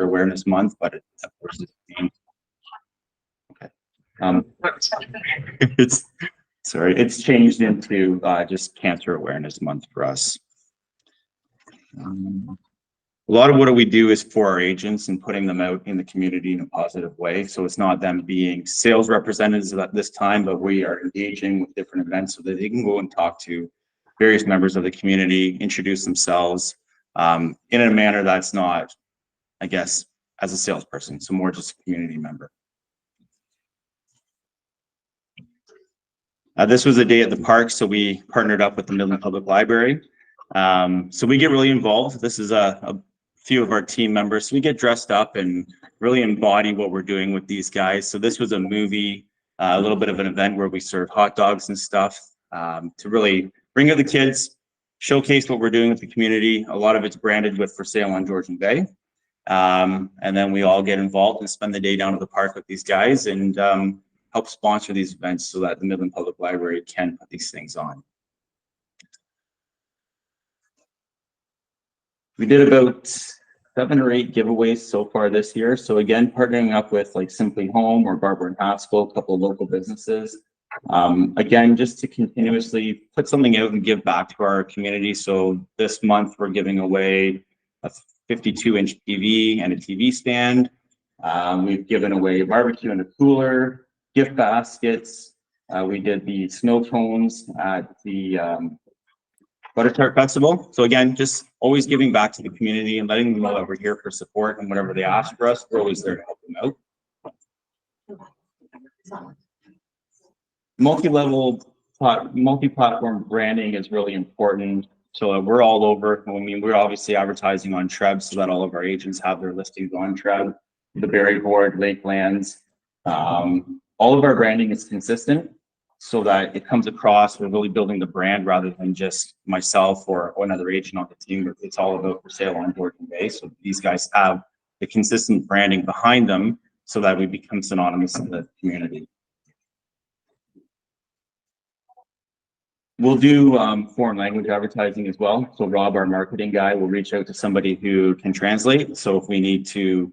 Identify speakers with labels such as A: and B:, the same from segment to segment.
A: Awareness Month, but it, of course, it's changed. Okay. It's changed into just Cancer Awareness Month for us. A lot of what we do is for our agents and putting them out in the community in a positive way. So it's not them being sales representatives at this time, but we are engaging with different events so that they can go and talk to various members of the community, introduce themselves in a manner that's not, I guess, as a salesperson, so more just a community member. This was a day at the park, so we partnered up with the Midland Public Library. So we get really involved. This is a few of our team members. So we get dressed up and really embody what we're doing with these guys. So this was a movie, a little bit of an event where we serve hot dogs and stuff to really bring out the kids, showcase what we're doing with the community. A lot of it's branded with For Sale on Georgian Bay. And then we all get involved and spend the day down at the park with these guys and help sponsor these events so that the Midland Public Library can put these things on. We did about 7 or 8 giveaways so far this year. So again, partnering up with like Simply Home or Barber and Haskell, a couple of local businesses. Again, just to continuously put something out and give back to our community. So this month we're giving away a 52-inch TV and a TV stand. We've given away a barbecue and a cooler, gift baskets. We did the snow cones at the Butter Tart Festival. So again, just always giving back to the community and letting them know that we're here for support, and whenever they ask for us, we're always there to help them out. Multi-platform branding is really important. So we're all over. I mean, we're obviously advertising on Treb so that all of our agents have their listings on Treb, the Berry Board, Lakelands. All of our branding is consistent, so that it comes across. We're really building the brand rather than just myself or another agent on the team. It's all about For Sale on Georgian Bay. So these guys have the consistent branding behind them so that we become synonymous in the community. We'll do foreign language advertising as well. So Rob, our marketing guy, will reach out to somebody who can translate. So if we need to,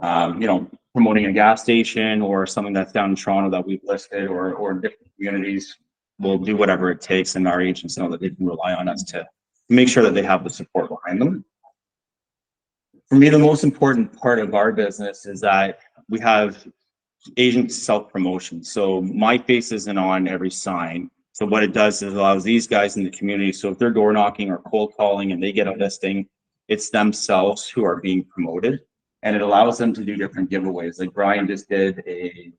A: promoting a gas station or something that's down in Toronto that we've listed or different communities, we'll do whatever it takes, and our agents know that they can rely on us to make sure that they have the support behind them. For me, the most important part of our business is that we have agent self-promotion. So my face isn't on every sign. So what it does is allows these guys in the community, so if they're door knocking or cold calling and they get a listing, it's themselves who are being promoted. And it allows them to do different giveaways. Like Brian just did a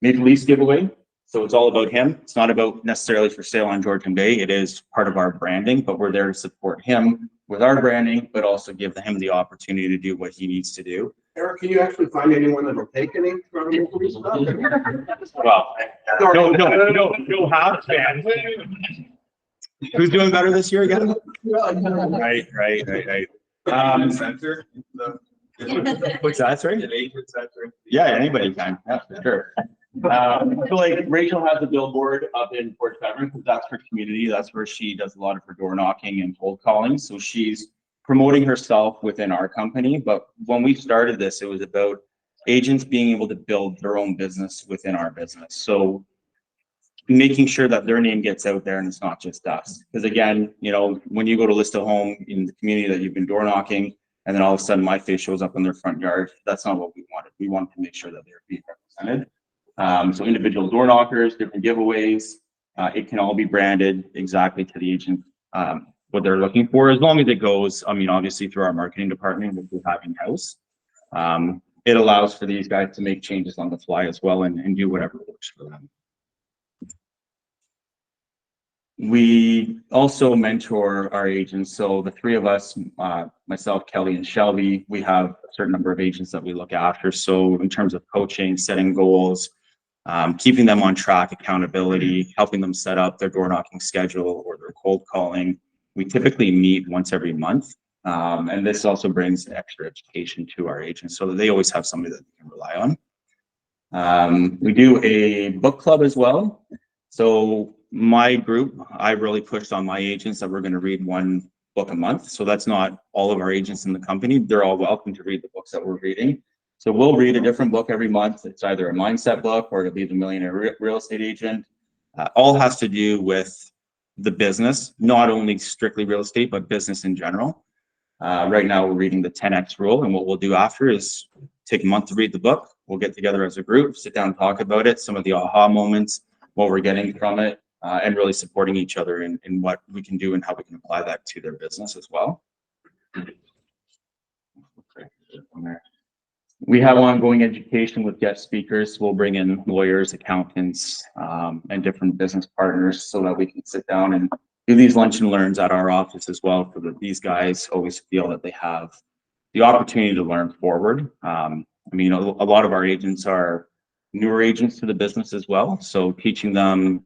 A: Maple Leafs giveaway. So it's all about him. It's not about necessarily For Sale on Georgian Bay. It is part of our branding, but we're there to support him with our branding, but also give him the opportunity to do what he needs to do.
B: Eric, can you actually find anyone that will take any from Maple Leafs?
A: Well, no half fans. Who's doing better this year again? Right.
B: Center.
A: What's that, sorry? Yeah, anybody can. Yeah, for sure. So like Rachel has a billboard up in Port Severn because that's her community. That's where she does a lot of her door knocking and cold calling. So she's promoting herself within our company. But when we started this, it was about agents being able to build their own business within our business. So making sure that their name gets out there and it's not just us. Because again, when you go to list a home in the community that you've been door knocking, and then all of a sudden my face shows up in their front yard, that's not what we wanted. We wanted to make sure that they're being represented. So individual door knockers, different giveaways, it can all be branded exactly to the agent, what they're looking for, as long as it goes, obviously through our marketing department, which we have in-house. It allows for these guys to make changes on the fly as well and do whatever works for them. We also mentor our agents. So the 3 of us, myself, Kelly, and Shelby, we have a certain number of agents that we look after. So in terms of coaching, setting goals, keeping them on track, accountability, helping them set up their door knocking schedule or their cold calling. We typically meet once every month. And this also brings extra education to our agents so that they always have somebody that they can rely on. We do a book club as well. So my group, I really pushed on my agents that we're going to read one book a month. So that's not all of our agents in the company. They're all welcome to read the books that we're reading. So we'll read a different book every month. It's either a mindset book or it'll be the Millionaire Real Estate Agent. All has to do with the business, not only strictly real estate, but business in general. Right now we're reading the 10X rule, and what we'll do after is take a month to read the book. We'll get together as a group, sit down and talk about it, some of the aha moments, what we're getting from it, and really supporting each other in what we can do and how we can apply that to their business as well. We have ongoing education with guest speakers. We'll bring in lawyers, accountants, and different business partners so that we can sit down and do these lunch and learns at our office as well, so that these guys always feel that they have the opportunity to learn forward. I mean, a lot of our agents are newer agents to the business as well. So teaching them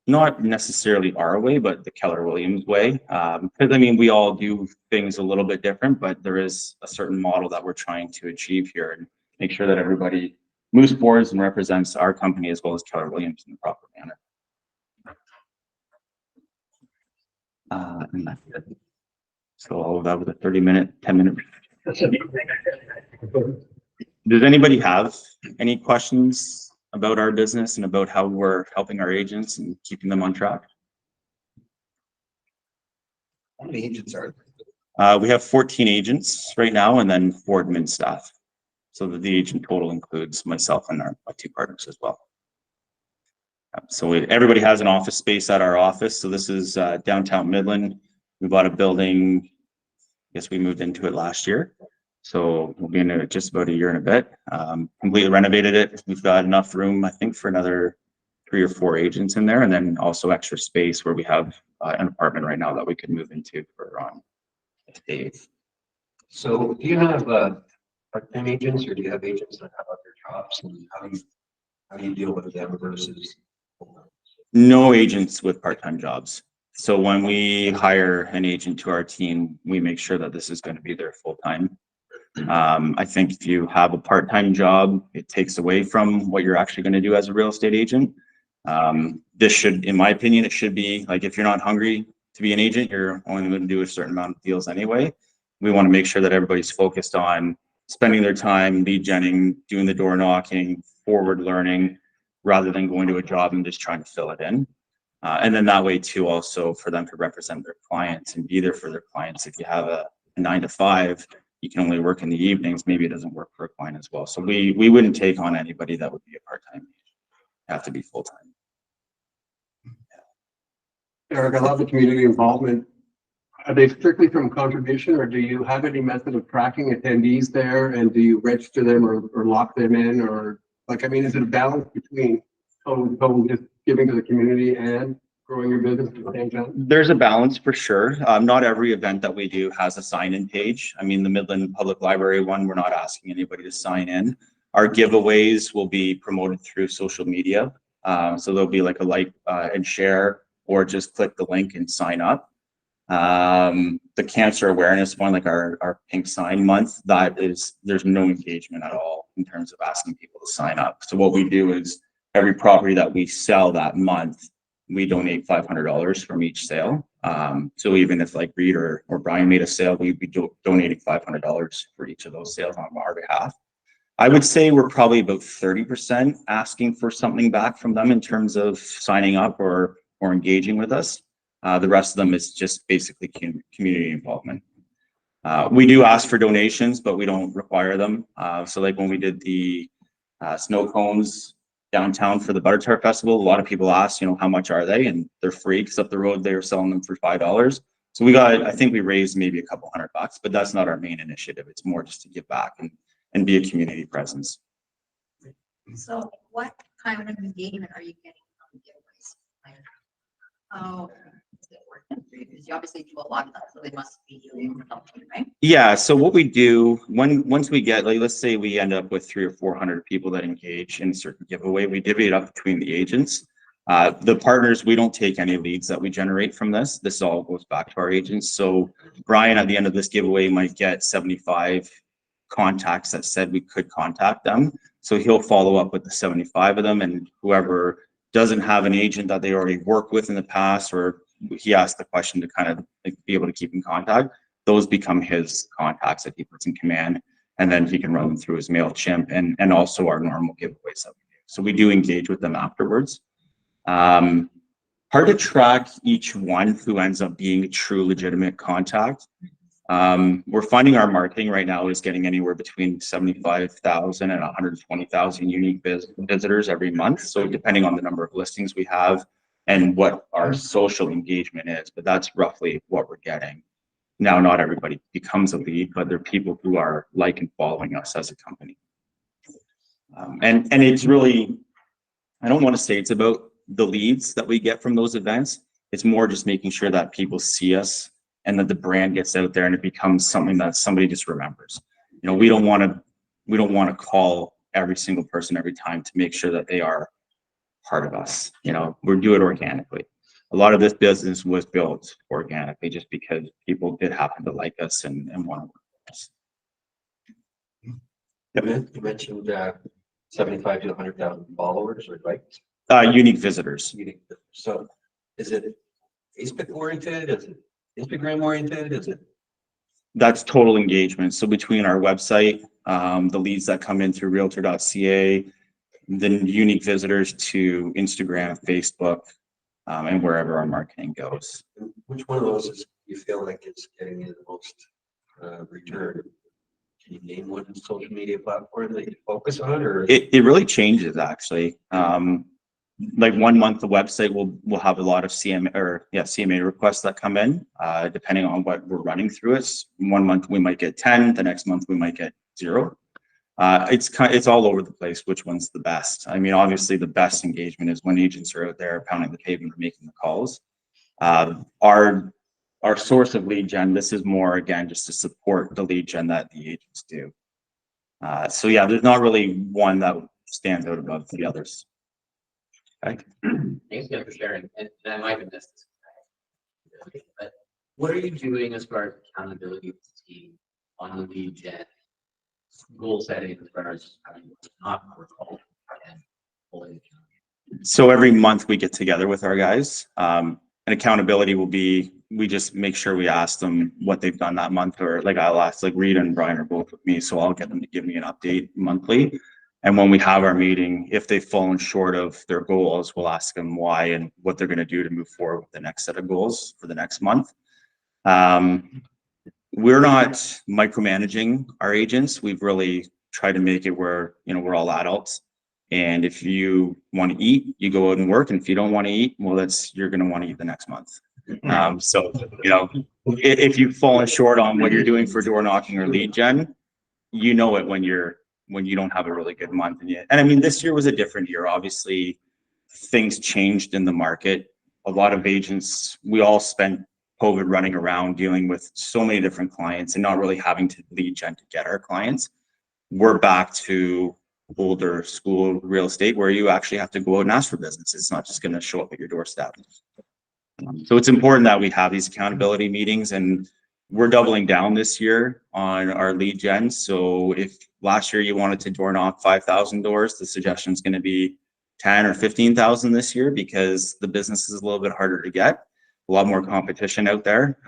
A: not necessarily our way, but the Keller Williams way. Because I mean, we all do things a little bit different, but there is a certain model that we're trying to achieve here and make sure that everybody moves forward and represents our company as well as Keller Williams in the proper manner. And that's it. So that was a 10-minute. Does anybody have any questions about our business and about how we're helping our agents and keeping them on track?
B: How many agents are there?
A: We have 14 agents right now, and then 4 admin staff. So the agent total includes myself and my 2 partners as well. So everybody has an office space at our office. So this is downtown Midland. We bought a building. I guess we moved into it last year. So we'll be in it just about a year and a bit. Completely renovated it. We've got enough room, I think, for another 3 or 4 agents in there, and then also extra space where we have an apartment right now that we could move into for days.
B: So do you have part-time agents, or do you have agents that have other jobs, and how do you deal with them versus?
A: No agents with part-time jobs. So when we hire an agent to our team, we make sure that this is going to be their full-time. I think if you have a part-time job, it takes away from what you're actually going to do as a real estate agent. This should, in my opinion, it should be like, if you're not hungry to be an agent, you're only going to do a certain amount of deals anyway. We want to make sure that everybody's focused on spending their time lead genning, doing the door knocking, forward learning, rather than going to a job and just trying to fill it in. And then that way too, also for them to represent their clients and be there for their clients. If you have a 9 to 5, you can only work in the evenings, maybe it doesn't work for a client as well. So we wouldn't take on anybody that would be a part-time agent. Have to be full-time.
B: Eric, I love the community involvement. Are they strictly from contribution, or do you have any method of tracking attendees there, and do you register them or lock them in, or like, I mean, is it a balance between total just giving to the community and growing your business at the same time?
A: There's a balance for sure. Not every event that we do has a sign-in page. I mean, the Midland Public Library one, we're not asking anybody to sign in. Our giveaways will be promoted through social media. So there'll be like a like and share, or just click the link and sign up. The cancer awareness one, like our pink sign month, there's no engagement at all in terms of asking people to sign up. So what we do is every property that we sell that month, we donate $500 from each sale. So even if like Reed or Brian made a sale, we'd be donating $500 for each of those sales on our behalf. I would say we're probably about 30% asking for something back from them in terms of signing up or engaging with us. The rest of them is just basically community involvement. We do ask for donations, but we don't require them. So like when we did the snow cones downtown for the Butter Tart Festival, a lot of people asked, you know, how much are they? And they're free, because up the road they were selling them for $5. So I think we raised maybe a couple $100, but that's not our main initiative. It's more just to give back and be a community presence.
C: So what kind of engagement are you getting from giveaways? Like, how is it working for you? Because you obviously do a lot of that, so they must be doing something, right?
A: Yeah, so what we do, once we get, like, let's say we end up with 300 or 400 people that engage in a certain giveaway, we divvy it up between the agents. The partners, we don't take any leads that we generate from this. This all goes back to our agents. So Brian, at the end of this giveaway, might get 75 contacts that said we could contact them. So he'll follow up with the 75 of them, and whoever doesn't have an agent that they already worked with in the past or he asked the question to kind of like be able to keep in contact, those become his contacts that he puts in command, and then he can run them through his MailChimp and also our normal giveaways that we do. So we do engage with them afterwards. Hard to track each one who ends up being a true legitimate contact. We're finding our marketing right now is getting anywhere between 75,000 and 120,000 unique visitors every month. So depending on the number of listings we have and what our social engagement is, but that's roughly what we're getting. Now, not everybody becomes a lead, but they're people who are like and following us as a company. And it's really, I don't want to say it's about the leads that we get from those events. It's more just making sure that people see us and that the brand gets out there and it becomes something that somebody just remembers. You know, we don't want to call every single person every time to make sure that they are part of us. You know, we do it organically. A lot of this business was built organically just because people did happen to like us and want to work with us.
D: Yep. You mentioned 75 to 100,000 followers or likes.
A: Unique visitors.
D: So is it Facebook oriented? Is it Instagram oriented? Is it?
A: That's total engagement. So between our website, the leads that come in through realtor.ca, the unique visitors to Instagram, Facebook, and wherever our marketing goes.
D: Which one of those is you feel like it's getting you the most return? Can you name one social media platform that you focus on, or
A: it really changes actually. Like 1 month the website will have a lot of CMA requests that come in, depending on what we're running through it. 1 month we might get 10, the next month we might get 0. It's all over the place which one's the best. I mean, obviously the best engagement is when agents are out there pounding the pavement or making the calls. Our source of lead gen, this is more again just to support the lead gen that the agents do. So yeah, there's not really one that stands out above the others. Okay.
E: Thanks again for sharing, and I might have missed this. But what are you doing as far as accountability with the team on the lead gen, goal setting as far as not recall and holding accountable?
A: So every month we get together with our guys. And accountability will be, we just make sure we ask them what they've done that month, or like I'll ask, like Rita and Brian are both with me, so I'll get them to give me an update monthly. And when we have our meeting, if they've fallen short of their goals, we'll ask them why and what they're going to do to move forward with the next set of goals for the next month. We're not micromanaging our agents. We've really tried to make it where, you know, we're all adults. And if you want to eat, you go out and work. And if you don't want to eat, well, you're going to want to eat the next month. So, you know, if you've fallen short on what you're doing for door knocking or lead gen, you know it when you don't have a really good month. And I mean, this year was a different year. Obviously, things changed in the market. A lot of agents, we all spent COVID running around dealing with so many different clients and not really having to lead gen to get our clients. We're back to older school real estate where you actually have to go out and ask for business. It's not just going to show up at your doorstep. So it's important that we have these accountability meetings, and we're doubling down this year on our lead gen. So if last year you wanted to door knock 5,000 doors, the suggestion is going to be 10 or 15,000 this year because the business is a little bit harder to get, a lot more competition out there.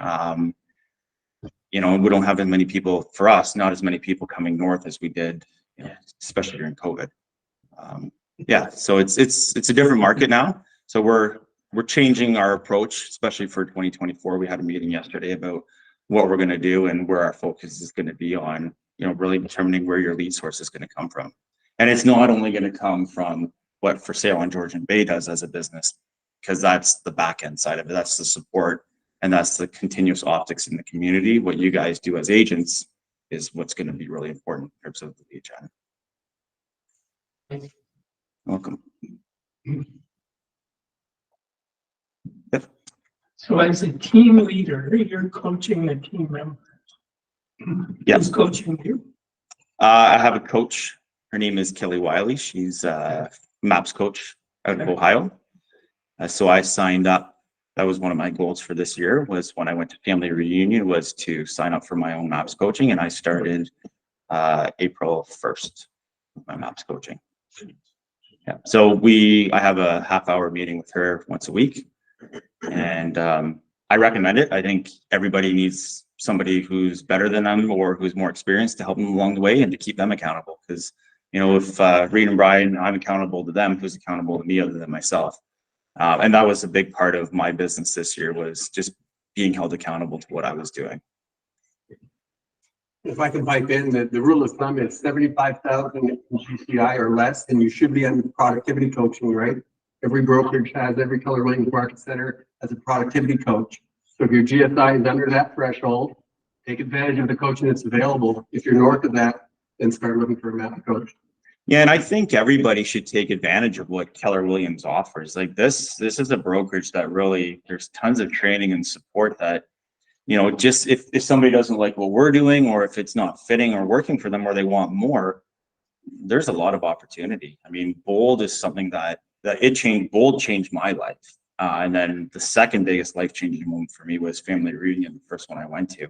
A: You know, we don't have as many people, for us, not as many people coming north as we did, you know, especially during COVID. Yeah, so it's a different market now. So we're changing our approach, especially for 2024. We had a meeting yesterday about what we're going to do and where our focus is going to be on, you know, really determining where your lead source is going to come from. And it's not only going to come from what For Sale on Georgian Bay does as a business, because that's the back end side of it. That's the support and that's the continuous optics in the community. What you guys do as agents is what's going to be really important in terms of the lead gen. Welcome. Yep.
F: So as a team leader, you're coaching the team members.
A: Yes.
F: Who's coaching you?
A: I have a coach. Her name is Kelly Wiley. She's a MAPS coach out of Ohio. So I signed up. That was one of my goals for this year, was when I went to family reunion, was to sign up for my own MAPS coaching. And I started April 1st with my MAPS coaching. Yeah. So I have a half-hour meeting with her once a week. And I recommend it. I think everybody needs somebody who's better than them or who's more experienced to help them along the way and to keep them accountable. Because, you know, if Reed and Brian, I'm accountable to them, who's accountable to me other than myself? And that was a big part of my business this year, was just being held accountable to what I was doing.
B: If I can pipe in, the rule of thumb is 75,000 in GCI or less, and you should be on productivity coaching, right? Every brokerage has, every Keller Williams Market Center has a productivity coach. So if your GSI is under that threshold, take advantage of the coaching that's available. If you're north of that, then start looking for a math coach.
A: Yeah, and I think everybody should take advantage of what Keller Williams offers. Like this is a brokerage that really, there's tons of training and support that, you know, just if somebody doesn't like what we're doing, or if it's not fitting or working for them, or they want more, there's a lot of opportunity. I mean, Bold is something that Bold changed my life. And then the second biggest life-changing moment for me was family reunion, the first one I went to.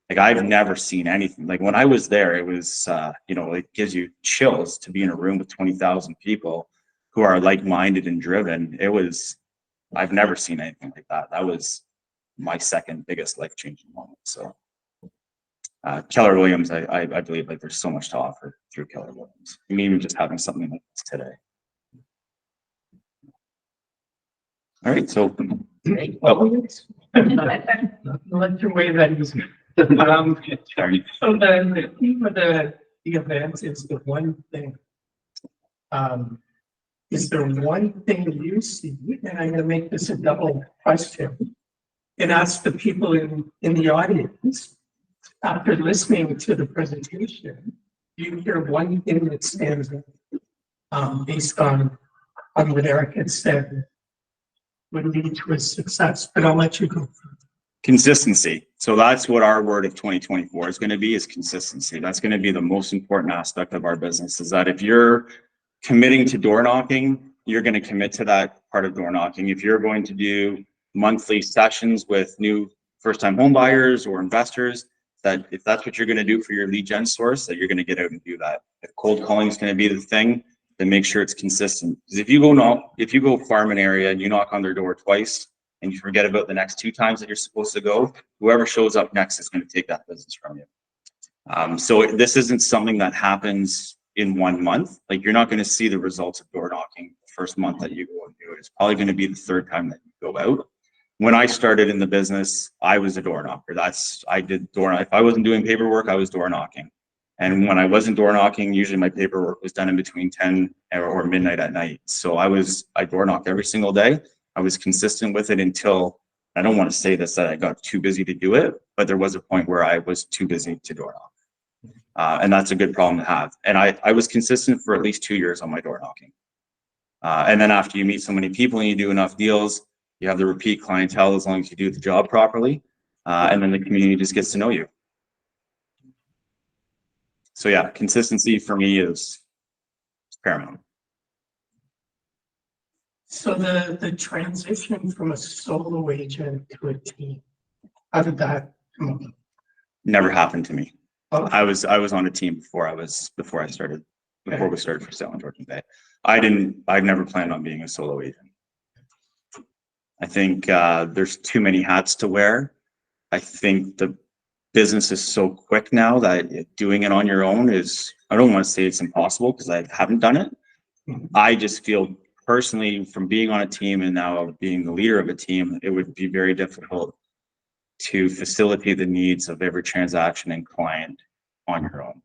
A: Like, I've never seen anything. Like, when I was there, it was, you know, it gives you chills to be in a room with 20,000 people who are like-minded and driven. I've never seen anything like that. That was my second biggest life-changing moment. So Keller Williams, I believe, like, there's so much to offer through Keller Williams. I mean, even just having something like this today. All right, so
F: Let your way that is.
A: sorry.
F: So the theme of the event is the one thing. Is there one thing you see, and I'm gonna make this a double question, and ask the people in the audience, after listening to the presentation, do you hear one thing that stands out, based on what Eric had said would lead to a success? But I'll let you go first.
A: Consistency. So that's what our word of 2024 is going to be, is consistency. That's going to be the most important aspect of our business, is that if you're committing to door knocking, you're going to commit to that part of door knocking. If you're going to do monthly sessions with new first-time home buyers or investors, that if that's what you're going to do for your lead gen source, that you're going to get out and do that. If cold calling is going to be the thing, then make sure it's consistent. Because if you go farm an area and you knock on their door twice and you forget about the next 2 times that you're supposed to go, whoever shows up next is going to take that business from you. So this isn't something that happens in 1 month. Like, you're not going to see the results of door knocking the first month that you go and do it. It's probably going to be the 3rd time that you go out. When I started in the business, I was a door knocker. I did door. If I wasn't doing paperwork, I was door knocking. And when I wasn't door knocking, usually my paperwork was done in between 10 or midnight at night. So I door knocked every single day. I was consistent with it until, I don't want to say this, that I got too busy to do it, but there was a point where I was too busy to door knock. And that's a good problem to have. And I was consistent for at least 2 years on my door knocking. And then after you meet so many people and you do enough deals, you have the repeat clientele as long as you do the job properly. And then the community just gets to know you. So yeah, consistency for me is paramount.
F: So the transition from a solo agent to a team, how did that come up?
A: Never happened to me.
F: Oh.
A: I was on a team before we started for sale in Georgian Bay. I'd never planned on being a solo agent. I think there's too many hats to wear. I think the business is so quick now that doing it on your own is, I don't want to say it's impossible because I haven't done it. I just feel personally, from being on a team and now being the leader of a team, it would be very difficult to facilitate the needs of every transaction and client on your own.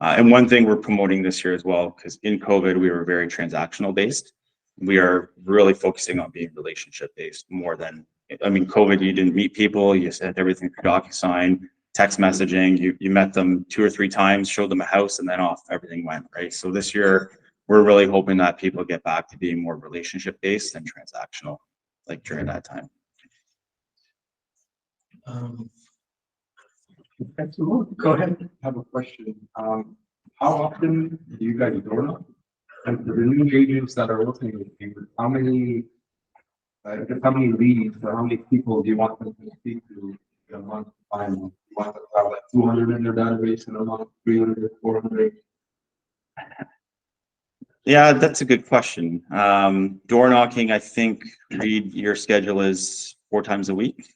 A: And one thing we're promoting this year as well, because in COVID, we were very transactional based. We are really focusing on being relationship based more than, I mean, COVID, you didn't meet people, you sent everything through DocuSign, text messaging, you met them 2 or 3 times, showed them a house, and then off everything went, right? So this year, we're really hoping that people get back to being more relationship based and transactional, like during that time.
F: Go ahead.
G: I have a question. How often do you guys door knock? And for the new agents that are listening to you, how many leads or how many people do you want them to speak to in a month? You want them to have like 200 in their database in a month, 300, 400?
A: Yeah, that's a good question. Door knocking, I think, Reed, your schedule is 4 times a week.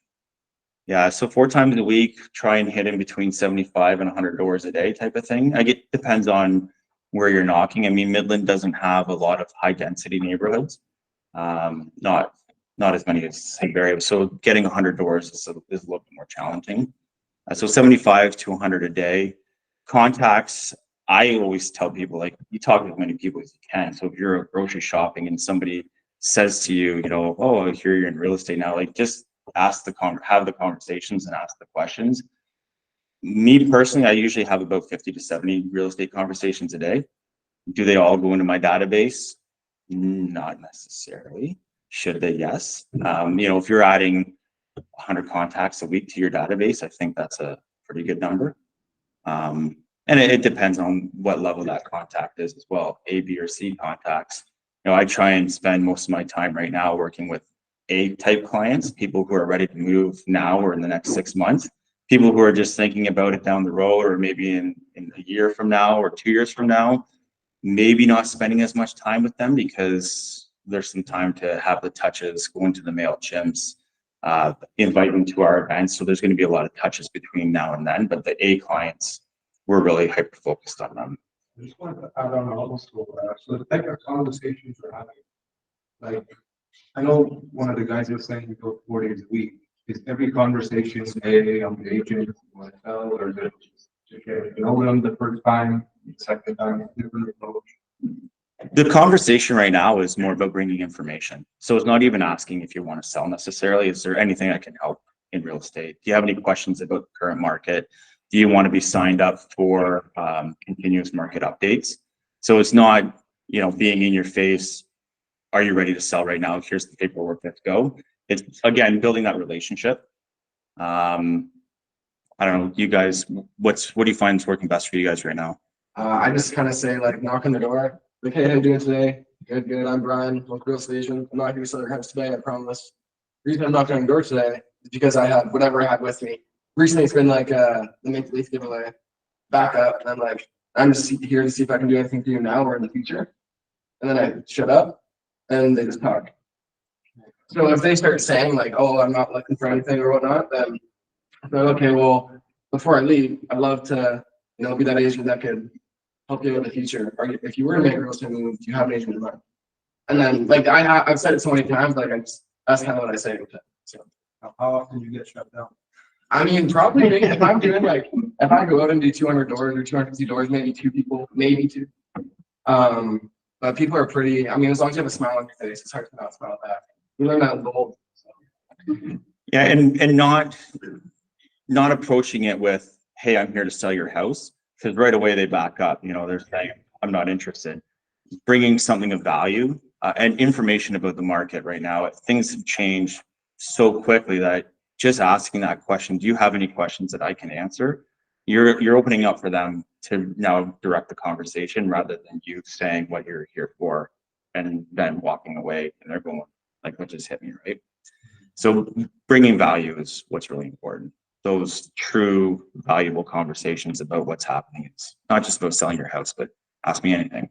A: Yeah, so 4 times a week, try and hit in between 75 and 100 doors a day type of thing. Depends on where you're knocking. I mean, Midland doesn't have a lot of high density neighborhoods. Not as many as St. Barry. So getting 100 doors is a little bit more challenging. So 75 to 100 a day. Contacts, I always tell people, like, you talk to as many people as you can. So if you're grocery shopping and somebody says to you, you know, oh, I hear you're in real estate now, like, just have the conversations and ask the questions. Me personally, I usually have about 50 to 70 real estate conversations a day. Do they all go into my database? Not necessarily. Should they? Yes. If you're adding 100 contacts a week to your database, I think that's a pretty good number. And it depends on what level that contact is as well, A, B, or C contacts. I try and spend most of my time right now working with A-type clients, people who are ready to move now or in the next 6 months, people who are just thinking about it down the road, or maybe in a year from now or 2 years from now, maybe not spending as much time with them because there's some time to have the touches, go into the MailChimps, invite them to our events. So there's going to be a lot of touches between now and then, but the A clients, we're really hyper focused on them.
G: I just wanted to add on also, so the type of conversations we're having. Like, I know one of the guys was saying you go 4 days a week. Is every conversation, hey, I'm the agent, you want to tell, or is it just to know them the first time, the second time, different approach?
A: The conversation right now is more about bringing information. So it's not even asking if you want to sell necessarily. Is there anything I can help in real estate? Do you have any questions about the current market? Do you want to be signed up for continuous market updates? So it's not, being in your face. Are you ready to sell right now? Here's the paperwork, let's go. It's, again, building that relationship. I don't know, you guys, what do you find is working best for you guys right now?
H: I just kind of say, like, knock on the door. Like, hey, how you doing today? Good, good. I'm Brian, local real estate agent. I'm not here to sell your house today, I promise. The reason I'm knocking on the door today is because I have whatever I had with me. Recently, it's been like the Make Leaf giveaway backup. And I'm just here to see if I can do anything for you now or in the future. And then I shut up and they just talk. So if they start saying, like, oh, I'm not looking for anything or whatnot, then they're okay, well, before I leave, I'd love to, be that agent that could help you in the future. Or if you were to make a real estate move, do you have an agent in mind? And then, like, I've said it so many times, like, that's kind of what I say with it. So
G: How often do you get shut down?
H: I mean, probably if I'm doing, like, if I go out and do 200 doors or 250 doors, maybe 2 people, maybe 2. But people are pretty, I mean, as long as you have a smile on your face, it's hard to not smile back. We learn that in gold.
A: Yeah, and not approaching it with, hey, I'm here to sell your house, because right away they back up. They're saying, I'm not interested. Bringing something of value and information about the market right now. Things have changed so quickly that just asking that question, do you have any questions that I can answer? You're opening up for them to now direct the conversation rather than you saying what you're here for and then walking away and they're going, like, what just hit me, right? So bringing value is what's really important. Those true valuable conversations about what's happening. It's not just about selling your house, but ask me anything.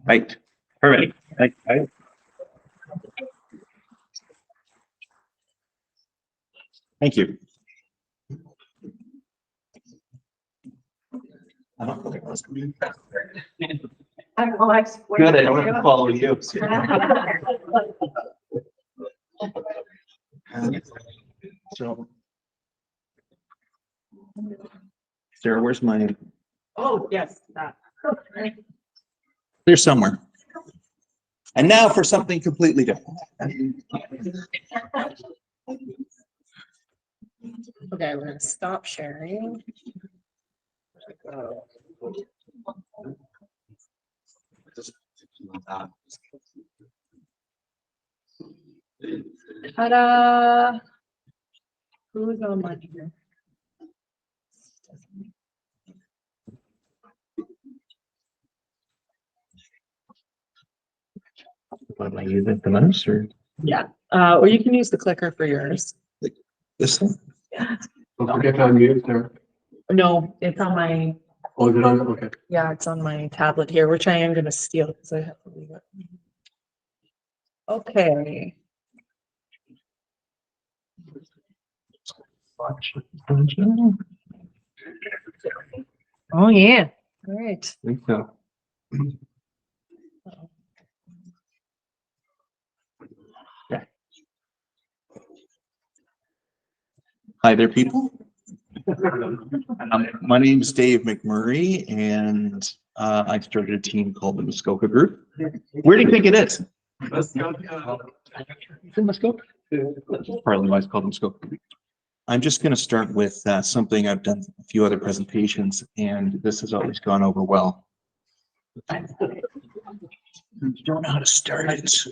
A: Right. Perfect. Thanks, guys. Thank you. I don't know what's going to be. Good, I don't have to follow you. So. Sarah, where's my?
I: Oh, yes, that.
A: There's somewhere. And now for something completely different.
I: Okay, we're gonna stop sharing. Ta-da! Who's on my here?
A: What am I using the mouse or?
I: Yeah, or you can use the clicker for yours.
A: This thing?
I: Yeah.
B: Don't forget to unmute there.
I: No, it's on my,
B: Oh, is it on? Okay.
I: yeah, it's on my tablet here, which I am gonna steal because I have to leave it. Okay. Oh, yeah. All right.
G: I think so.
J: Hi there, people. My name's Dave McMurray, and I started a team called the Muskoka Group. Where do you think it is? It's in Muskoka. Partly why it's called Muskoka. I'm just going to start with something I've done a few other presentations, and this has always gone over well. I don't know how to start it.
E: Is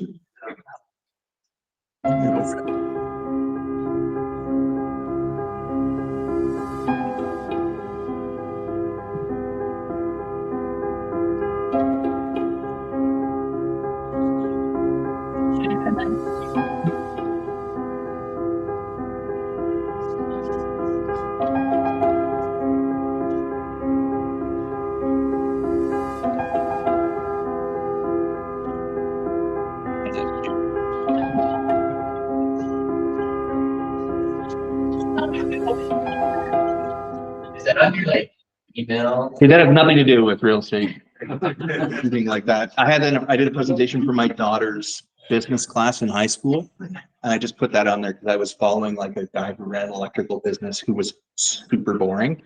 E: that on your like email?
J: Hey, that has nothing to do with real estate. Anything like that. I did a presentation for my daughter's business class in high school. And I just put that on there because I was following like a guy who ran an electrical business who was super boring.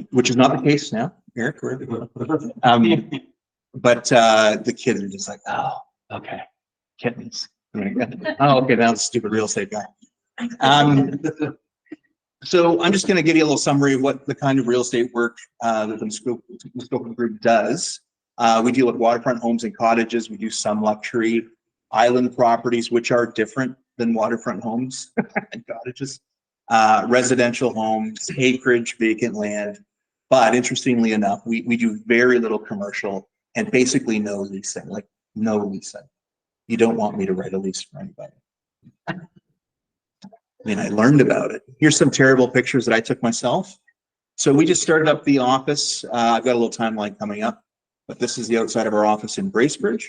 J: Which is not the case now, Eric. But the kids are just like, oh, okay. Kittens. Oh, okay, now it's a stupid real estate guy. So I'm just going to give you a little summary of what the kind of real estate work that the Muskoka Group does. We deal with waterfront homes and cottages. We do some luxury island properties, which are different than waterfront homes and cottages. Residential homes, acreage, vacant land. But interestingly enough, we do very little commercial and basically no leasing, like no leasing. You don't want me to write a lease for anybody. I mean, I learned about it. Here's some terrible pictures that I took myself. So we just started up the office. I've got a little timeline coming up, but this is the outside of our office in Bracebridge.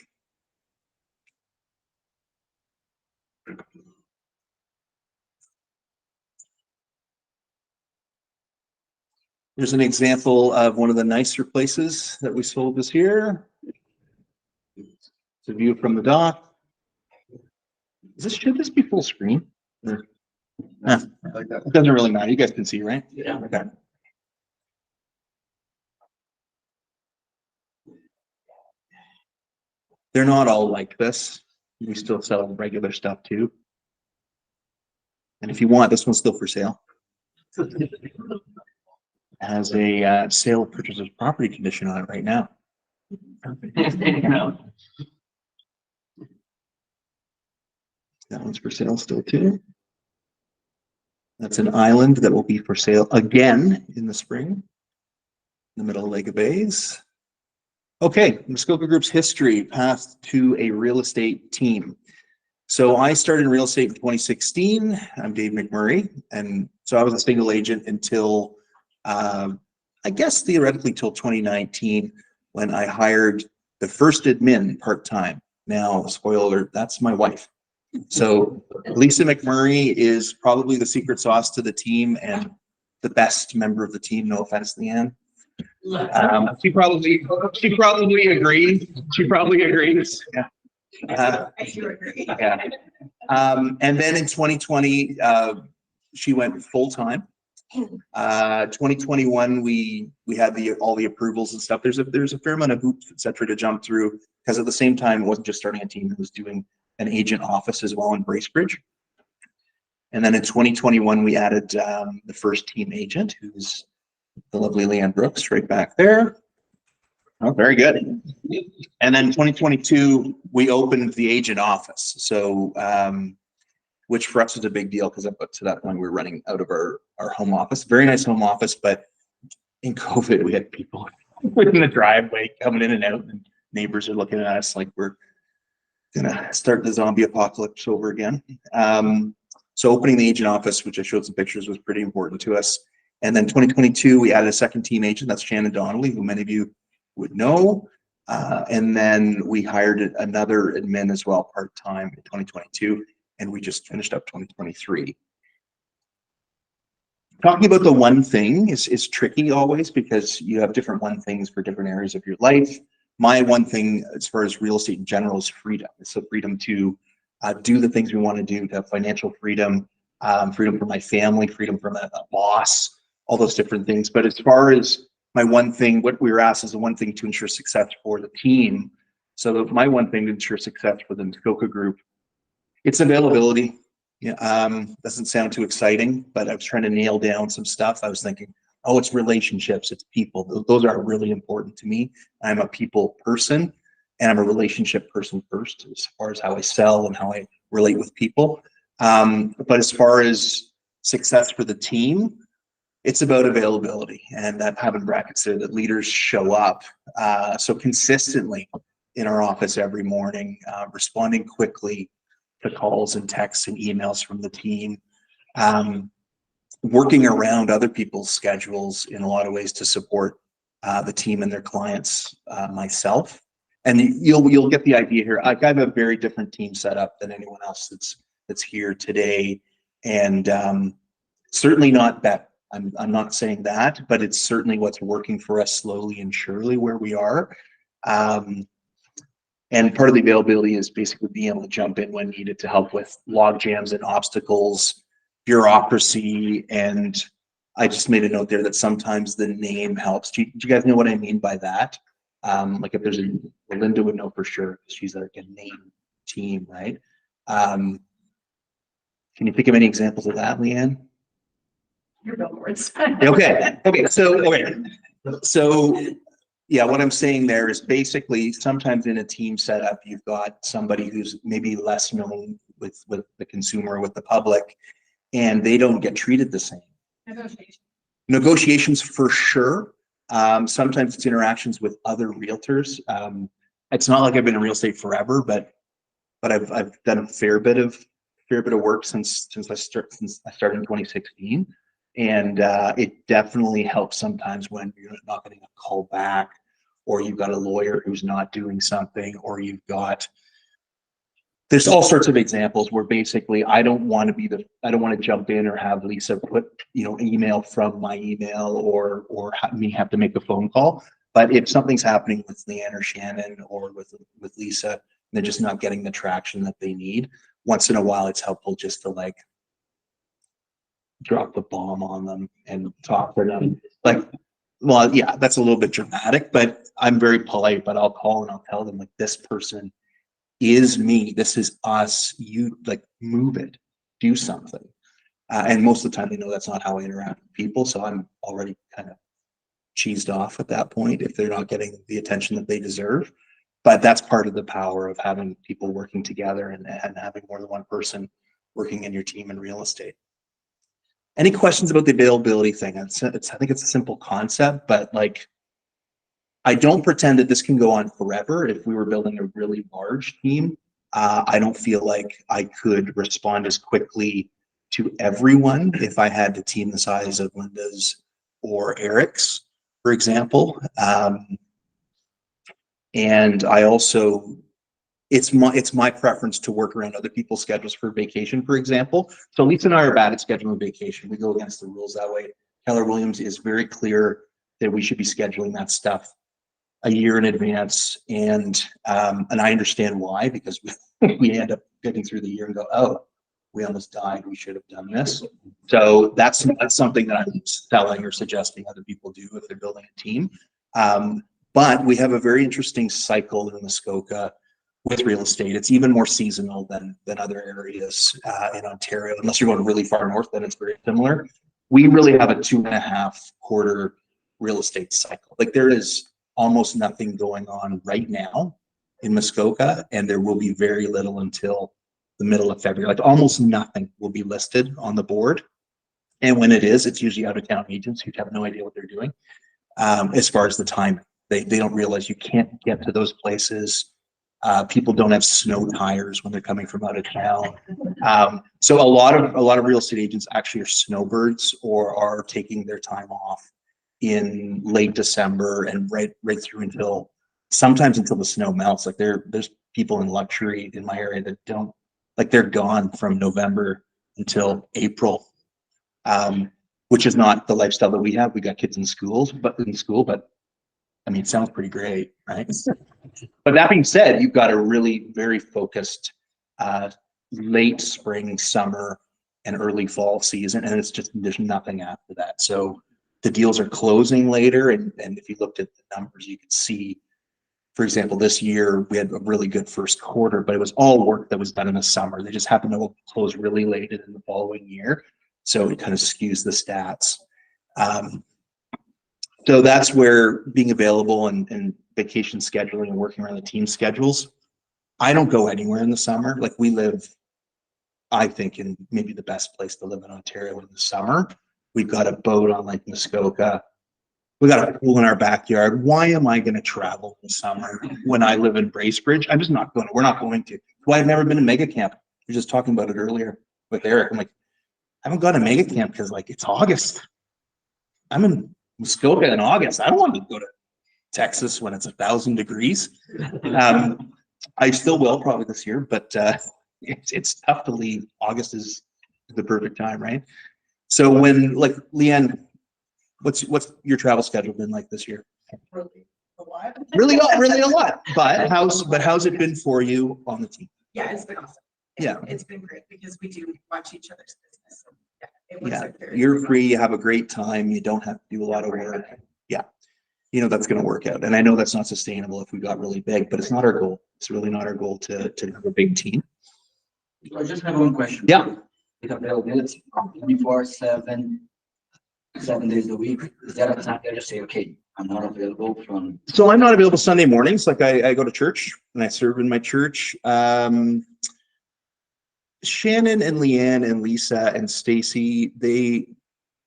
J: Here's an example of one of the nicer places that we sold this year. It's a view from the dock. Should this be full screen? Or, it doesn't really matter. You guys can see, right?
E: Yeah.
J: Okay. They're not all like this. We still sell regular stuff too. And if you want, this one's still for sale. Has a sale purchaser's property condition on it right now. That one's for sale still too. That's an island that will be for sale again in the spring, in the middle of Lake of Bays. Okay, Muskoka Group's history, path to a real estate team. So I started in real estate in 2016. I'm Dave McMurray, and so I was a single agent until I guess theoretically till 2019, when I hired the first admin part-time. Now, spoiler alert, that's my wife. So Lisa McMurray is probably the secret sauce to the team and the best member of the team. No offense, Leanne. She probably agrees. She probably agrees. Yeah. Yeah. And then in 2020, she went full-time. 2021, we had all the approvals and stuff. There's a fair amount of hoops, et cetera, to jump through, because at the same time, it wasn't just starting a team, it was doing an agent office as well in Bracebridge. And then in 2021, we added the first team agent, who's the lovely Leanne Brooks right back there. Oh, very good. And then 2022, we opened the agent office. So, which for us was a big deal, because up to that point we were running out of our home office. Very nice home office, but in COVID we had people in the driveway coming in and out, and neighbors are looking at us like we're gonna start the zombie apocalypse over again. So opening the agent office, which I showed some pictures, was pretty important to us. And then 2022, we added a second team agent. That's Shannon Donnelly, who many of you would know. And then we hired another admin as well, part-time in 2022. And we just finished up 2023. Talking about the one thing is tricky always because you have different one things for different areas of your life. My one thing as far as real estate in general is freedom. It's the freedom to do the things we want to do, to have financial freedom, freedom from my family, freedom from a boss, all those different things. But as far as my one thing, what we were asked is the one thing to ensure success for the team. So my one thing to ensure success for the Muskoka group, it's availability. Yeah, doesn't sound too exciting, but I was trying to nail down some stuff. I was thinking, oh, it's relationships, it's people. Those are really important to me. I'm a people person and I'm a relationship person first as far as how I sell and how I relate with people. But as far as success for the team, it's about availability, and that have in brackets there that leaders show up. So consistently in our office every morning, responding quickly to calls and texts and emails from the team, working around other people's schedules in a lot of ways to support the team and their clients, myself. And you'll get the idea here. I have a very different team setup than anyone else that's here today, and certainly not that. I'm not saying that, but it's certainly what's working for us slowly and surely where we are. And part of the availability is basically being able to jump in when needed to help with log jams and obstacles, bureaucracy, and I just made a note there that sometimes the name helps. Do you guys know what I mean by that? Like if there's Linda would know for sure, she's like a name team, right? Can you think of any examples of that, Leanne? Okay. So yeah, what I'm saying there is basically sometimes in a team setup, you've got somebody who's maybe less known with the consumer, with the public, and they don't get treated the same. Negotiations for sure. Sometimes it's interactions with other realtors. It's not like I've been in real estate forever, but I've done a fair bit of work since I started in 2016. And it definitely helps sometimes when you're not getting a call back, or you've got a lawyer who's not doing something, or there's all sorts of examples where basically I don't want to jump in or have Lisa put, email from my email or me have to make a phone call. But if something's happening with Leanne or Shannon or with Lisa, they're just not getting the traction that they need. Once in a while, it's helpful just to drop the bomb on them and talk to them. Well, yeah, that's a little bit dramatic, but I'm very polite, but I'll call and I'll tell them this person is me. This is us. You move it, do something. And most of the time they know that's not how I interact with people. So I'm already kind of cheesed off at that point if they're not getting the attention that they deserve. But that's part of the power of having people working together and having more than one person working in your team in real estate. Any questions about the availability thing? I think it's a simple concept, but I don't pretend that this can go on forever. If we were building a really large team, I don't feel like I could respond as quickly to everyone if I had the team the size of Linda's or Eric's, for example. And I also, it's my preference to work around other people's schedules for vacation, for example. So Lisa and I are bad at scheduling vacation. We go against the rules that way. Keller Williams is very clear that we should be scheduling that stuff a year in advance. And I understand why, because we end up getting through the year and go, oh, we almost died. We should have done this. So that's something that I'm telling or suggesting other people do if they're building a team. But we have a very interesting cycle in Muskoka with real estate. It's even more seasonal than other areas in Ontario. Unless you're going really far north, then it's very similar. We really have a 2.5 quarter real estate cycle. There is almost nothing going on right now in Muskoka, and there will be very little until the middle of February. Almost nothing will be listed on the board. And when it is, it's usually out of town agents who have no idea what they're doing. As far as the timing, they don't realize you can't get to those places People don't have snow tires when they're coming from out of town. So a lot of real estate agents actually are snowbirds or are taking their time off in late December and right through until sometimes until the snow melts. Like there's people in luxury in my area that don't, like, they're gone from November until April, which is not the lifestyle that we have. We got kids in school, but I mean, it sounds pretty great, right? But that being said, you've got a really very focused late spring, summer, and early fall season, and it's just, there's nothing after that. So the deals are closing later, and if you looked at the numbers, you could see, for example, this year we had a really good first quarter, but it was all work that was done in the summer. They just happened to close really late in the following year, so it kind of skews the stats. So that's where being available and vacation scheduling and working around the team schedules. I don't go anywhere in the summer. Like, we live, I think, in maybe the best place to live in Ontario in the summer. We've got a boat on Lake Muskoka. We got a pool in our backyard. Why am I going to travel in the summer when I live in Bracebridge? I'm just not going to. We're not going to. Why I've never been to mega camp. We were just talking about it earlier with Eric. I'm like, I haven't gone to mega camp because, like, it's August. I'm in Muskoka in August. I don't want to go to Texas when it's 1,000 degrees. I still will probably this year, but it's tough to leave. August is the perfect time, right? So when, like, Leanne, what's your travel schedule been like this year?
I: Really a lot.
J: Really a lot. But how's it been for you on the team?
I: Yeah, it's been awesome.
J: Yeah.
I: It's been great because we do watch each other's business. So, yeah, it was
J: Yeah,
I: a very
J: you're free, you have a great time, you don't have to do a lot of work. Yeah, you know, that's going to work out. And I know that's not sustainable if we got really big, but it's not our goal. It's really not our goal to have a big team.
K: I just have one question.
J: Yeah.
K: With availability, 24/7, 7 days a week, is that a time that you just say, okay, I'm not available from?
J: So I'm not available Sunday mornings. Like, I go to church and I serve in my church. Shannon and Leanne and Lisa and Stacy, they,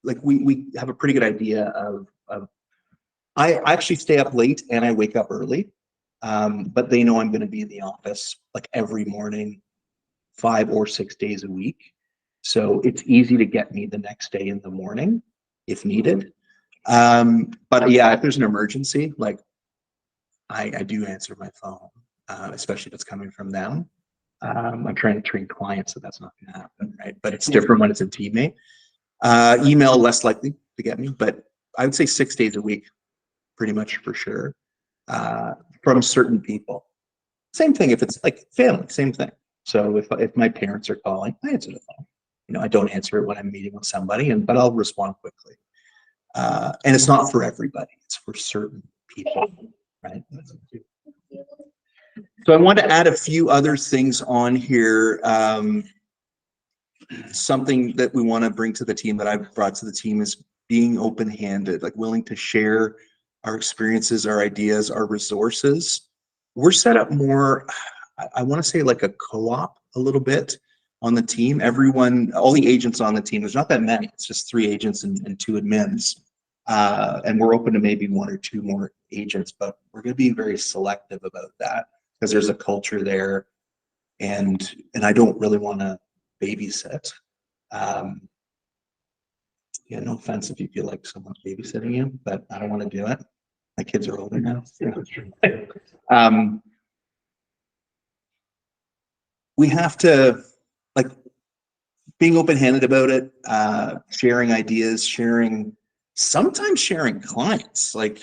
J: like, we have a pretty good idea of I actually stay up late and I wake up early. But they know I'm going to be in the office like every morning, 5 or 6 days a week. So it's easy to get me the next day in the morning if needed. But yeah, if there's an emergency, like, I do answer my phone, especially if it's coming from them. I'm trying to train clients that that's not going to happen, right? But it's different when it's a teammate. Email, less likely to get me, but I would say 6 days a week, pretty much for sure, from certain people. Same thing if it's like family, same thing. So if my parents are calling, I answer the phone. You know, I don't answer it when I'm meeting with somebody, but I'll respond quickly. And it's not for everybody; it's for certain people, right? So I want to add a few other things on here. Something that we want to bring to the team that I've brought to the team is being open-handed, like willing to share our experiences, our ideas, our resources. We're set up more, I want to say, like a co-op a little bit on the team. Everyone, all the agents on the team, there's not that many. It's just 3 agents and 2 admins. And we're open to maybe 1 or 2 more agents, but we're going to be very selective about that because there's a culture there, and I don't really want to babysit. Yeah, no offense if you feel like someone's babysitting you, but I don't want to do it. My kids are older now. We have to, like, being open-handed about it, sharing ideas, sometimes sharing clients. Like,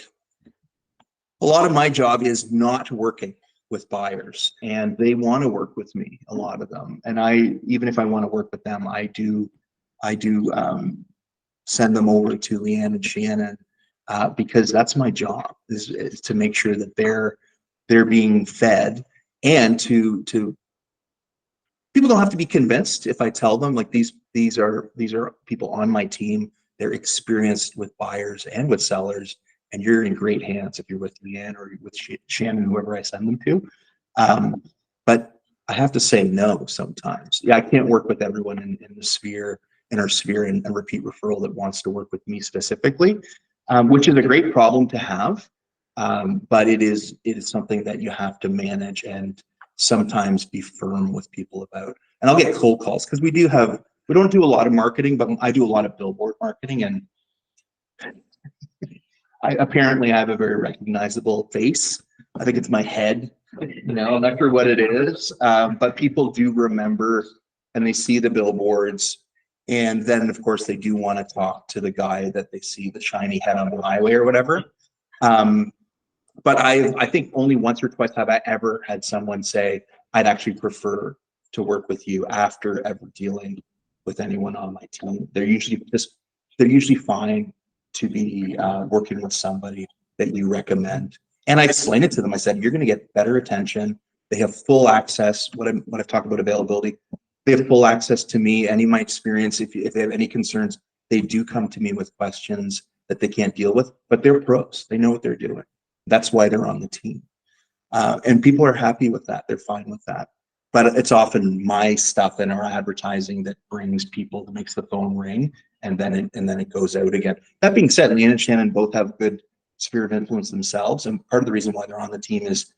J: a lot of my job is not working with buyers, and they want to work with me, a lot of them. And even if I want to work with them, I do send them over to Leanne and Shannon, because that's my job, is to make sure that they're being fed, and to people don't have to be convinced if I tell them, like, these are people on my team. They're experienced with buyers and with sellers, and you're in great hands if you're with Leanne or with Shannon, whoever I send them to. But I have to say no sometimes. Yeah, I can't work with everyone in our sphere and repeat referral that wants to work with me specifically, which is a great problem to have. But it is something that you have to manage and sometimes be firm with people about. And I'll get cold calls because we don't do a lot of marketing, but I do a lot of billboard marketing, and apparently I have a very recognizable face. I think it's my head, I'm not sure what it is, but people do remember and they see the billboards. And then of course they do want to talk to the guy that they see the shiny head on the highway or whatever. But I think only once or twice have I ever had someone say, I'd actually prefer to work with you after ever dealing with anyone on my team. They're usually fine to be working with somebody that you recommend. And I explained it to them. I said, you're going to get better attention. They have full access. When I've talked about availability, they have full access to me. Any of my experience, if they have any concerns, they do come to me with questions that they can't deal with, but they're pros. They know what they're doing. That's why they're on the team. And people are happy with that. They're fine with that. But it's often my stuff in our advertising that brings people, that makes the phone ring, and then it goes out again. That being said, Leanne and Shannon both have good sphere of influence themselves, and part of the reason why they're on the team is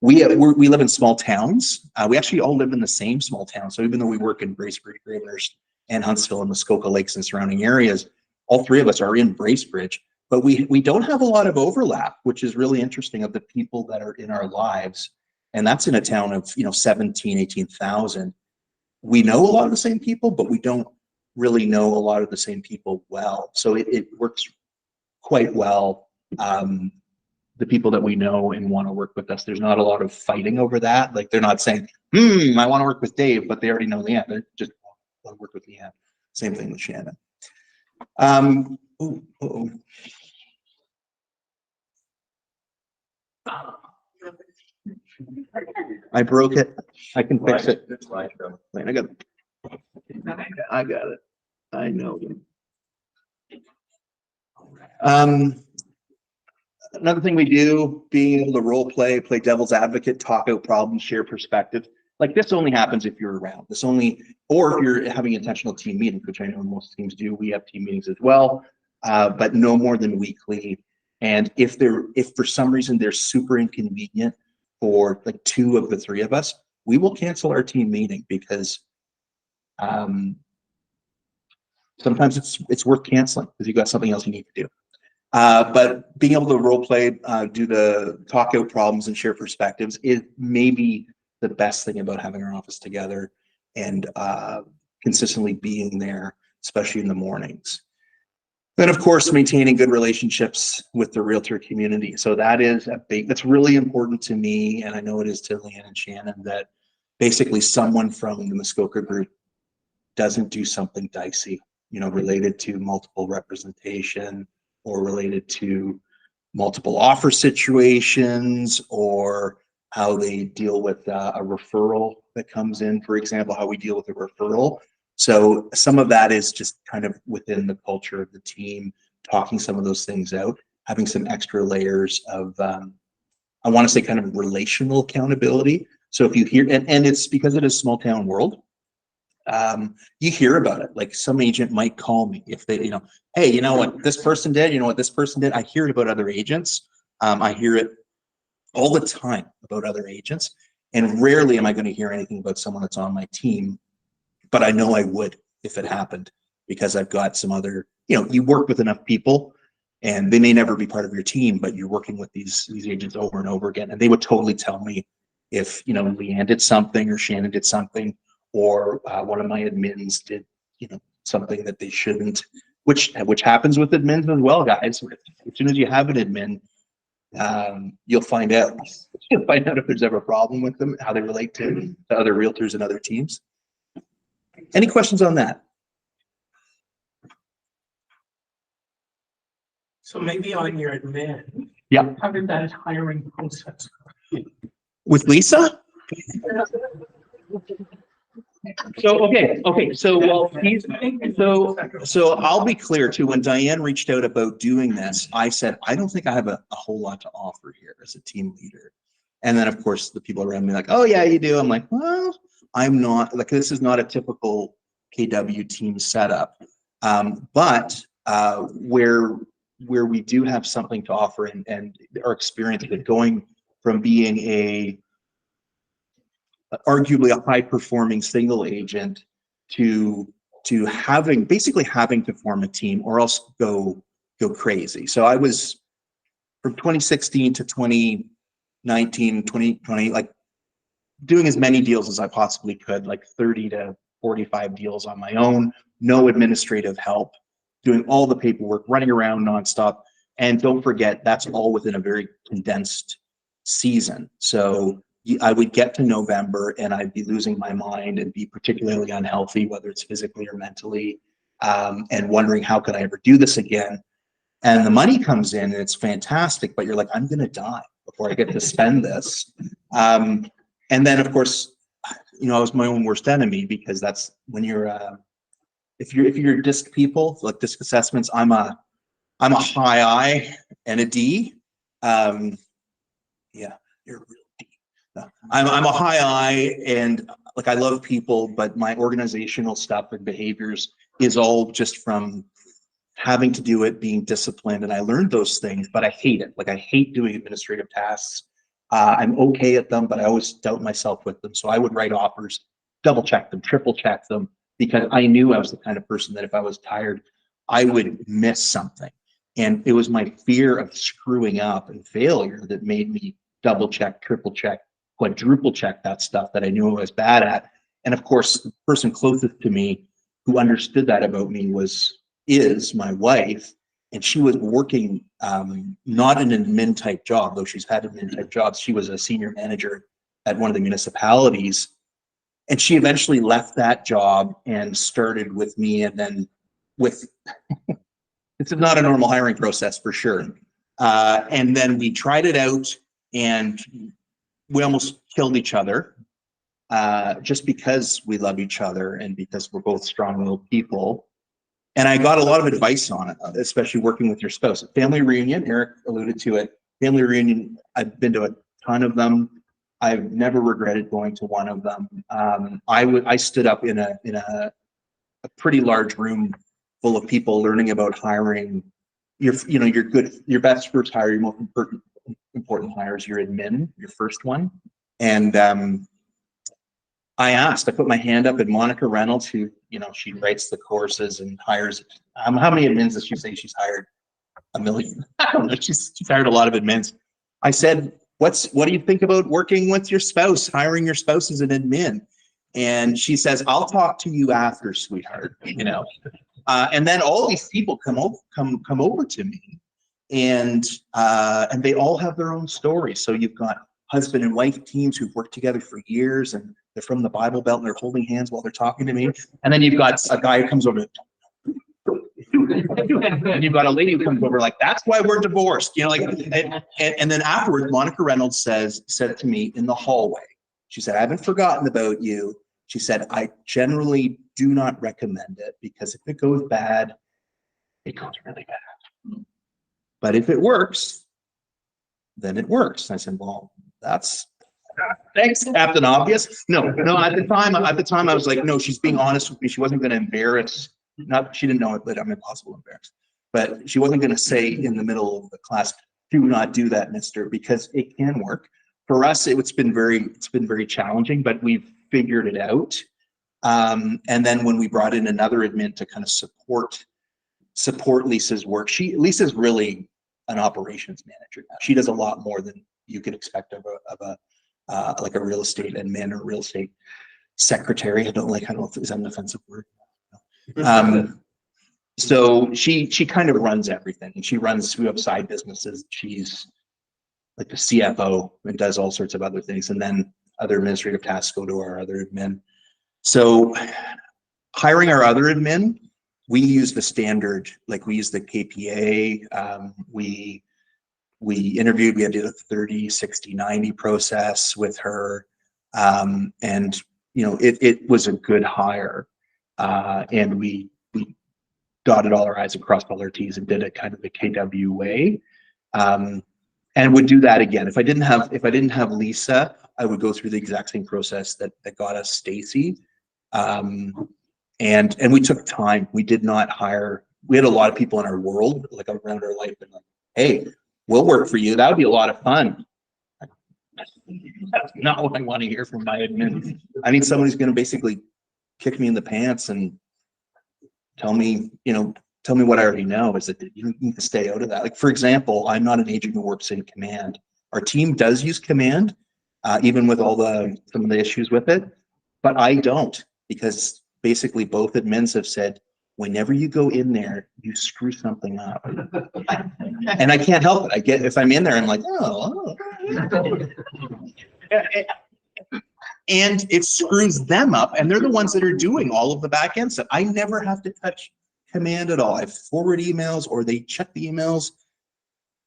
J: we live in small towns. We actually all live in the same small town. So even though we work in Bracebridge, Gravenhurst, and Huntsville and Muskoka Lakes and surrounding areas, all three of us are in Bracebridge. But we don't have a lot of overlap, which is really interesting, of the people that are in our lives. And that's in a town of 17, 18,000. We know a lot of the same people, but we don't really know a lot of the same people well. So it works quite well. The people that we know and want to work with us, there's not a lot of fighting over that. Like, they're not saying, I want to work with Dave, but they already know Leanne. They just want to work with Leanne. Same thing with Shannon. I broke it. I can fix it. Wait, I got it. I know. Another thing we do, being able to role play devil's advocate, talk out problems, share perspectives. Like, this only happens if you're around. Or if you're having intentional team meetings, which I know most teams do. We have team meetings as well, but no more than weekly. And if for some reason they're super inconvenient for like two of the three of us, we will cancel our team meeting, because sometimes it's worth canceling because you've got something else you need to do. But being able to role play, do the talk out problems and share perspectives is maybe the best thing about having our office together and consistently being there, especially in the mornings. Then, of course, maintaining good relationships with the realtor community. So that's really important to me, and I know it is to Leanne and Shannon, that basically someone from the Muskoka group doesn't do something dicey, related to multiple representation, or related to multiple offer situations, or how they deal with a referral that comes in, for example, how we deal with a referral. So some of that is just kind of within the culture of the team, talking some of those things out, having some extra layers of, I want to say, kind of relational accountability. So if you hear, and it's because it is a small town world, you hear about it. Like, some agent might call me if they, hey, you know what this person did, you know what this person did. I hear it about other agents. I hear it all the time about other agents, and rarely am I going to hear anything about someone that's on my team, but I know I would if it happened, because I've got some other, you work with enough people, and they may never be part of your team, but you're working with these agents over and over again, and they would totally tell me if, Leanne did something or Shannon did something, or one of my admins did, something that they shouldn't, which happens with admins as well, guys. As soon as you have an admin, you'll find out. You'll find out if there's ever a problem with them, how they relate to other realtors and other teams. Any questions on that?
F: So maybe on your admin.
J: Yeah.
F: How did that hiring process go?
J: With Lisa? So so I'll be clear too. When Diane reached out about doing this, I said, I don't think I have a whole lot to offer here as a team leader. And then of course the people around me like, oh yeah, you do. I'm like, well, I'm not, like, this is not a typical KW team setup. But where where we do have something to offer and our experience with going from being arguably a high performing single agent to basically having to form a team or else go crazy. So I was from 2016 to 2019, 2020, like doing as many deals as I possibly could, like 30 to 45 deals on my own, no administrative help, doing all the paperwork, running around nonstop. And don't forget, that's all within a very condensed season. So I would get to November and I'd be losing my mind and be particularly unhealthy, whether it's physically or mentally, and wondering how could I ever do this again. And the money comes in and it's fantastic, but you're like, I'm going to die before I get to spend this. And then of course, you know, I was my own worst enemy because that's when you're, if you're disc people, like disc assessments, I'm a high I and a D. Yeah, you're a real D. No, I'm a high I and like I love people, but my organizational stuff and behaviors is all just from having to do it, being disciplined, and I learned those things, but I hate it. Like I hate doing administrative tasks. I'm okay at them, but I always doubt myself with them. So I would write offers, double check them, triple check them, because I knew I was the kind of person that if I was tired, I would miss something. And it was my fear of screwing up and failure that made me double check, triple check, quadruple check that stuff that I knew I was bad at. And of course, the person closest to me who understood that about me is my wife, and she was working not in an admin type job, though she's had admin type jobs. She was a senior manager at one of the municipalities, and she eventually left that job and started with me. And then with it's not a normal hiring process for sure. And then we tried it out, and we almost killed each other just because we love each other and because we're both strong-willed people. And I got a lot of advice on it, especially working with your spouse. Family reunion, Eric alluded to it. Family reunion, I've been to a ton of them. I've never regretted going to one of them. I stood up in a pretty large room full of people learning about hiring. Your best first hire, your most important hire is your admin, your first one. And I put my hand up, and Monica Reynolds, who, she writes the courses and hires, how many admins does she say she's hired? 1 million. I don't know. She's hired a lot of admins. I said, what do you think about working with your spouse, hiring your spouse as an admin? And she says, I'll talk to you after, sweetheart, and then all these people come over to me, and they all have their own stories. So you've got husband and wife teams who've worked together for years, and they're from the Bible Belt, and they're holding hands while they're talking to me. And then you've got a guy who comes over, and you've got a lady who comes over like, that's why we're divorced, and then afterwards, Monica Reynolds said to me in the hallway, she said, I haven't forgotten about you. She said, I generally do not recommend it because if it goes bad, it goes really bad. But if it works, then it works. And I said, well, thanks, Captain Obvious. No, at the time I was like, no, she's being honest with me. She wasn't going to embarrass, she didn't know it, but I'm impossible embarrassed. But she wasn't going to say in the middle of the class, do not do that, mister, because it can work. For us, it's been very challenging, but we've figured it out. And then when we brought in another admin to kind of support Lisa's work, Lisa's really an operations manager now. She does a lot more than you could expect of a real estate admin or real estate secretary. I don't know if is that an offensive word. So she kind of runs everything, and we have side businesses. She's like the CFO and does all sorts of other things, and then other administrative tasks go to our other admin. So hiring our other admin, we use the standard, like we use the KPA. We interviewed, we had to do a 30, 60, 90 process with her. And it was a good hire. And we dotted all our I's and crossed all our T's and did it kind of the KW way. And would do that again. If I didn't have Lisa, I would go through the exact same process that got us Stacy. And we took time. We did not hire we had a lot of people in our world, like around our life, and like, hey, we'll work for you. That would be a lot of fun. That's not what I want to hear from my admin. I need someone who's going to basically kick me in the pants and tell me, tell me what I already know. Is that you need to stay out of that. Like, for example, I'm not an agent who works in command. Our team does use command, even with all some of the issues with it, but I don't, because basically both admins have said, whenever you go in there, you screw something up. And I can't help it. If I'm in there, I'm like, oh. And it screws them up, and they're the ones that are doing all of the back end stuff. I never have to touch command at all. I forward emails, or they check the emails,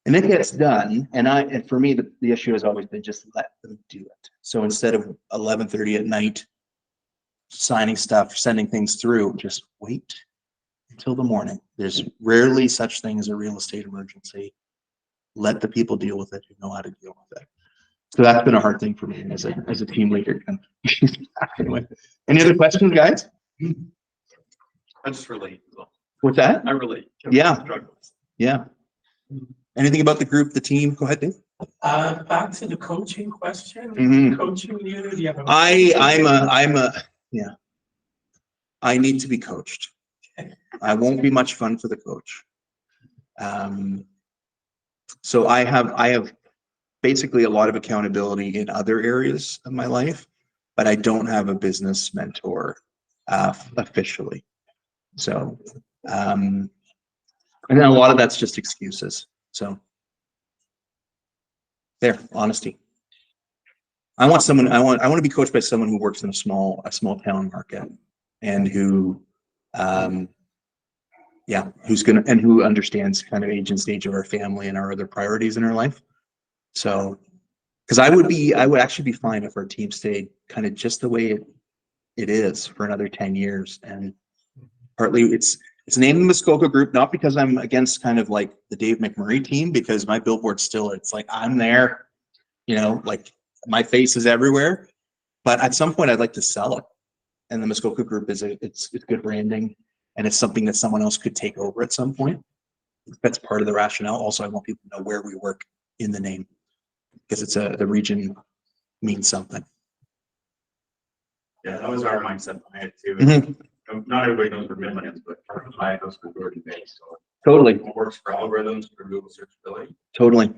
J: and it gets done. And for me, the issue has always been just let them do it. So instead of 11:30 at night signing stuff, sending things through, just wait until the morning. There's rarely such thing as a real estate emergency. Let the people deal with it who know how to deal with it. So that's been a hard thing for me as a team leader. Anyway, any other questions, guys?
A: I just relate.
J: What's that?
A: I relate.
J: Yeah. Yeah. Anything about the group, the team? Go ahead, Dave.
F: Back to the coaching question.
J: Mhm.
F: Coaching you, do you have a?
J: Yeah. I need to be coached. I won't be much fun for the coach. So I have basically a lot of accountability in other areas of my life, but I don't have a business mentor officially. So, and then a lot of that's just excuses. So there, honesty. I want to be coached by someone who works in a small town market, and who, who understands kind of age and stage of our family and our other priorities in our life. So, because I would actually be fine if our team stayed kind of just the way it is for another 10 years. And partly it's named the Muskoka Group, not because I'm against kind of like the Dave McMurray team, because my billboard still, it's like, I'm there, like my face is everywhere, but at some point I'd like to sell it. And the Muskoka Group it's good branding, and it's something that someone else could take over at some point. That's part of the rationale. Also, I want people to know where we work in the name, because it's the region means something.
A: Yeah, that was our mindset behind it too.
J: Mhm.
A: Not everybody knows where Midland is, but my house was Gordon Bay, so
J: Totally.
A: it works for algorithms for Google searchability.
J: Totally.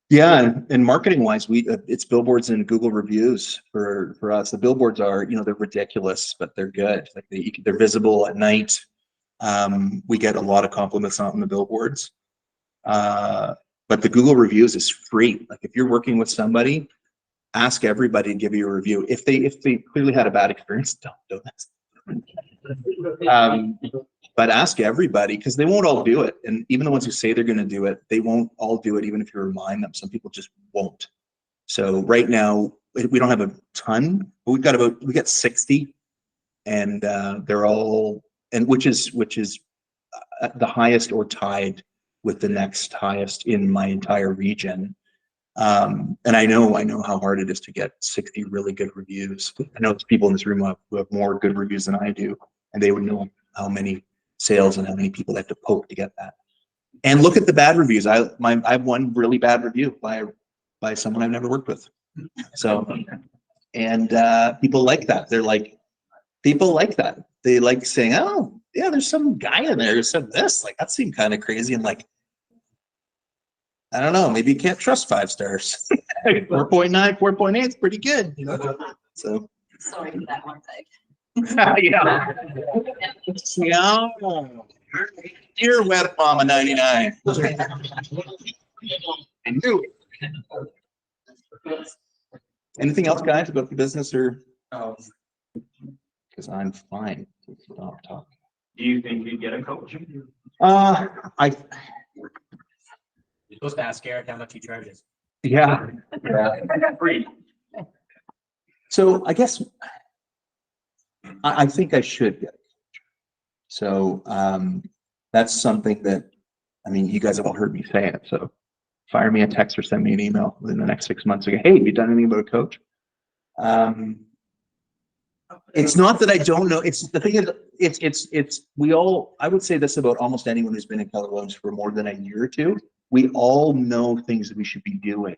J: Yeah, and marketing wise, it's billboards and Google reviews for us. The billboards are, they're ridiculous, but they're good. Like they're visible at night. We get a lot of compliments on the billboards. But the Google reviews is free. Like if you're working with somebody, ask everybody to give you a review. If they clearly had a bad experience, don't ask. But ask everybody, because they won't all do it. And even the ones who say they're going to do it, they won't all do it, even if you remind them. Some people just won't. So right now, we don't have a ton, but we got 60, and they're all, and which is the highest or tied with the next highest in my entire region. And I know how hard it is to get 60 really good reviews. I know there's people in this room who have more good reviews than I do, and they would know how many sales and how many people they have to poke to get that. And look at the bad reviews. I have one really bad review by someone I've never worked with. So, and people like that. People like that. They like saying, oh yeah, there's some guy in there who said this. Like that seemed kind of crazy. And like, I don't know, maybe you can't trust 5 stars. 4.9, 4.8 is pretty good. So
C: Sorry for that one thing.
J: yeah. Dear Wet Mama 99. I knew it. Anything else, guys, about the business, or? Because I'm fine to stop talking.
A: Do you think you'd get a coach?
J: You're
E: supposed to ask Eric how much he charges.
J: Yeah.
A: Free.
J: So I guess I think I should get a coach. So that's something that, you guys have all heard me say it. So fire me a text or send me an email within the next 6 months. Hey, have you done anything about a coach? It's not that I don't know. It's the thing is, I would say this about almost anyone who's been in Keller Williams for more than a year or two. We all know things that we should be doing.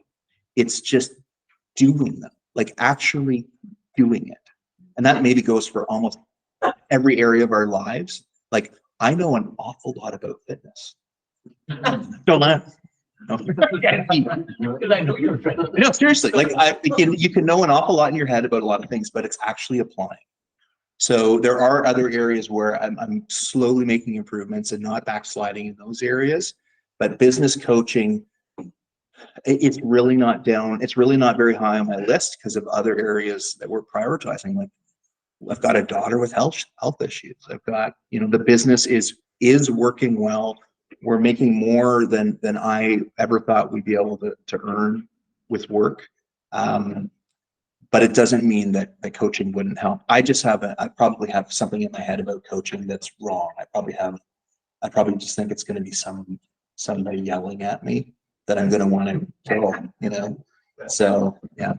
J: It's just doing them, like actually doing it. And that maybe goes for almost every area of our lives. Like, I know an awful lot about fitness. Don't laugh. No.
E: Because I know you're a friend.
J: No, seriously, like you can know an awful lot in your head about a lot of things, but it's actually applying. So there are other areas where I'm slowly making improvements and not backsliding in those areas. But business coaching, it's really not down. It's really not very high on my list because of other areas that we're prioritizing. Like, I've got a daughter with health issues. I've got, the business is working well. We're making more than I ever thought we'd be able to earn with work. But it doesn't mean that coaching wouldn't help. I probably have something in my head about coaching that's wrong. I probably just think it's going to be somebody yelling at me that I'm going to want to kill, So yeah,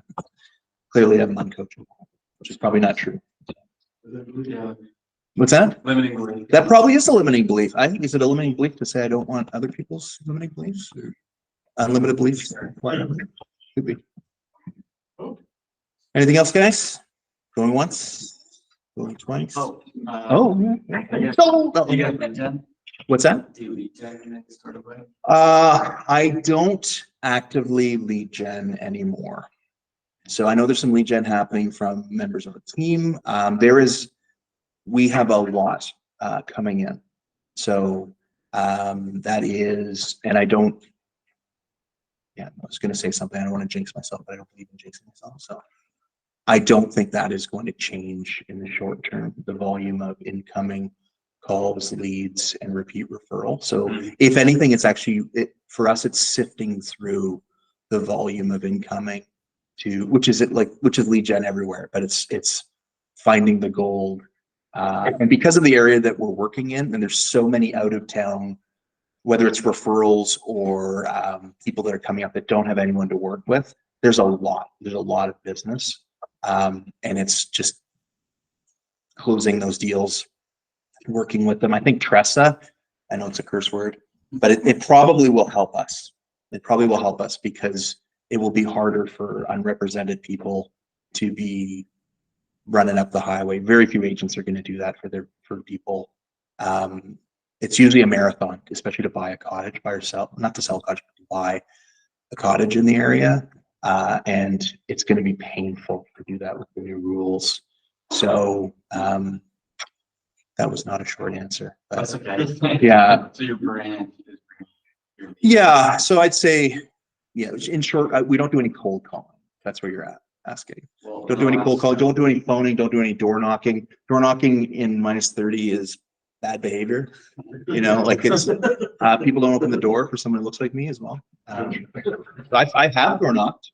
J: clearly I'm uncoachable, which is probably not true. What's that?
B: Limiting belief.
J: That probably is a limiting belief. I think, is it a limiting belief to say I don't want other people's limiting beliefs or unlimited beliefs? Could be. Anything else, guys? Going once? Going twice?
K: Oh.
J: Yeah. What's that?
K: Do you lead gen in any sort of way?
J: I don't actively lead gen anymore. So I know there's some lead gen happening from members of the team. We have a lot coming in. So that is, and I don't, I was going to say something. I don't want to jinx myself, but I don't believe in jinxing myself. So I don't think that is going to change in the short term, the volume of incoming calls, leads, and repeat referral. So if anything, it's actually, for us, it's sifting through the volume of incoming which is lead gen everywhere, but it's finding the gold. And because of the area that we're working in, and there's so many out of town, whether it's referrals or people that are coming up that don't have anyone to work with, there's a lot of business. And it's just closing those deals, working with them. I think Tressa, I know it's a curse word, but it probably will help us. It probably will help us because it will be harder for unrepresented people to be running up the highway. Very few agents are going to do that for people. It's usually a marathon, especially to buy a cottage by yourself, not to sell a cottage, but to buy a cottage in the area. And it's going to be painful to do that with the new rules. So that was not a short answer.
K: That's okay.
J: Yeah.
K: So your brand is.
J: Yeah. So I'd say, in short, we don't do any cold calling. That's where you're asking.
K: Well,
J: Don't do any cold calling. Don't do any phoning. Don't do any door knocking. Door knocking in -30 is bad behavior. Like it's people don't open the door for someone who looks like me as well. I have door knocked.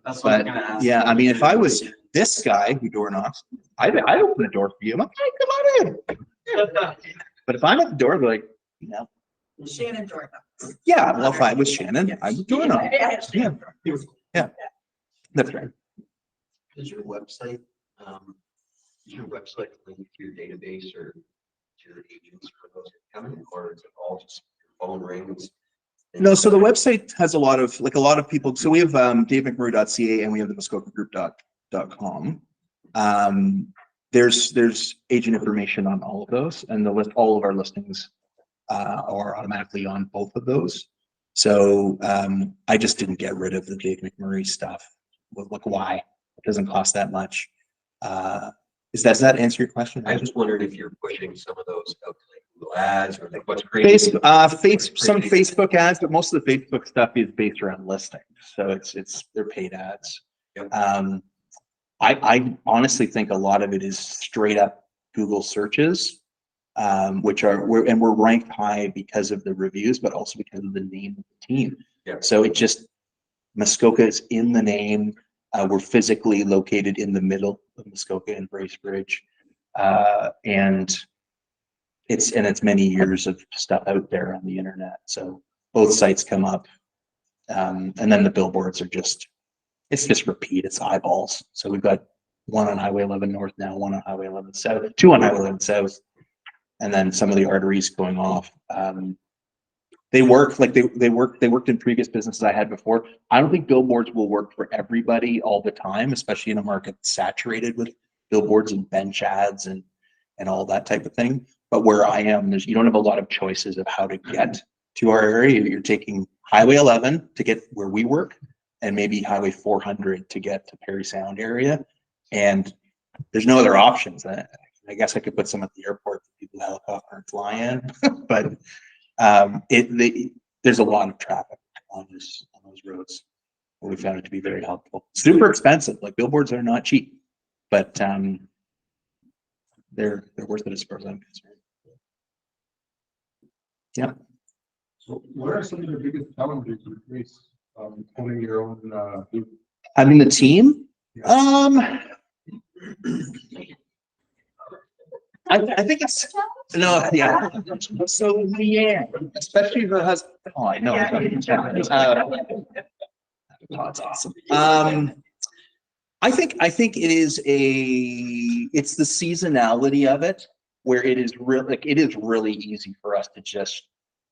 K: That's what I was gonna ask.
J: Yeah, I mean, if I was this guy who door knocks, I'd open the door for you. I'm like, hey, come on in. But if I'm at the door, I'd be like,
C: Shannon Jordan.
J: yeah, well, if I was Shannon, I would door knock. Yeah, that's right.
D: Is your website linked to your database or to your agents for those coming, or is it all just your phone rings?
J: No, so the website has a lot of people. So we have davemcmurray.ca and we have the muskogagroup.com. There's agent information on all of those, and all of our listings are automatically on both of those. So I just didn't get rid of the Dave McMurray stuff. Like, why? It doesn't cost that much. Does that answer your question?
D: I just wondered if you're pushing some of those out to like Google ads or like what's crazy.
J: Some Facebook ads, but most of the Facebook stuff is based around listings. So they're paid ads.
D: Yep.
J: I honestly think a lot of it is straight up Google searches, we're ranked high because of the reviews, but also because of the name of the team.
D: Yeah.
J: So Muskoka is in the name. We're physically located in the middle of Muskoka and Bracebridge, and it's many years of stuff out there on the internet. So both sites come up, and then the billboards are just repeat. It's eyeballs. So we've got one on Highway 11 North now, one on Highway 11 South, two on Highway 11 South, and then some of the arteries going off. They work like they worked in previous businesses I had before. I don't think billboards will work for everybody all the time, especially in a market saturated with billboards and bench ads and all that type of thing. But where I am, you don't have a lot of choices of how to get to our area. You're taking Highway 11 to get where we work, and maybe Highway 400 to get to Perry Sound area. And there's no other options. I guess I could put some at the airport for people to helicopter and fly in, but there's a lot of traffic on those roads. We found it to be very helpful. Super expensive. Like billboards are not cheap, but they're worth it as far as I'm concerned. Yeah.
G: So what are some of the biggest challenges you face owning your own
J: Having the team? I think it's no, yeah. So Leanne, especially her husband. Oh, I know. That's awesome. I think it's the seasonality of it, where it is really easy for us to just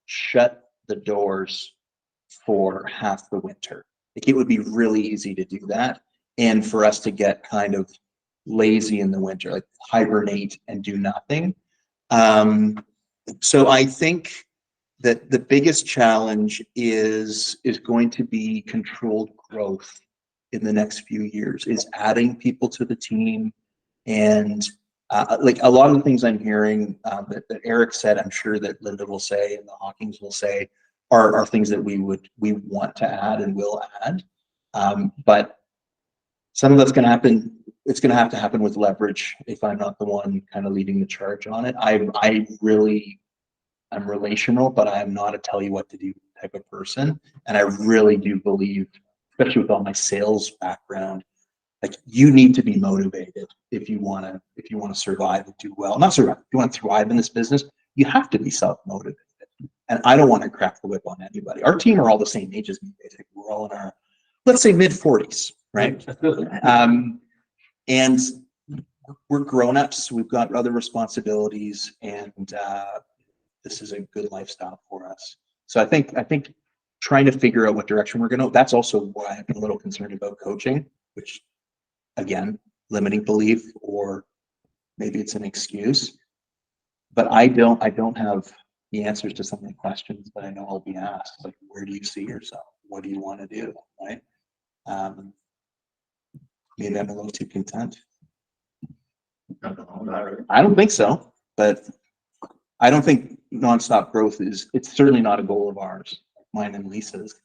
J: shut the doors for half the winter. Like it would be really easy to do that, and for us to get kind of lazy in the winter, like hibernate and do nothing. So I think that the biggest challenge is going to be controlled growth in the next few years, is adding people to the team. And like a lot of the things I'm hearing that Eric said, I'm sure that Linda will say and the Hockings will say are things that we want to add and will add. But some of that's going to happen. It's going to have to happen with leverage if I'm not the one kind of leading the charge on it. I'm relational, but I'm not a tell you what to do type of person. And I really do believe, especially with all my sales background, like you need to be motivated if you want to survive and do well. Not survive. If you want to thrive in this business, you have to be self-motivated. And I don't want to crack the whip on anybody. Our team are all the same age as me, basically. We're all in our, let's say, mid-40s, right? And we're grown-ups. We've got other responsibilities, and this is a good lifestyle for us. So I think trying to figure out what direction we're going to. That's also why I'm a little concerned about coaching, which, again, limiting belief, or maybe it's an excuse. But I don't have the answers to some of the questions that I know I'll be asked. Like, where do you see yourself? What do you want to do? Right? Maybe I'm a little too content. I don't think so, but I don't think nonstop growth it's certainly not a goal of ours. Mine and Lisa's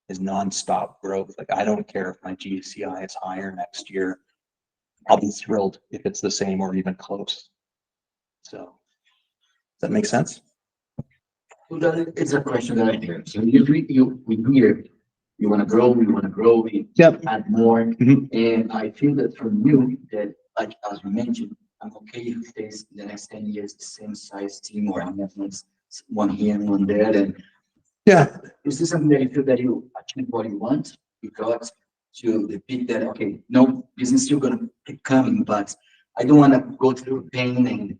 J: is nonstop growth. Like, I don't care if my GCI is higher next year. I'll be thrilled if it's the same or even close. So, does that make sense?
K: Well, then it's a question that I hear. So we hear you want to grow, we add more.
J: Mhm.
K: And I feel that from you, that like as you mentioned, I'm okay if it stays in the next 10 years the same size team, or I'm not next one here and one there. And
J: Yeah.
K: is this something that you feel that you achieve what you want? Because to repeat that, okay, no, business is still gonna keep coming, but I don't want to go through pain and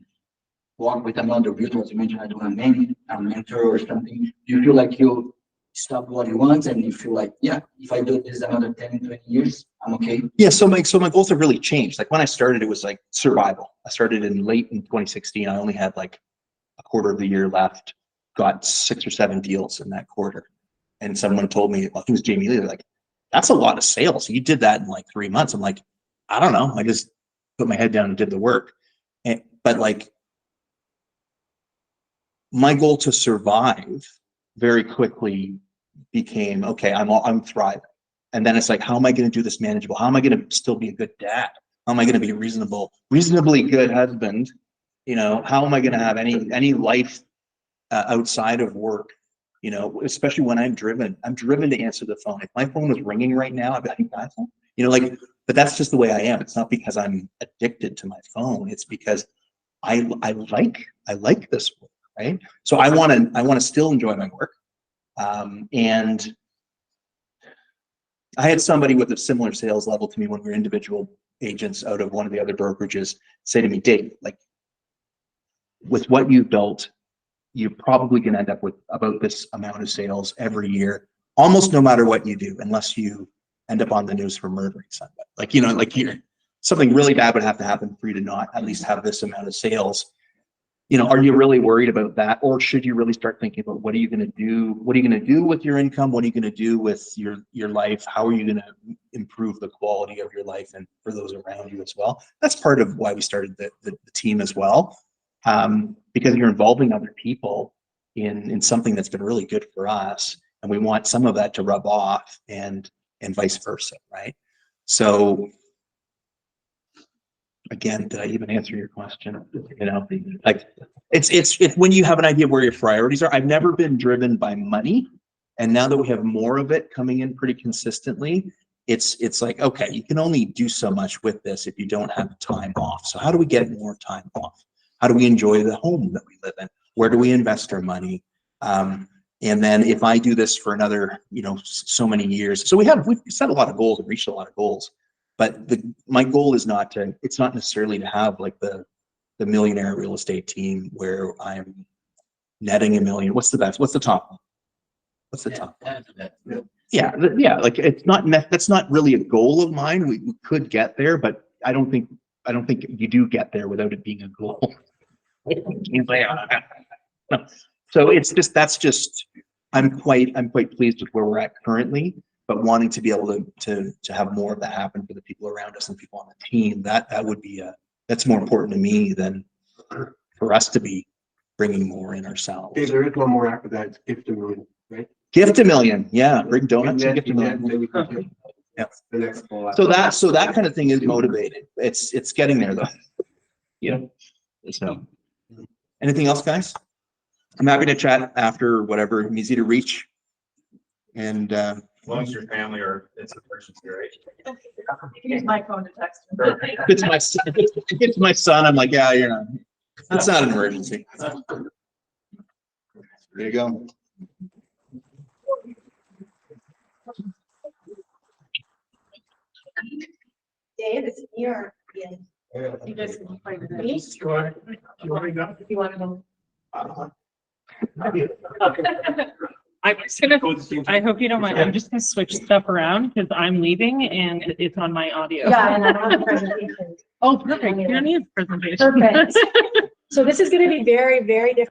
K: walk with another Beutler, as you mentioned. I don't want a mentor or something. Do you feel like you stop what you want and you feel like, yeah, if I do this another 10, 20 years, I'm okay?
J: Yeah, so my goals have really changed. Like when I started, it was like survival. I started late in 2016. I only had like a quarter of the year left, got 6 or 7 deals in that quarter. And someone told me, well, I think it was Jamie Lee, like, that's a lot of sales. You did that in like 3 months. I'm like, I don't know. I just put my head down and did the work. But like, my goal to survive very quickly became, okay, I'm thriving. And then it's like, how am I going to do this manageable? How am I going to still be a good dad? How am I going to be a reasonably good husband? You know, how am I going to have any life outside of work? You know, especially when I'm driven to answer the phone. If my phone was ringing right now, I'd be like, you know, like, but that's just the way I am. It's not because I'm addicted to my phone. It's because I like this work, right? So I want to still enjoy my work. And I had somebody with a similar sales level to me when we were individual agents out of one of the other brokerages say to me, Dave, like, with what you've built, you're probably going to end up with about this amount of sales every year, almost no matter what you do, unless you end up on the news for murdering somebody. Like, you know, like you're, something really bad would have to happen for you to not at least have this amount of sales. You know, are you really worried about that? Or should you really start thinking about what are you going to do? What are you going to do with your income? What are you going to do with your life? How are you going to improve the quality of your life and for those around you as well? That's part of why we started the team as well. Because you're involving other people in something that's been really good for us. And we want some of that to rub off and vice versa, right? So again, did I even answer your question? You know, like it's when you have an idea of where your priorities are. I've never been driven by money. And now that we have more of it coming in pretty consistently, it's like, okay, you can only do so much with this if you don't have time off. So how do we get more time off? How do we enjoy the home that we live in? Where do we invest our money? And then if I do this for another, you know, so many years, so we've set a lot of goals and reached a lot of goals, but my goal is not to, it's not necessarily to have like the millionaire real estate team where I'm netting $1 million. What's the best? What's the top one? What's the top one? Yeah. Like it's not, that's not really a goal of mine. We could get there, but I don't think you do get there without it being a goal. So it's just, that's just, I'm quite pleased with where we're at currently, but wanting to be able to have more of that happen for the people around us and people on the team, that would be that's more important to me than for us to be bringing more in ourselves.
B: Okay, there is one more after that, it's gift $1 million, right?
J: Gift $1 million, yeah, bring donuts and
B: then-
J: gift $1 million.
B: then we can take
J: Yeah.
B: the next goal.
J: So that kind of thing is motivating. It's getting there though. You know, so anything else, guys? I'm happy to chat after whatever, I'm easy to reach. And
A: As long as your family or it's a person's right?
I: Use my phone to text.
J: if it's my son, I'm like, yeah, you're not, it's not an emergency. There you go.
C: Dave, it's your,
I: You guys can play with
F: Me?
I: it.
F: You want to go?
I: If you want to go.
F: Uh-huh.
L: I'm just gonna, I hope you don't mind, I'm just gonna switch stuff around because I'm leaving and it's on my audio.
M: Yeah, and I don't have a presentation.
L: Oh, perfect, you don't need a presentation.
M: Perfect. So this is gonna be very, very different.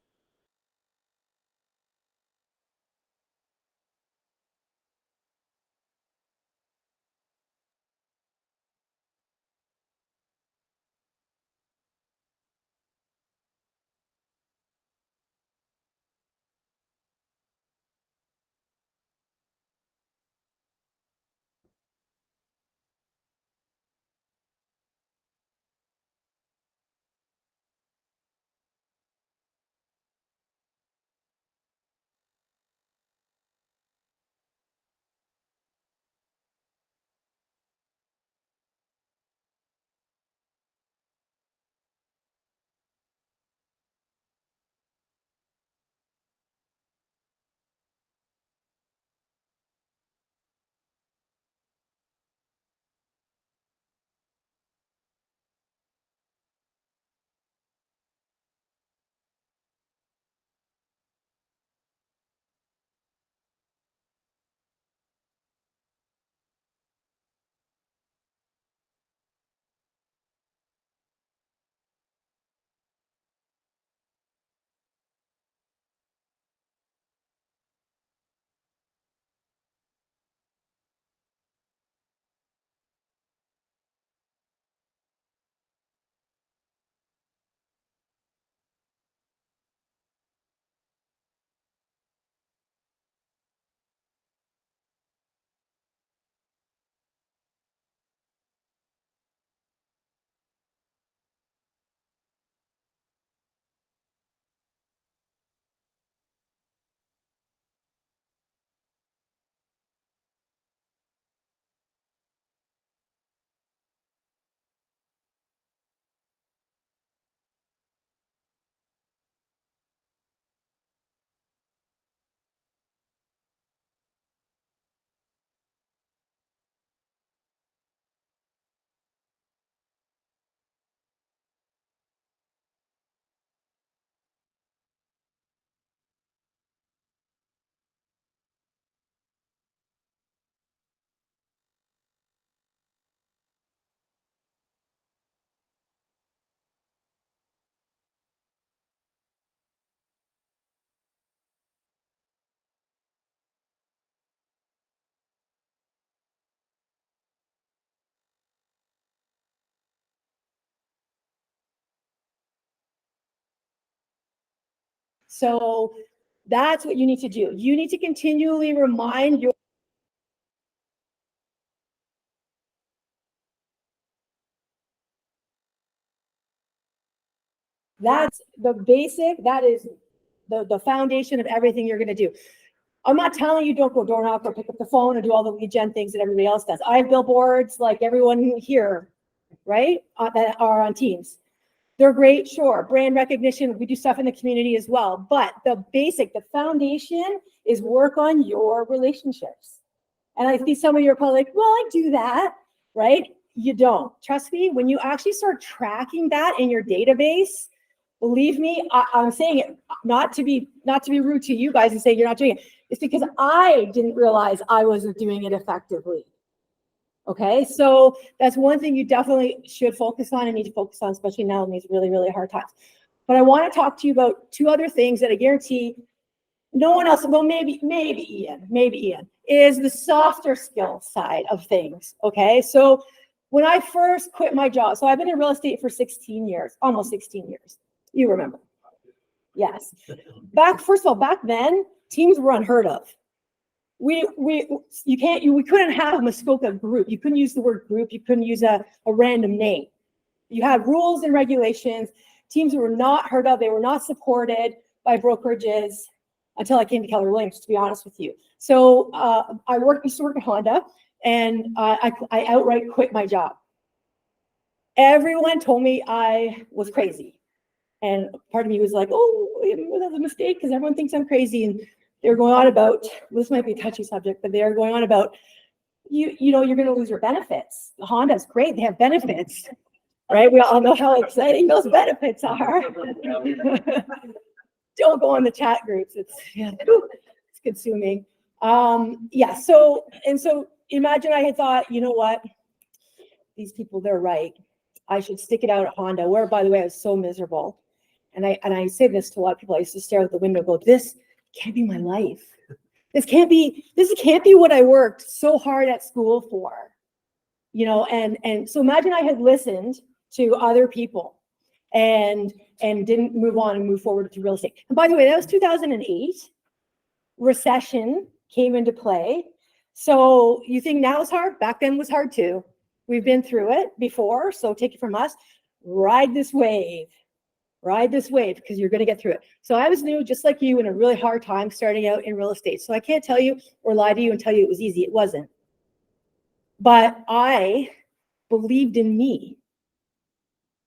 M: So that's what you need to do. You need to continually remind your that's the basic, that is the foundation of everything you're gonna do. I'm not telling you don't go door knock or pick up the phone and do all the lead gen things that everybody else does. I have billboards like everyone here, right? That are on Teams. They're great, sure. Brand recognition, we do stuff in the community as well. But the basic, the foundation is work on your relationships. And I see some of you are probably like, well, I do that, right? You don't. Trust me, when you actually start tracking that in your database, believe me, I'm saying it not to be rude to you guys and say you're not doing it. It's because I didn't realize I wasn't doing it effectively. Okay, so that's one thing you definitely should focus on and need to focus on, especially now in these really, really hard times. But I want to talk to you about two other things that I guarantee no one else, well, maybe Ian, is the softer skill side of things. Okay, so when I first quit my job, so I've been in real estate for 16 years, almost 16 years. You remember? Yes. First of all, back then, teams were unheard of. We couldn't have a Muskoka group. You couldn't use the word group. You couldn't use a random name. You had rules and regulations. Teams were not heard of. They were not supported by brokerages until I came to Keller Williams, to be honest with you. So I used to work at Honda, and I outright quit my job. Everyone told me I was crazy. And part of me was like, oh, that was a mistake because everyone thinks I'm crazy. And they're going on about, this might be a touchy subject, but they're going on about, you know, you're going to lose your benefits. Honda's great. They have benefits, right? We all know how exciting those benefits are. Don't go on the chat groups. It's consuming. Yeah. So imagine I had thought, you know what? These people, they're right. I should stick it out at Honda, where, by the way, I was so miserable. And I say this to a lot of people. I used to stare out the window and go, this can't be my life. This can't be what I worked so hard at school for. You know, and so imagine I had listened to other people and didn't move on and move forward to real estate. And by the way, that was 2008. Recession came into play. So you think now is hard? Back then was hard too. We've been through it before, so take it from us. Ride this wave because you're going to get through it. So I was new, just like you, in a really hard time starting out in real estate. So I can't tell you or lie to you and tell you it was easy. It wasn't. But I believed in me.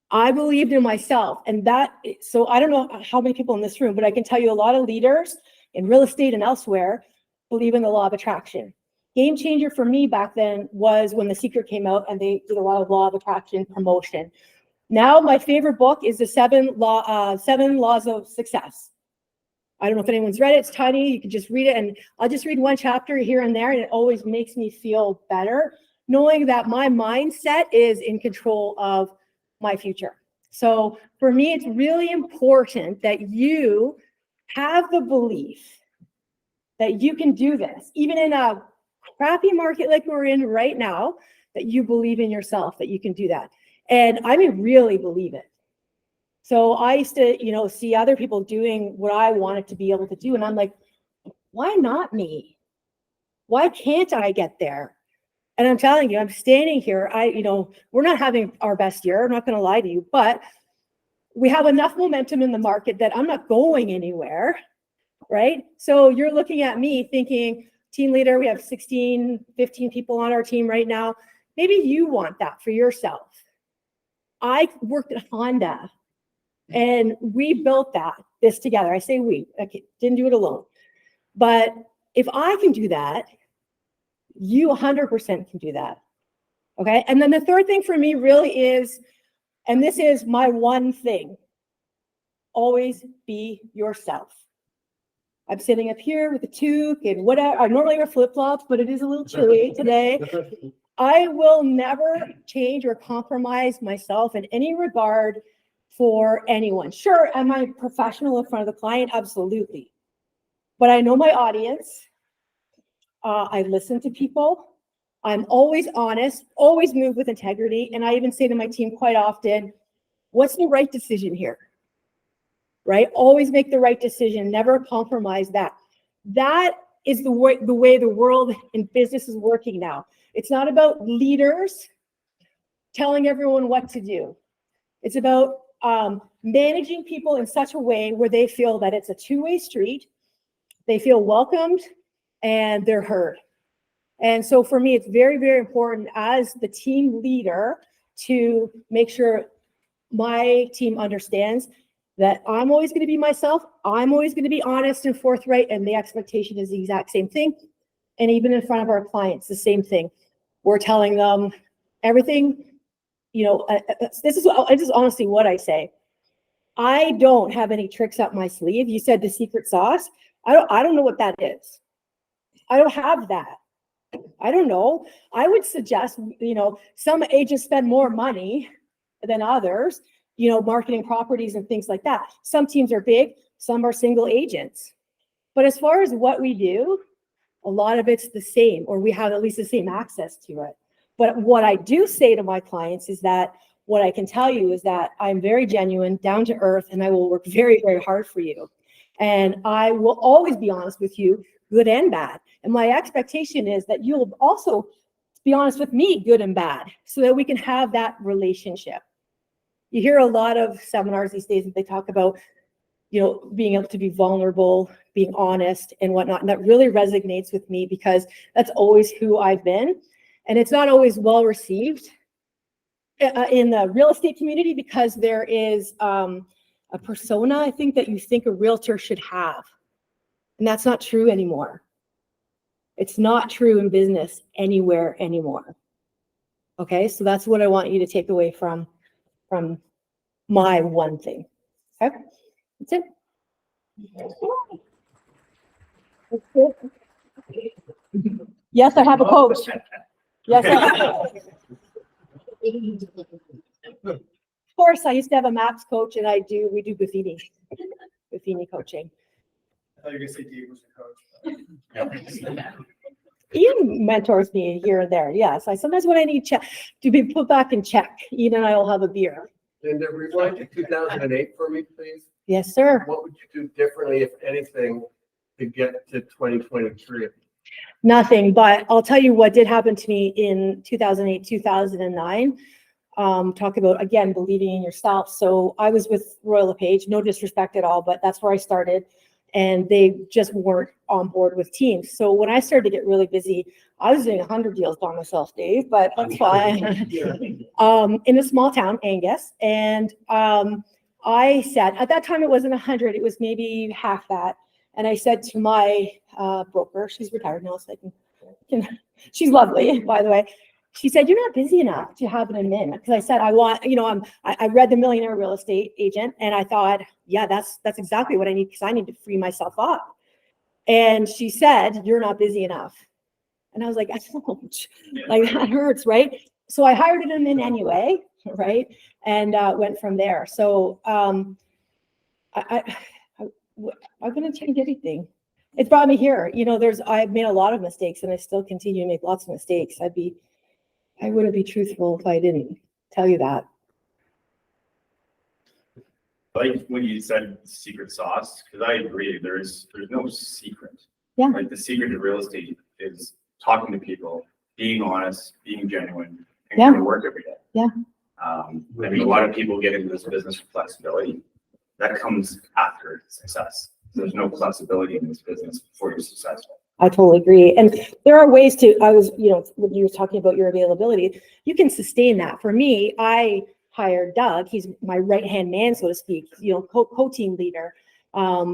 M: I believed in myself. And so I don't know how many people in this room, but I can tell you a lot of leaders in real estate and elsewhere believe in the law of attraction. Game changer for me back then was when The Secret came out and they did a lot of law of attraction promotion. Now my favorite book is the Seven Laws of Success. I don't know if anyone's read it. It's tiny. You can just read it, and I'll just read one chapter here and there, and it always makes me feel better knowing that my mindset is in control of my future. So for me, it's really important that you have the belief that you can do this, even in a crappy market like we're in right now, that you believe in yourself, that you can do that. And I really believe it. So I used to, see other people doing what I wanted to be able to do. And I'm like, why not me? Why can't I get there? And I'm telling you, I'm standing here. We're not having our best year. I'm not going to lie to you, but we have enough momentum in the market that I'm not going anywhere, right? So you're looking at me thinking, team leader, we have 16, 15 people on our team right now. Maybe you want that for yourself. I worked at Honda and we built this together. I say we, didn't do it alone. But if I can do that, you 100% can do that. Okay. And then the third thing for me really is, and this is my one thing, always be yourself. I'm sitting up here with a toque and whatever. I normally wear flip-flops, but it is a little chilly today. I will never change or compromise myself in any regard for anyone. Sure, am I professional in front of the client? Absolutely. But I know my audience. I listen to people. I'm always honest, always move with integrity. And I even say to my team quite often, what's the right decision here? right? Always make the right decision, never compromise that. That is the way the world and business is working now. It's not about leaders telling everyone what to do. It's about managing people in such a way where they feel that it's a two-way street, they feel welcomed, and they're heard. And so for me, it's very, very important as the team leader to make sure my team understands that I'm always going to be myself. I'm always going to be honest and forthright, and the expectation is the exact same thing. And even in front of our clients, the same thing. We're telling them everything, you know, this is honestly what I say. I don't have any tricks up my sleeve. You said the secret sauce. I don't know what that is. I don't have that. I don't know. I would suggest, you know, some agents spend more money than others, you know, marketing properties and things like that. Some teams are big, some are single agents. But as far as what we do, a lot of it's the same, or we have at least the same access to it. But what I do say to my clients is that what I can tell you is that I'm very genuine, down to earth, and I will work very, very hard for you. And I will always be honest with you, good and bad. And my expectation is that you'll also be honest with me, good and bad, so that we can have that relationship. You hear a lot of seminars these days that they talk about, you know, being able to be vulnerable, being honest and whatnot. And that really resonates with me because that's always who I've been. And it's not always well received in the real estate community because there is a persona, I think, that you think a realtor should have. And that's not true anymore. It's not true in business anywhere anymore. Okay, so that's what I want you to take away from my one thing. Okay, that's it. Yes, I have a coach. Yes, of course, I used to have a maps coach, and we do Buffini coaching.
G: I thought you were gonna say Dave was the coach.
M: Ian mentors me here and there. Yes, sometimes when I need to be put back in check, Ian and I will have a beer.
B: Linda, rewind to 2008 for me, please.
M: Yes, sir.
B: What would you do differently, if anything, to get to 2023?
M: Nothing, but I'll tell you what did happen to me in 2008, 2009. Talk about, again, believing in yourself. So I was with Royal LePage, no disrespect at all, but that's where I started. And they just weren't on board with teams. So when I started to get really busy, I was doing 100 deals by myself, Dave, but that's fine. In a small town, Angus. And I said, at that time, it wasn't 100, it was maybe half that. And I said to my broker, she's retired now, so she's lovely, by the way. She said, "You're not busy enough to have an admin." Because I said, I want, you know, I read The Millionaire Real Estate Agent, and I thought, yeah, that's exactly what I need, because I need to free myself up. And she said, "You're not busy enough." And I was like, ouch, like that hurts, right? So I hired an admin anyway, right? And went from there. So I'm going to change anything. It's brought me here. You know, I've made a lot of mistakes, and I still continue to make lots of mistakes. I wouldn't be truthful if I didn't tell you that.
N: Like when you said secret sauce, because I agree, there's no secret.
M: Yeah.
N: Like the secret to real estate is talking to people, being honest, being genuine, and going to work every day.
M: Yeah.
N: I mean, a lot of people get into this business with flexibility. That comes after success. There's no flexibility in this business before you're successful.
M: I totally agree. And there are ways to, you know, when you were talking about your availability, you can sustain that. For me, I hired Doug. He's my right-hand man, so to speak, you know, co-team leader.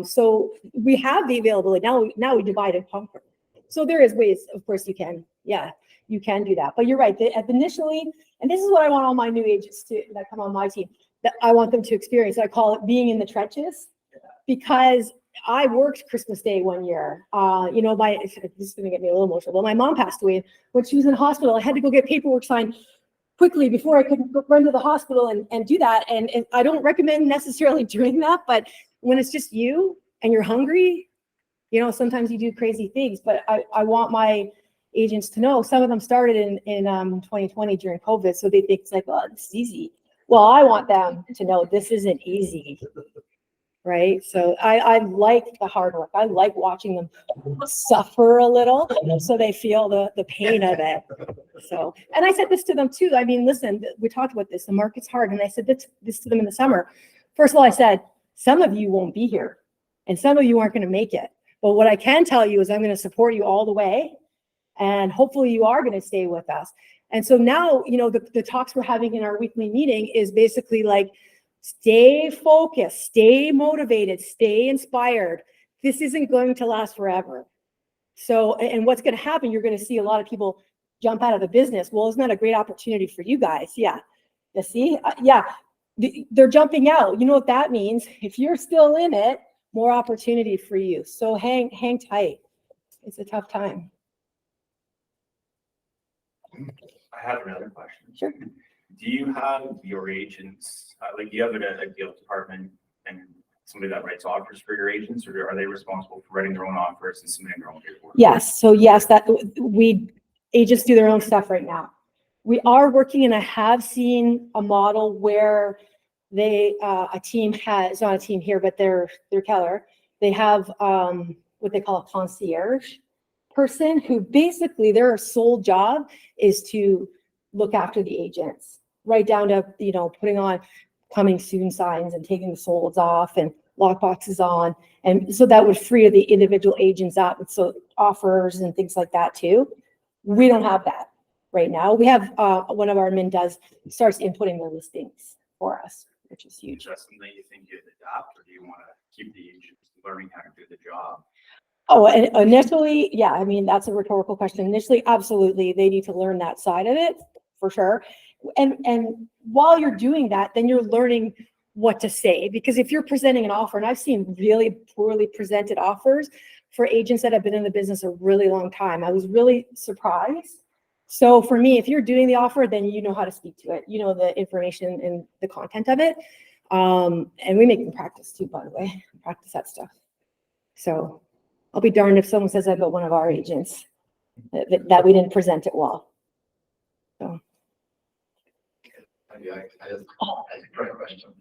M: So we have the availability. Now we divide and conquer. So there is ways, of course, you can do that. But you're right, initially, and this is what I want all my new agents that come on my team, that I want them to experience. I call it being in the trenches, because I worked Christmas Day one year. You know, this is going to get me a little emotional, but my mom passed away when she was in hospital. I had to go get paperwork signed quickly before I could run to the hospital and do that. And I don't recommend necessarily doing that, but when it's just you and you're hungry, you know, sometimes you do crazy things. But I want my agents to know, some of them started in 2020 during COVID, so they think it's like, oh, this is easy. Well, I want them to know this isn't easy. right? So I like the hard work. I like watching them suffer a little so they feel the pain of it. So, and I said this to them too. I mean, listen, we talked about this. The market's hard. And I said this to them in the summer. First of all, I said, some of you won't be here and some of you aren't going to make it. But what I can tell you is I'm going to support you all the way. And hopefully you are going to stay with us. And so now, you know, the talks we're having in our weekly meeting is basically like, stay focused, stay motivated, stay inspired. This isn't going to last forever. So, and what's going to happen, you're going to see a lot of people jump out of the business. Well, isn't that a great opportunity for you guys? Yeah. You see? Yeah. They're jumping out. You know what that means? If you're still in it, more opportunity for you. So hang tight. It's a tough time.
N: I have another question.
M: Sure.
N: Do you have your agents, like do you have a deal department and somebody that writes offers for your agents, or are they responsible for writing their own offers and submitting their own paperwork?
M: Yes. So yes, that agents do their own stuff right now. We are working, and I have seen a model where a team has, not a team here, but they're Keller. They have what they call a concierge person who basically their sole job is to look after the agents, right down to, you know, putting on coming soon signs and taking the solds off and lock boxes on. And so that would free the individual agents up. And so offers and things like that too. We don't have that right now. We have one of our admin starts inputting the listings for us, which is huge.
N: Is that something you think you'd adapt, or do you want to keep the agents learning how to do the job?
M: Oh, and initially, yeah, I mean, that's a rhetorical question. Initially, absolutely, they need to learn that side of it for sure. And while you're doing that, then you're learning what to say, because if you're presenting an offer, and I've seen really poorly presented offers for agents that have been in the business a really long time, I was really surprised. So for me, if you're doing the offer, then you know how to speak to it. You know the information and the content of it. And we make them practice too, by the way, practice that stuff. So I'll be darned if someone says about one of our agents that we didn't present it well. So.
O: I just a great question.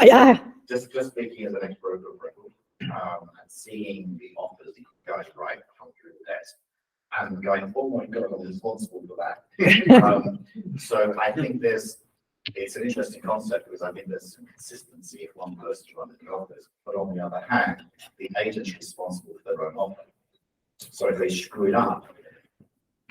M: Yeah.
O: Just speaking as an ex-broker, and seeing the offers that you guys write come through the desk, and going, oh my God, I'm responsible for that. So I think it's an interesting concept, because I think there's some consistency if one person runs the office, but on the other hand, the agent's responsible for their own offer. So if they screw it up,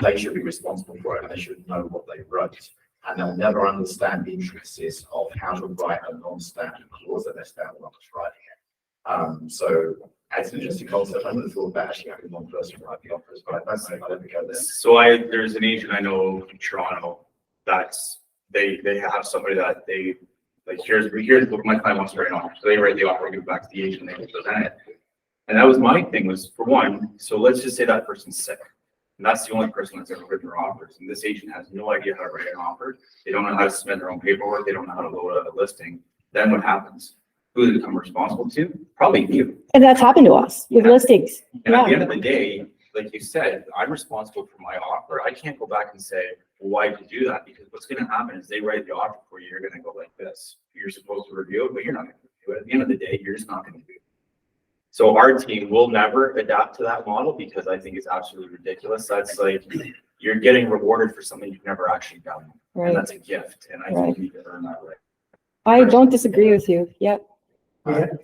O: they should be responsible for it, and they should know what they wrote. And they'll never understand the intricacies of how to write a non-standard clause unless they're the one that's writing it. So it's an interesting concept. I never thought about actually having one person write the offers, but I don't know go there.
N: So there's an agent I know in Toronto that's they have somebody that they like, here's what my client wants to write an offer. So they write the offer, give it back to the agent, they present it. And that was my thing, was for one, so let's just say that person's sick. And that's the only person that's ever written their offers. And this agent has no idea how to write an offer. They don't know how to submit their own paperwork. They don't know how to load a listing. Then what happens? Who does it become responsible to? Probably you.
M: And that's happened to us with listings.
N: And at the end of the day, like you said, I'm responsible for my offer. I can't go back and say, well, why did you do that? Because what's going to happen is they write the offer for you. You're going to go like this. You're supposed to review it, but you're not going to do it. At the end of the day, you're just not going to do it. So our team will never adapt to that model, because I think it's absolutely ridiculous. That's like, you're getting rewarded for something you've never actually done.
M: Right.
N: And that's a gift. And I think you need to earn that right.
M: I don't disagree with you. Yep.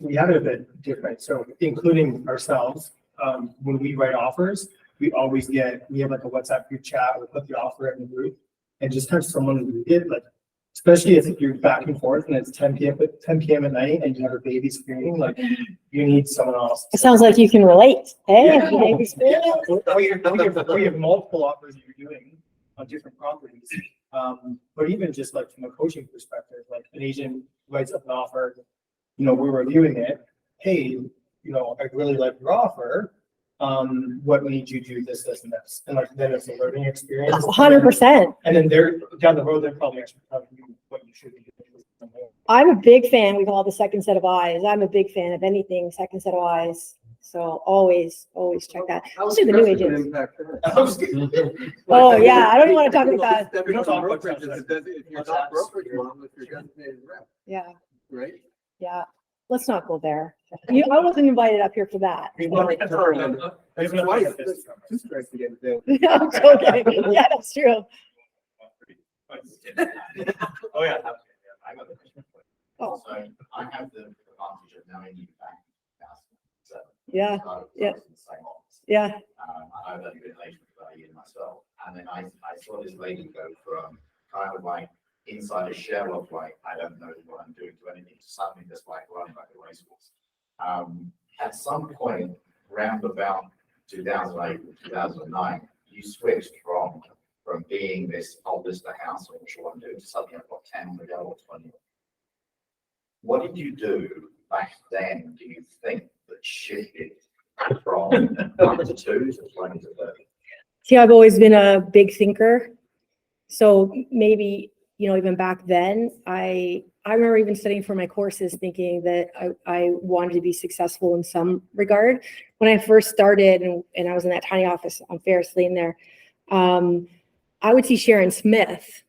F: We have it a bit different. So including ourselves, when we write offers, we have like a WhatsApp group chat. We put the offer in the group and just have someone read it, like, especially if you're back and forth and it's 10 p.m. at night and you have a baby screaming, like, you need someone else.
M: It sounds like you can relate. Hey,
F: Yeah. We have multiple offers that you're doing on different properties. But even just like from a coaching perspective, like an agent writes up an offer, we're reviewing it. Hey, I really like your offer. What made you do this, and this? And like, then it's a learning experience.
M: 100%.
F: And then they're down the road, they're probably actually telling you what you should be doing.
M: I'm a big fan. We call it the second set of eyes. I'm a big fan of anything second set of eyes. So always check that. I'll see the new agents. Oh yeah, I don't even want to talk about that.
B: If you're not broker, you're on with your designated rep.
M: Yeah.
B: Right?
M: Yeah. let's not go there. I wasn't invited up here for that. Yeah, I'm joking. Yeah, that's true.
O: Oh, yeah. I got the question.
M: Oh.
O: So I have the advantage of knowing you back in 2007.
M: Yeah, yeah.
O: In the same office.
M: Yeah.
O: I've only been in relation for about a year myself. And then I saw this lady go from kind of like inside a shell of like, I don't know what I'm doing to anything, to something that's like running like a racehorse. At some point, round about 2008, 2009, you switched from being this, oh, this is the house, or what I'm doing, to something I've got 10 on the go or 20. What did you do back then, do you think, that shifted from 1 to 2 to 20 to 30?
M: See, I've always been a big thinker. So maybe, even back then, I remember even studying for my courses thinking that I wanted to be successful in some regard. When I first started and I was in that tiny office on Ferris Lane there, I would see Sharon Smith.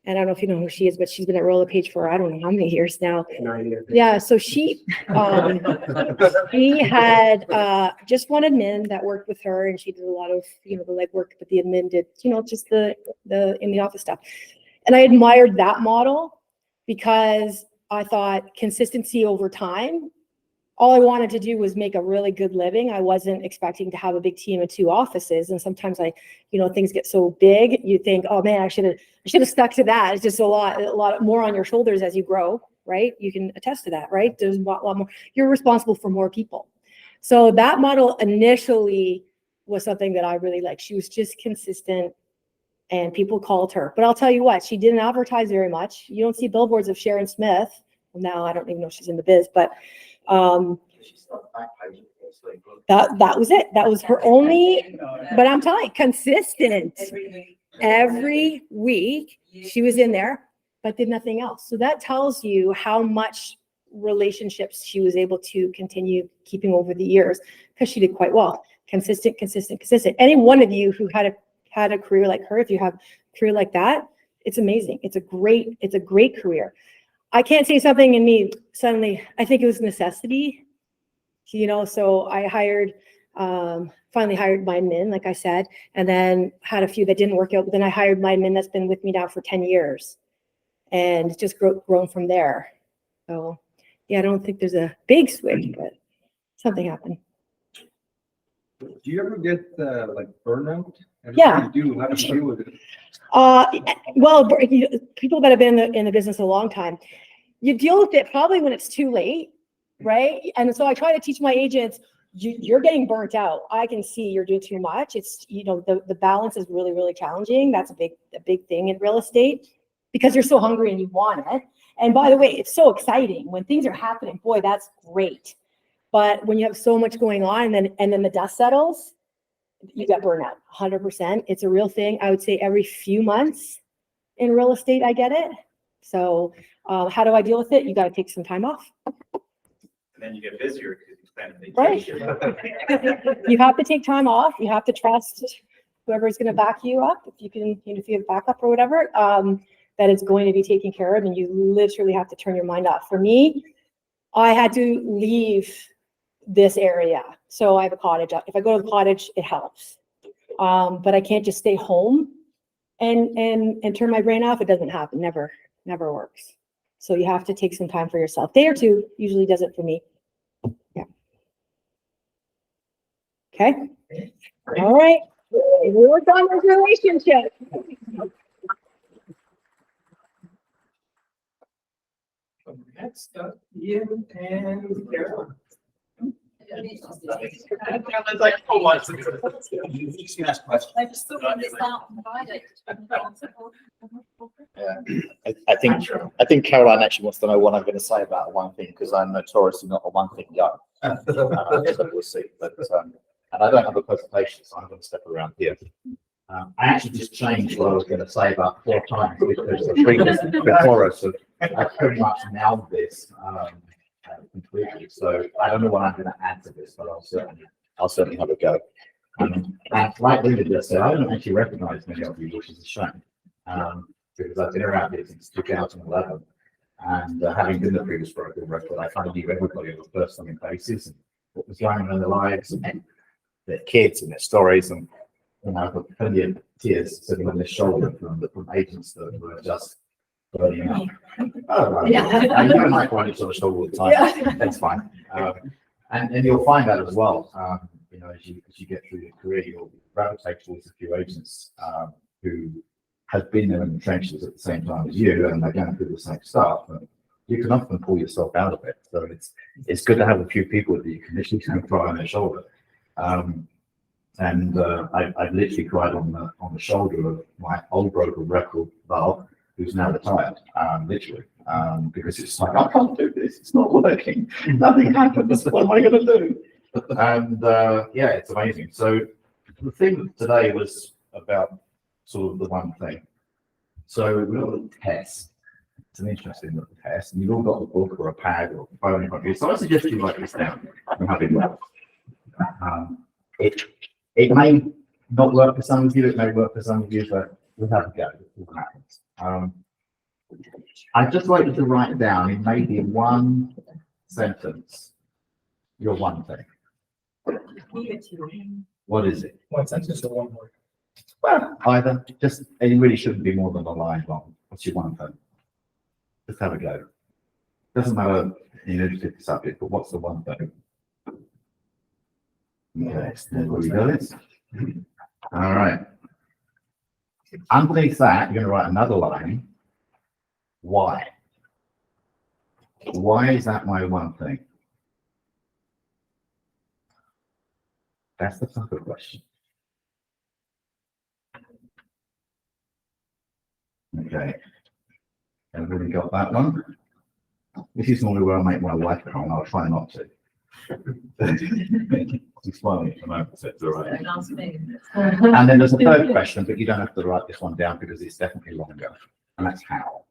M: And I don't know if you know who she is, but she's been at Roller Page for I don't know how many years now.
B: 9 years.
M: Yeah, so she had just one admin that worked with her, and she did a lot of the legwork, but the admin did just the in the office stuff. And I admired that model because I thought consistency over time. All I wanted to do was make a really good living. I wasn't expecting to have a big team of 2 offices. And sometimes things get so big, you think, oh man, I should have stuck to that. It's just a lot more on your shoulders as you grow, right? You can attest to that, right? There's a lot more. You're responsible for more people. So that model initially was something that I really liked. She was just consistent and people called her. But I'll tell you what, she didn't advertise very much. You don't see billboards of Sharon Smith. Well, now I don't even know if she's in the biz, but that was it. That was her only, but I'm telling you, consistent. Every week she was in there, but did nothing else. So that tells you how much relationships she was able to continue keeping over the years, because she did quite well. Consistent. Any one of you who had a career like her, if you have a career like that, it's amazing. It's a great career. I can't say something in me suddenly, I think it was necessity, so I finally hired my admin, like I said, and then had a few that didn't work out, but then I hired my admin that's been with me now for 10 years and just grown from there. So yeah, I don't think there's a big switch, but something happened.
G: Do you ever get burnout? And
M: Yeah.
G: If you do, how do you deal with it?
M: Well, people that have been in the business a long time, you deal with it probably when it's too late, right? And so I try to teach my agents, you're getting burnt out. I can see you're doing too much. It's, the balance is really, really challenging. That's a big thing in real estate because you're so hungry and you want it. And by the way, it's so exciting when things are happening. Boy, that's great. But when you have so much going on and then the dust settles, you get burnout 100%. It's a real thing. I would say every few months in real estate, I get it. So how do I deal with it? You got to take some time off.
N: And then you get busier because you plan to
M: Right.
N: vacation.
M: You have to take time off. You have to trust whoever's going to back you up. If you have backup or whatever, that it's going to be taken care of, and you literally have to turn your mind off. For me, I had to leave this area. So I have a cottage. If I go to the cottage, it helps. But I can't just stay home and turn my brain off. It doesn't happen. Never works. So you have to take some time for yourself. Day or two usually does it for me. Yeah. Okay. All right. We worked on this relationship.
F: Next up, Ian and Carol.
O: It's like, oh, what's you can ask questions.
C: I just thought this out on Friday.
O: Yeah, I think Caroline actually wants to know what I'm going to say about one thing, because I'm notoriously not a one thing guy. So we'll see. But and I don't have a presentation, so I'm going to step around here. I actually just changed what I was going to say about 4 times because the previous before us I pretty much nailed this completely. So I don't know what I'm going to add to this, but I'll certainly have a go. And like Linda just said, I don't actually recognize many of you, which is a shame, because I've been around here since 2011. And having been the previous broker record, I kind of knew everybody on a personal basis and what was going on in their lives and their kids and their stories. And I've got plenty of tears sitting on their shoulder from agents that were just burning up. Oh, right.
C: Yeah.
O: And you and I find each other shoulder all the time.
C: Yeah.
O: That's fine. And you'll find that as well. You know, as you get through your career, you'll gravitate towards a few agents who have been there in the trenches at the same time as you, and they're going through the same stuff. And you can often pull yourself out of it. So it's good to have a few people that you can literally kind of cry on their shoulder. I've literally cried on the shoulder of my old broker record, Val, who's now retired, literally, because it's like, I can't do this. It's not working. Nothing happens. What am I going to do? And yeah, it's amazing. So the theme today was about sort of the one thing. So we've got a test. It's an interesting little test, and you've all got a book or a pad or a phone in front of you. So I suggest you write this down and have it work. It may not work for some of you, it may work for some of you, but we'll have a go. What happens. I'd just like you to write down in maybe one sentence your one thing. What is it?
F: One sentence or one word?
O: Well, either. Just, it really shouldn't be more than a line long. What's your one thing? Just have a go. Doesn't matter, you know, just pick the subject, but what's the one thing? Okay, there we go. All right. Underneath that, you're going to write another line. Why? Why is that my one thing? That's the tougher question. Okay. Everybody got that one? This is normally where I make my wife cry, and I'll try not to. She's smiling at the moment, so it's all right. And then there's a third question, but you don't have to write this one down because it's definitely longer, and that's how.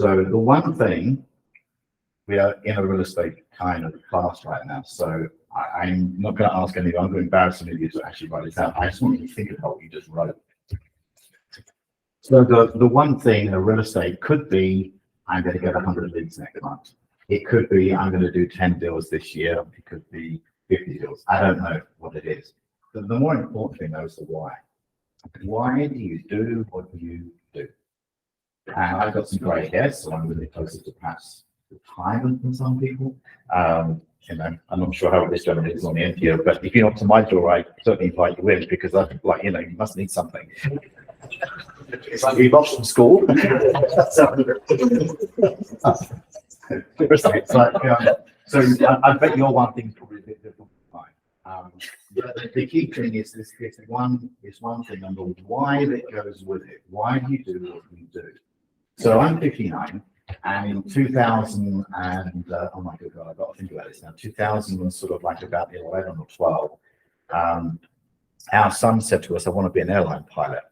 O: So the one thing, we are in a real estate kind of class right now, so I'm not going to ask anyone, I'm going to embarrass any of you to actually write this out. I just want you to think of what you just wrote. So the one thing in a real estate could be, I'm going to get 100 leads next month. It could be, I'm going to do 10 deals this year. It could be 50 deals. I don't know what it is. But the more important thing though is the why. Why do you do what you do? And I've got some grey hairs, so I'm really closer to perhaps retirement than some people. You know, I'm not sure how this gentleman is on the end here, but if you're not to my door, I certainly invite you in because I like, you know, you must need something. It's like we've off from school. So I bet your one thing's probably a bit different from mine. But the key thing is this one thing, and the why that goes with it. Why do you do what you do? So I'm 59, and in 2000 and oh my good God, I've got to think about this now. 2000 was sort of like about 11 or 12. Our son said to us, "I want to be an airline pilot."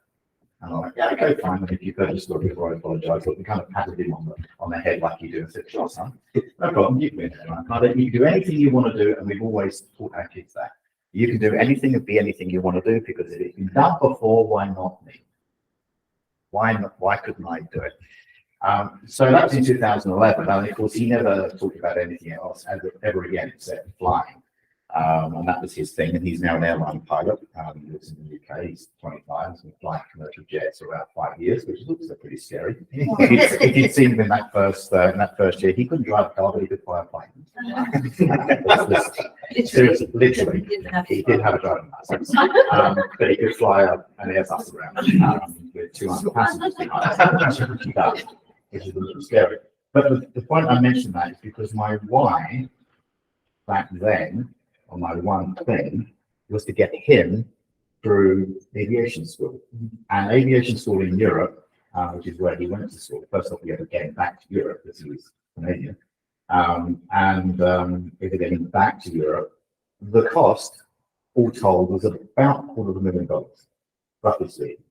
O: And I'm like, yeah, okay, fine. And if you've heard the story before, I apologize, but we kind of patted him on the head like you do and said, sure, son, no problem, you can be an airline pilot. You can do anything you want to do, and we've always taught our kids that. You can do anything and be anything you want to do, because if it's been done before, why not me? Why couldn't I do it? So that was in 2011, and of course, he never talked about anything else ever again except flying. And that was his thing, and he's now an airline pilot. He lives in the UK, he's 25, he's been flying commercial jets for about 5 years, which looks pretty scary. If you'd seen him in that first year, he couldn't drive a car, but he could fly a plane. Seriously, literally, he did have a driving license, but he could fly an Airbus around with 200 passengers behind, which is a little scary. But the point I mentioned that is because my why back then, on my one thing, was to get him through aviation school. And aviation school in Europe, which is where he went to school, first off, we had to get him back to Europe because he was Canadian. If getting back to Europe, the cost, all told, was about $250,000, roughly speaking.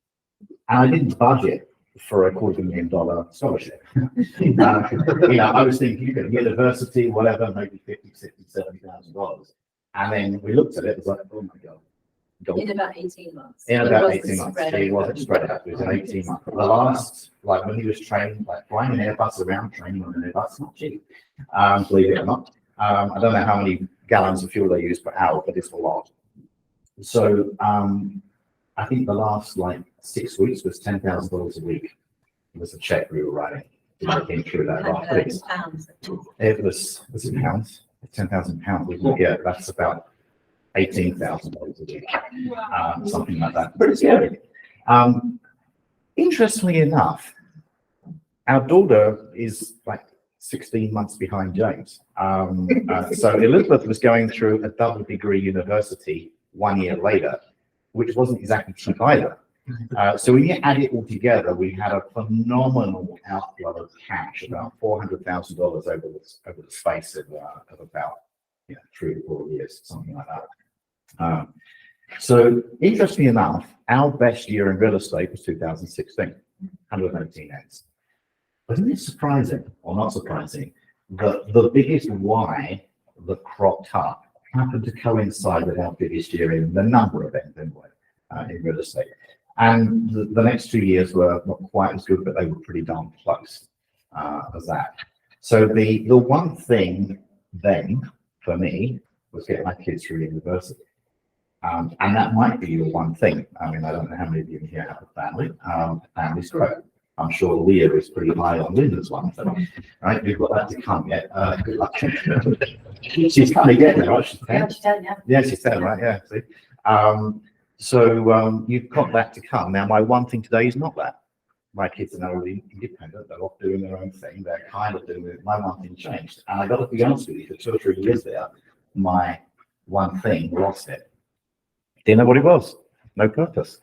O: And I didn't budget for a $250,000 scholarship. You know, I was thinking, you could university, whatever, maybe $50,000, $60,000, $70,000. And then we looked at it, it was like, oh my God,
C: In about 18 months.
O: In
C: It
O: about
C: wasn't
O: 18 months.
C: spread
O: He
C: out.
O: wasn't spread out. It was 18 months. The last, like when he was training, like flying an Airbus around, training on an Airbus, not cheap. Believe it or not. I don't know how many gallons of fuel they use per hour, but it's a lot. So I think the last like 6 weeks was $10,000 a week. It was a check we were writing. Came through that last week.
C: Pounds.
O: It was it pounds? 10,000 pounds. Wasn't it? Yeah, that's about $18,000 a week, something like that. Pretty scary. Interestingly enough, our daughter is like 16 months behind James. So Elizabeth was going through a double degree university 1 year later, which wasn't exactly cheap either. So when you add it all together, we had a phenomenal outflow of cash, about $400,000 over the space of about 3 to 4 years, something like that. So interestingly enough, our best year in real estate was 2016, 118 heads. But isn't it surprising, or not surprising, that the biggest why that cropped up happened to coincide with our biggest year in the number of ends anyway, in real estate. And the next 2 years were not quite as good, but they were pretty darn close as that. So the one thing then for me was get my kids through university. And that might be your one thing. I mean, I don't know how many of you here have a family. Family's great. I'm sure Leah is pretty high on Linda's one thing, right? We've got that to come yet. Good luck. She's kind of getting there, right? She's 10. Yeah, she's 10, right? Yeah. See? So you've got that to come. Now, my one thing today is not that. My kids are now really independent. They're off doing their own thing. They're kind of doing it. My one thing changed. And I got to be honest with you, for 2 or 3 years there, my one thing lost it. Didn't know what it was. No purpose.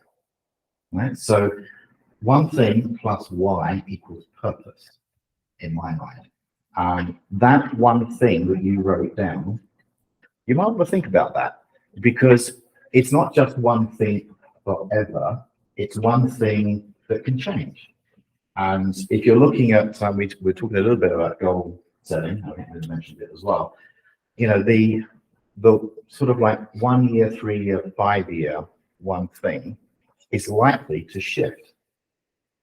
O: Right? So one thing plus why equals purpose in my mind. That one thing that you wrote down, you might want to think about that, because it's not just one thing forever, it's one thing that can change. And if you're looking at, we're talking a little bit about goal setting, I think I mentioned it as well, you know, the sort of like 1 year, 3 year, 5 year, one thing is likely to shift.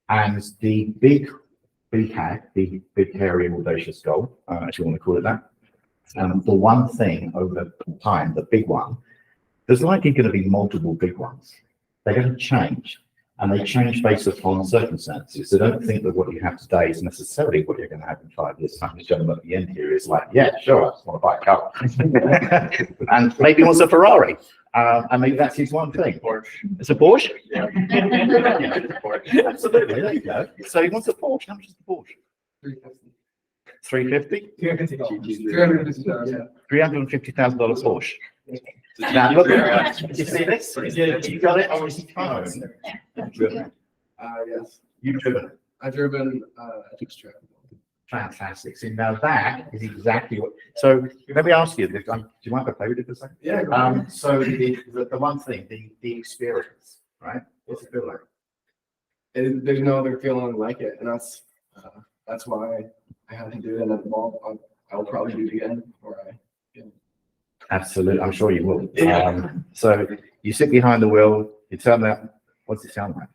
O: And the big hack, the big hairy and audacious goal, if you want to call it that, the one thing over time, the big one, there's likely going to be multiple big ones. They're going to change, and they change based upon circumstances. So don't think that what you have today is necessarily what you're going to have in 5 years' time. The gentleman at the end here is like, yeah, sure, I just want to buy a car. And maybe he wants a Ferrari. And maybe that's his one thing. It's a Porsche? Yeah. Absolutely, there you go. So he wants a Porsche. How much is the Porsche? $350? $350,000 Porsche. Now look at it. You see this? You got it on his phone.
H: Yes.
O: You've driven it.
H: I've driven a truck.
O: Fantastic. See, now that is exactly what. So let me ask you this. Do you mind if I play with it for a second?
H: Yeah.
O: So the one thing, the experience, right? What's it feel like?
H: There's no other feeling like it, and that's why I had to do it. And I'll probably do it again before I.
O: Absolutely, I'm sure you will. So you sit behind the wheel. You turn that. What's it sound like?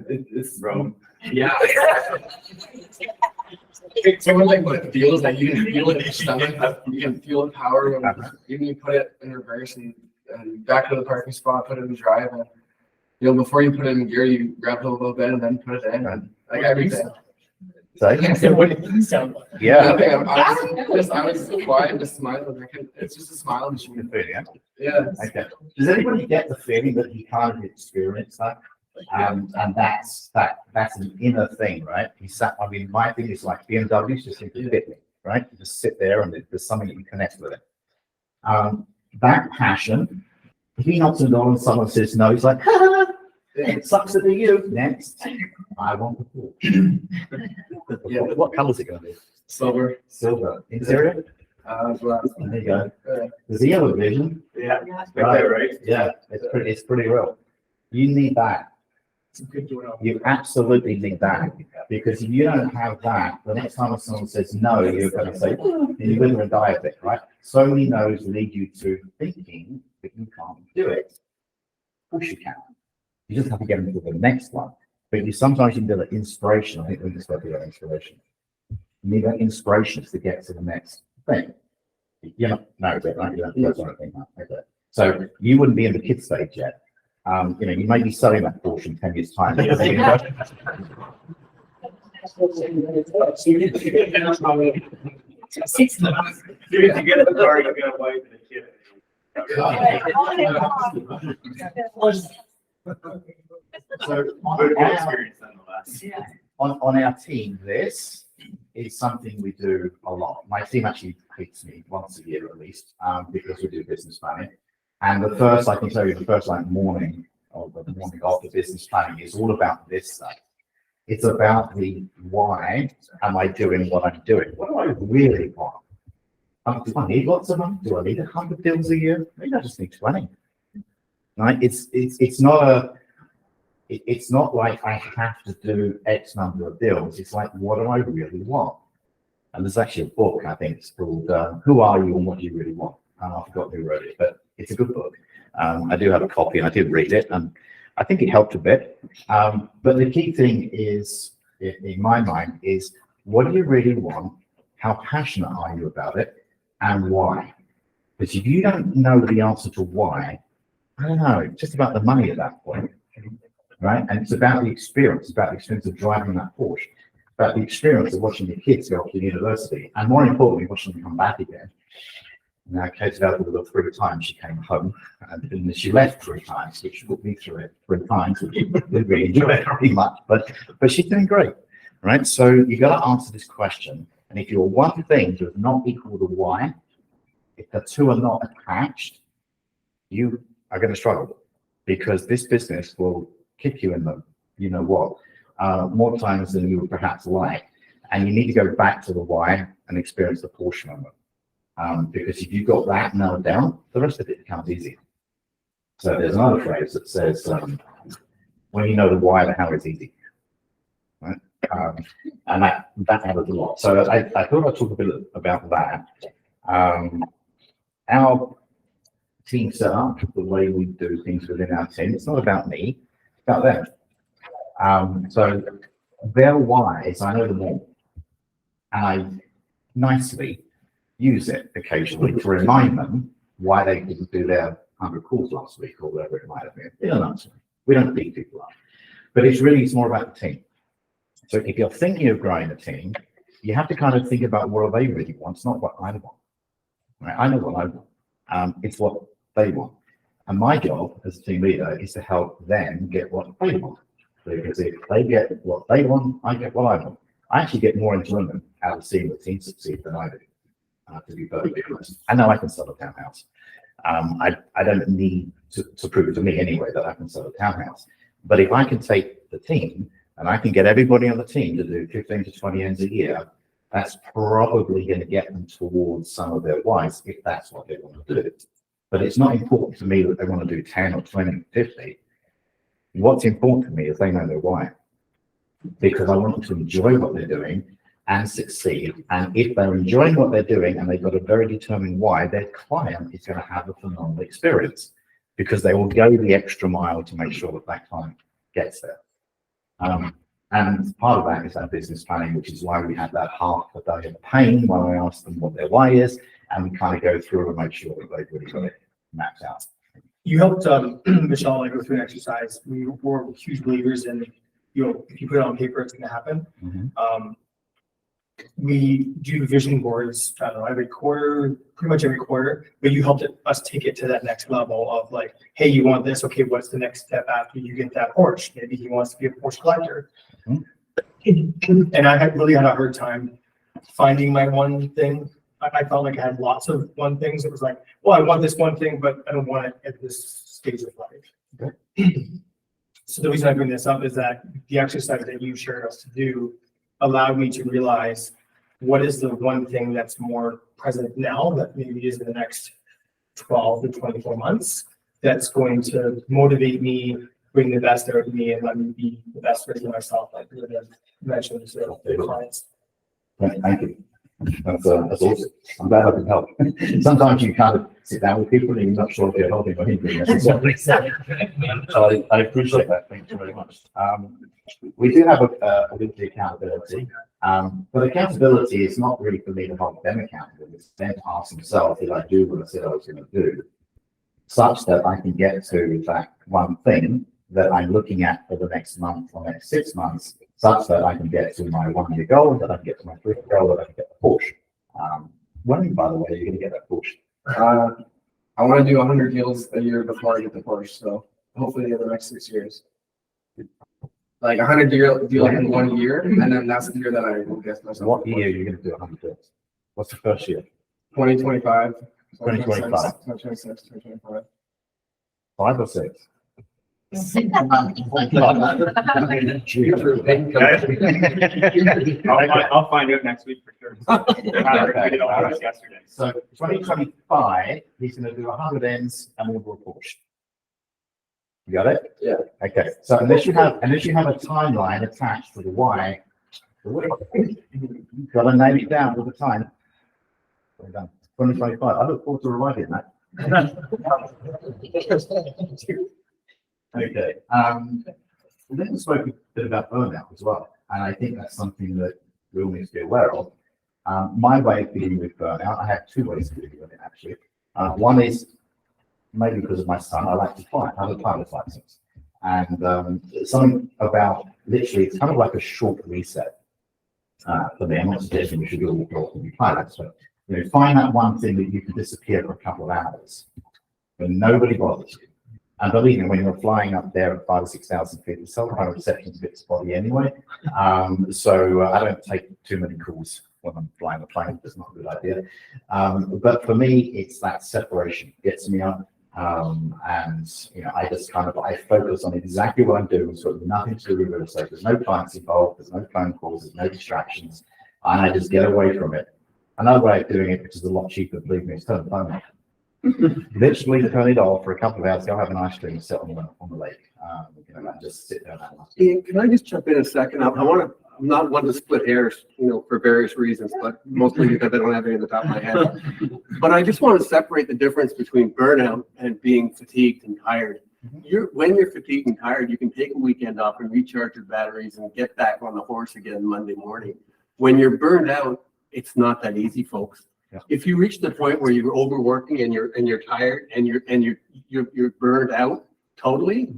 H: It's
O: wrong.
H: Yeah. It's sort of like what it feels like. You can feel it in your stomach. You can feel the power when even you put it in reverse and back to the parking spot, put it in drive, and before you put it in gear, you grab it a little bit and then put it in, and like everything.
O: So,
H: What did it sound like?
O: Yeah.
H: I was quiet, just smiling. It's just a smile machine. Yeah.
O: Okay. Does anybody get the feeling that he kind of experienced that? And that's an inner thing, right? My thing is like BMWs just seem to fit me, right? You just sit there and there's something that you connect with it. That passion, if he knocks on the door and someone says no, he's like, it sucks to be you. Next, I want the Porsche. Yeah. What color is it going to be?
H: Silver.
O: Silver. Interior?
H: Glass.
O: There you go. Does he have a vision?
H: Yeah.
O: Right. Yeah. It's pretty real. You need that. You absolutely need that, because if you don't have that, the next time someone says no, you're going to say, you're going to die of it, right? So many no's lead you to thinking that you can't do it. course you can. You just have to get them to the next one. But sometimes you can do that inspiration. I think we just got to do that inspiration. You need that inspiration to get to the next thing. You're not married yet, right? You don't do anything. Okay. So you wouldn't be in the kid stage yet. You may be selling that portion 10 years time. So on our team, this is something we do a lot. My team actually hates me once a year at least, because we do business planning. And the first, I can tell you, the first morning of the business planning is all about this stuff. It's about the why am I doing what I'm doing? What do I really want? Do I need lots of money? Do I need 100 deals a year? Maybe I just need 20. Right? It's not like I have to do X number of deals. It's like, what do I really want? And there's actually a book, I think it's called Who Are You and What Do You Really Want? I forgot who wrote it, but it's a good book. I do have a copy and I did read it, and I think it helped a bit. But the key thing is, in my mind, is what do you really want? How passionate are you about it? And why? Because if you don't know the answer to why, I don't know, it's just about the money at that point, right? And it's about the experience, of driving that Porsche, about the experience of watching your kids go off to university, and more importantly, watching them come back again. Now, Kate's dealt with it 3 times. She came home, and then she left 3 times, which put me through it 3 times, which didn't really enjoy it very much, but she's doing great, right? So you got to answer this question, and if your one thing does not equal the why, if the two are not attached, you are going to struggle, because this business will kick you in the, you know what, more times than you would perhaps like, and you need to go back to the why and experience the Porsche moment. Because if you've got that nailed down, the rest of it becomes easy. So there's another phrase that says, when you know the why, the how is easy. Right? And that matters a lot. So I thought I'd talk a bit about that. Our team set up, the way we do things within our team, it's not about me, it's about them. So their whys, I know them all. And I nicely use it occasionally to remind them why they didn't do their 100 calls last week or whatever it might have been. They don't answer. We don't beat people up. But it's more about the team. So if you're thinking of growing a team, you have to kind of think about what they really want. It's not what I want. Right? I know what I want. It's what they want. And my job as a team leader is to help them get what they want. Because if they get what they want, I get what I want. I actually get more enjoyment out of seeing the team succeed than I do. To be perfectly honest. I know I can sell a townhouse. I don't need to prove it to me anyway that I can sell a townhouse. But if I can take the team and I can get everybody on the team to do 15 to 20 ends a year, that's probably going to get them towards some of their whys if that's what they want to do. But it's not important to me that they want to do 10 or 20 or 50. What's important to me is they know their why. Because I want them to enjoy what they're doing and succeed. And if they're enjoying what they're doing and they've got a very determined why, their client is going to have a phenomenal experience, because they will go the extra mile to make sure that that client gets there. And part of that is that business planning, which is why we had that half a day of pain when I asked them what their why is, and we kind of go through and make sure that they've really got it mapped out.
P: You helped Michelle and I go through an exercise. We were huge believers in, if you put it on paper, it's going to happen.
O: Mm-hmm.
P: We do vision boards, I don't know, every quarter, pretty much every quarter, but you helped us take it to that next level of like, hey, you want this? Okay, what's the next step after you get that Porsche? Maybe he wants to be a Porsche collector. Mm-hmm. And I really had a hard time finding my one thing. I felt like I had lots of one things. It was like, well, I want this one thing, but I don't want it at this stage of life. Okay. So the reason I bring this up is that the exercise that you shared us to do allowed me to realize what is the one thing that's more present now that maybe is in the next 12 to 24 months that's going to motivate me, bring the best out of me, and let me be the best version of myself, like you mentioned to the clients.
O: Thank you. That's awesome. I'm glad I can help. Sometimes you kind of sit down with people and you're not sure if you're helping or hindering necessarily. So I appreciate that. Thank you very much. We do have a weekly accountability, but accountability is not really for me to hold them accountable. It's them to ask themselves, did I do what I said I was going to do? Such that I can get to that one thing that I'm looking at for the next month or next 6 months, such that I can get to my 1 year goal, that I can get to my 3 year goal, that I can get the Porsche. When, by the way, are you going to get that Porsche?
H: I want to do 100 deals a year before I get the Porsche, so hopefully in the next 6 years. Like 100 deal in 1 year, and then that's the year that I will get myself.
O: What year are you going to do 100 deals? What's the first year?
H: 2025.
O: 2025.
H: 2026, 2025.
O: 5 or 6?
A: I'll find out next week for sure.
O: So 2025, he's going to do 100 ends and we'll do a Porsche. You got it?
H: Yeah.
O: Okay. So unless you have a timeline attached to the why, you've got to nail it down all the time. We're done. 2025. I look forward to arriving at that. Okay. We then spoke a bit about burnout as well, and I think that's something that we all need to be aware of. My way of dealing with burnout, I have 2 ways of dealing with it actually. One is maybe because of my son, I like to fly. I have a pilot's license, and something about literally, it's kind of like a short reset for me. I'm not suggesting you should all go and be pilots, but find that one thing that you can disappear for a couple of hours when nobody bothers you. And believe me, when you're flying up there at 5,000 or 6,000 feet, the cell phone reception is a bit spotty anyway. So I don't take too many calls when I'm flying a plane. That's not a good idea. But for me, it's that separation gets me up. And I just I focus on exactly what I'm doing. So nothing to do with real estate. There's no clients involved. There's no phone calls. There's no distractions. And I just get away from it. Another way of doing it, which is a lot cheaper, believe me, is turn the phone off. Literally turn it off for a couple of hours, go have an ice cream and sit on the lake. And just sit there and have
B: Ian, can I just jump in a second? I'm not one to split hairs, for various reasons, but mostly because I don't have any on the top of my head. But I just want to separate the difference between burnout and being fatigued and tired. When you're fatigued and tired, you can take a weekend off and recharge your batteries and get back on the horse again Monday morning. When you're burned out, it's not that easy, folks.
O: Yeah.
B: If you reach the point where you're overworking and you're tired and you're burned out totally,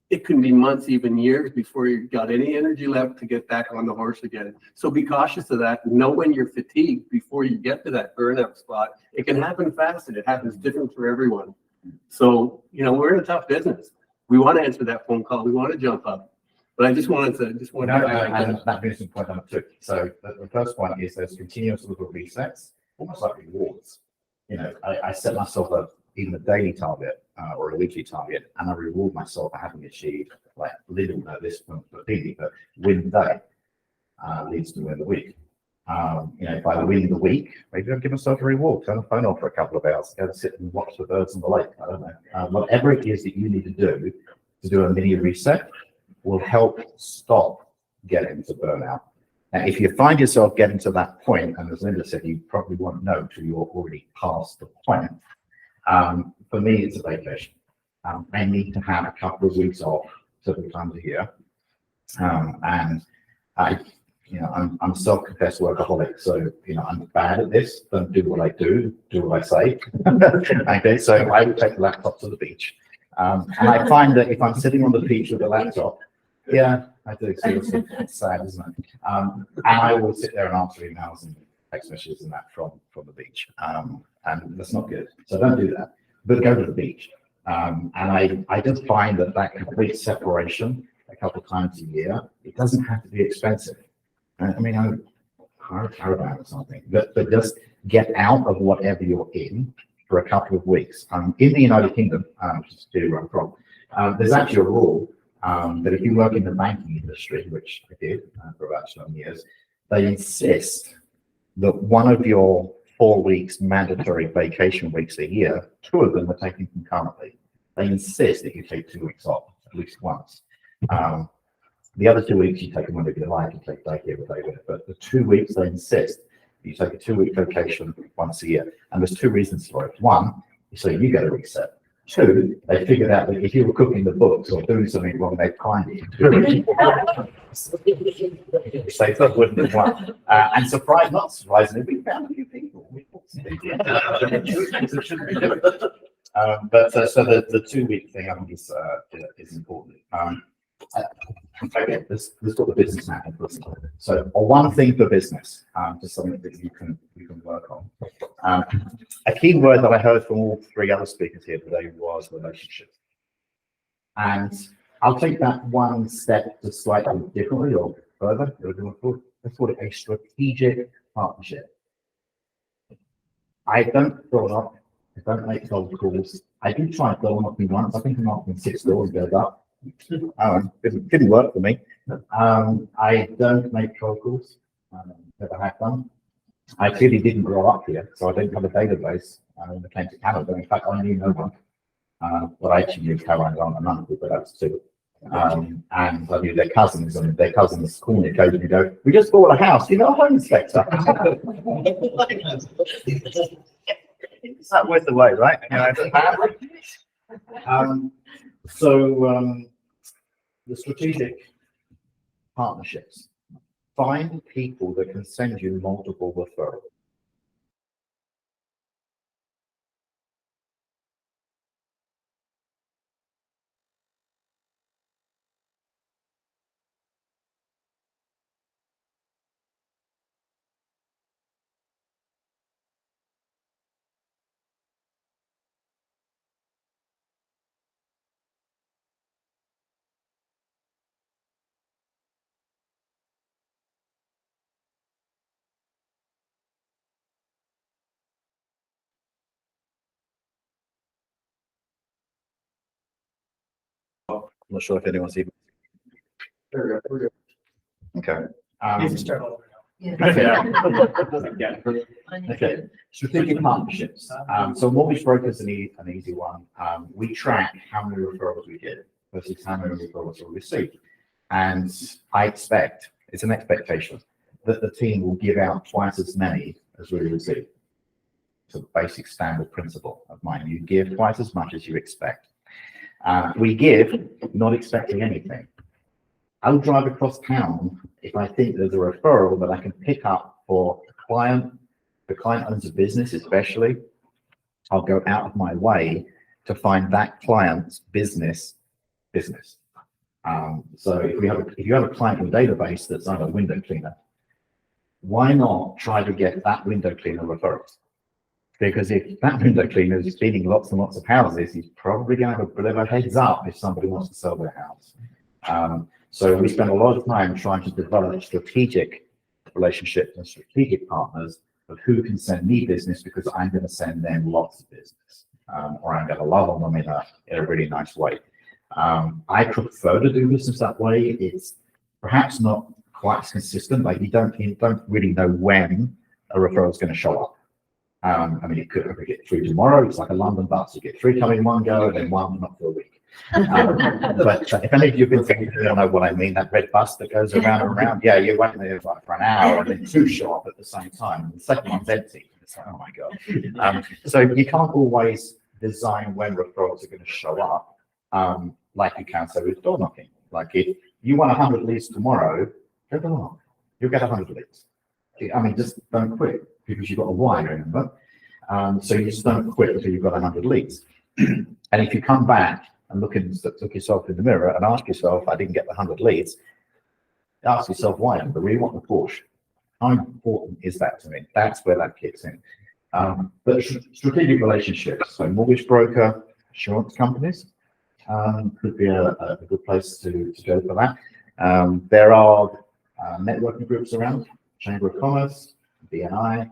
B: it can be months, even years before you've got any energy left to get back on the horse again. So be cautious of that. Know when you're fatigued before you get to that burnout spot. It can happen fast and it happens different for everyone. So, we're in a tough business. We want to answer that phone call. We want to jump up. But I just wanted to
O: and that brings me to point number 2. So the first one is there's continuous little resets, almost like rewards. I set myself even a daily target or a weekly target, and I reward myself for having achieved like little this one for daily, but win the day leads to win the week. If I win the week, maybe I'll give myself a reward, turn the phone off for a couple of hours, go and sit and watch the birds on the lake. I don't know. Whatever it is that you need to do a mini reset will help stop getting to burnout. Now, if you find yourself getting to that point, and as Linda said, you probably won't know until you're already past the point. For me, it's a vacation. I need to have a couple of weeks off certain times of year. And I'm a self-confessed workaholic, so I'm bad at this. Don't do what I do what I say. Okay, so I would take the laptop to the beach. And I find that if I'm sitting on the beach with a laptop, yeah, I do. Seriously, it's sad, isn't it? And I will sit there and answer emails and text messages and that from the beach. And that's not good. So don't do that. But go to the beach. And I just find that complete separation a couple of times a year, it doesn't have to be expensive. I mean, I hire a caravan or something, but just get out of whatever you're in for a couple of weeks. In the United Kingdom, which is clearly where I'm from, there's actually a rule that if you work in the banking industry, which I did for about 7 years, they insist that one of your 4 weeks mandatory vacation weeks a year, 2 of them are taken concurrently. They insist that you take 2 weeks off at least once. The other 2 weeks you take them whenever you like, you take day here or day there. But the 2 weeks they insist, You take a 2-week vacation once a year. And there's 2 reasons for it. One, so you get a reset. 2, they figured out that if you were cooking the books or doing something wrong, they'd find you. So that wouldn't have won. And not surprisingly, we found a few people. We thought some people. But so the 2-week thing, I think, is important. Okay, let's got the business map. So one thing for business, just something that you can work on. A key word that I heard from all 3 other speakers here today was relationship. And I'll take that one step just slightly differently or further. Let's call it a strategic partnership. I don't throw up. I don't make cold calls. I do try and door knocking once. I think I'm knocking 6 doors goes up. Didn't work for me. I don't make cold calls. Never have done. I clearly didn't grow up here, so I don't have a database when I came to Canada. In fact, I knew no one. Well, I actually knew Caroline's aunt and uncle, but that's 2. And I knew their cousins, and their cousins call me occasionally go, "We just bought a house, you know, a home inspector." It's not worth the way, right? You know, the strategic partnerships. Find people that can send you multiple referrals. I'm not sure if anyone's even.
B: We're good.
O: Okay.
P: You can start all over
O: Yeah. Okay. Strategic partnerships. So mortgage broker is an easy one. We track how many referrals we get versus how many referrals we receive. And I expect, it's an expectation, that the team will give out twice as many as we receive. It's a basic standard principle of mine. You give twice as much as you expect. We give not expecting anything. I'll drive across town if I think there's a referral that I can pick up for a client. The client owns a business, especially. I'll go out of my way to find that client's business. So if you have a client in a database that's on a window cleaner, why not try to get that window cleaner referrals? Because if that window cleaner is cleaning lots and lots of houses, he's probably going to have a bit of a heads up if somebody wants to sell their house. So we spend a lot of time trying to develop strategic relationships and strategic partners of who can send me business because I'm going to send them lots of business, or I'm going to love on them in a really nice way. I prefer to do business that way. It's perhaps not quite as consistent. Like you don't really know when a referral is going to show up. I mean, you could get 3 tomorrow. It's like a London bus. You get 3 coming one go, and then 1 not for a week. But if any of you have been thinking, you don't know what I mean, that red bus that goes around and around, yeah, you're waiting there like for an hour, and then 2 show up at the same time. And the second one's empty. It's like, oh my God. So you can't always design when referrals are going to show up, like you can say with door knocking. Like if you want 100 leads tomorrow, go door knock. You'll get 100 leads. I mean, just don't quit because you've got a why, remember? So you just don't quit until you've got 100 leads. And if you come back and look yourself in the mirror and ask yourself, I didn't get the 100 leads, ask yourself why. I really want the Porsche. How important is that to me? That's where that kicks in. But strategic relationships, so mortgage broker, insurance companies, could be a good place to go for that. There are networking groups around, Chamber of Commerce, BNI,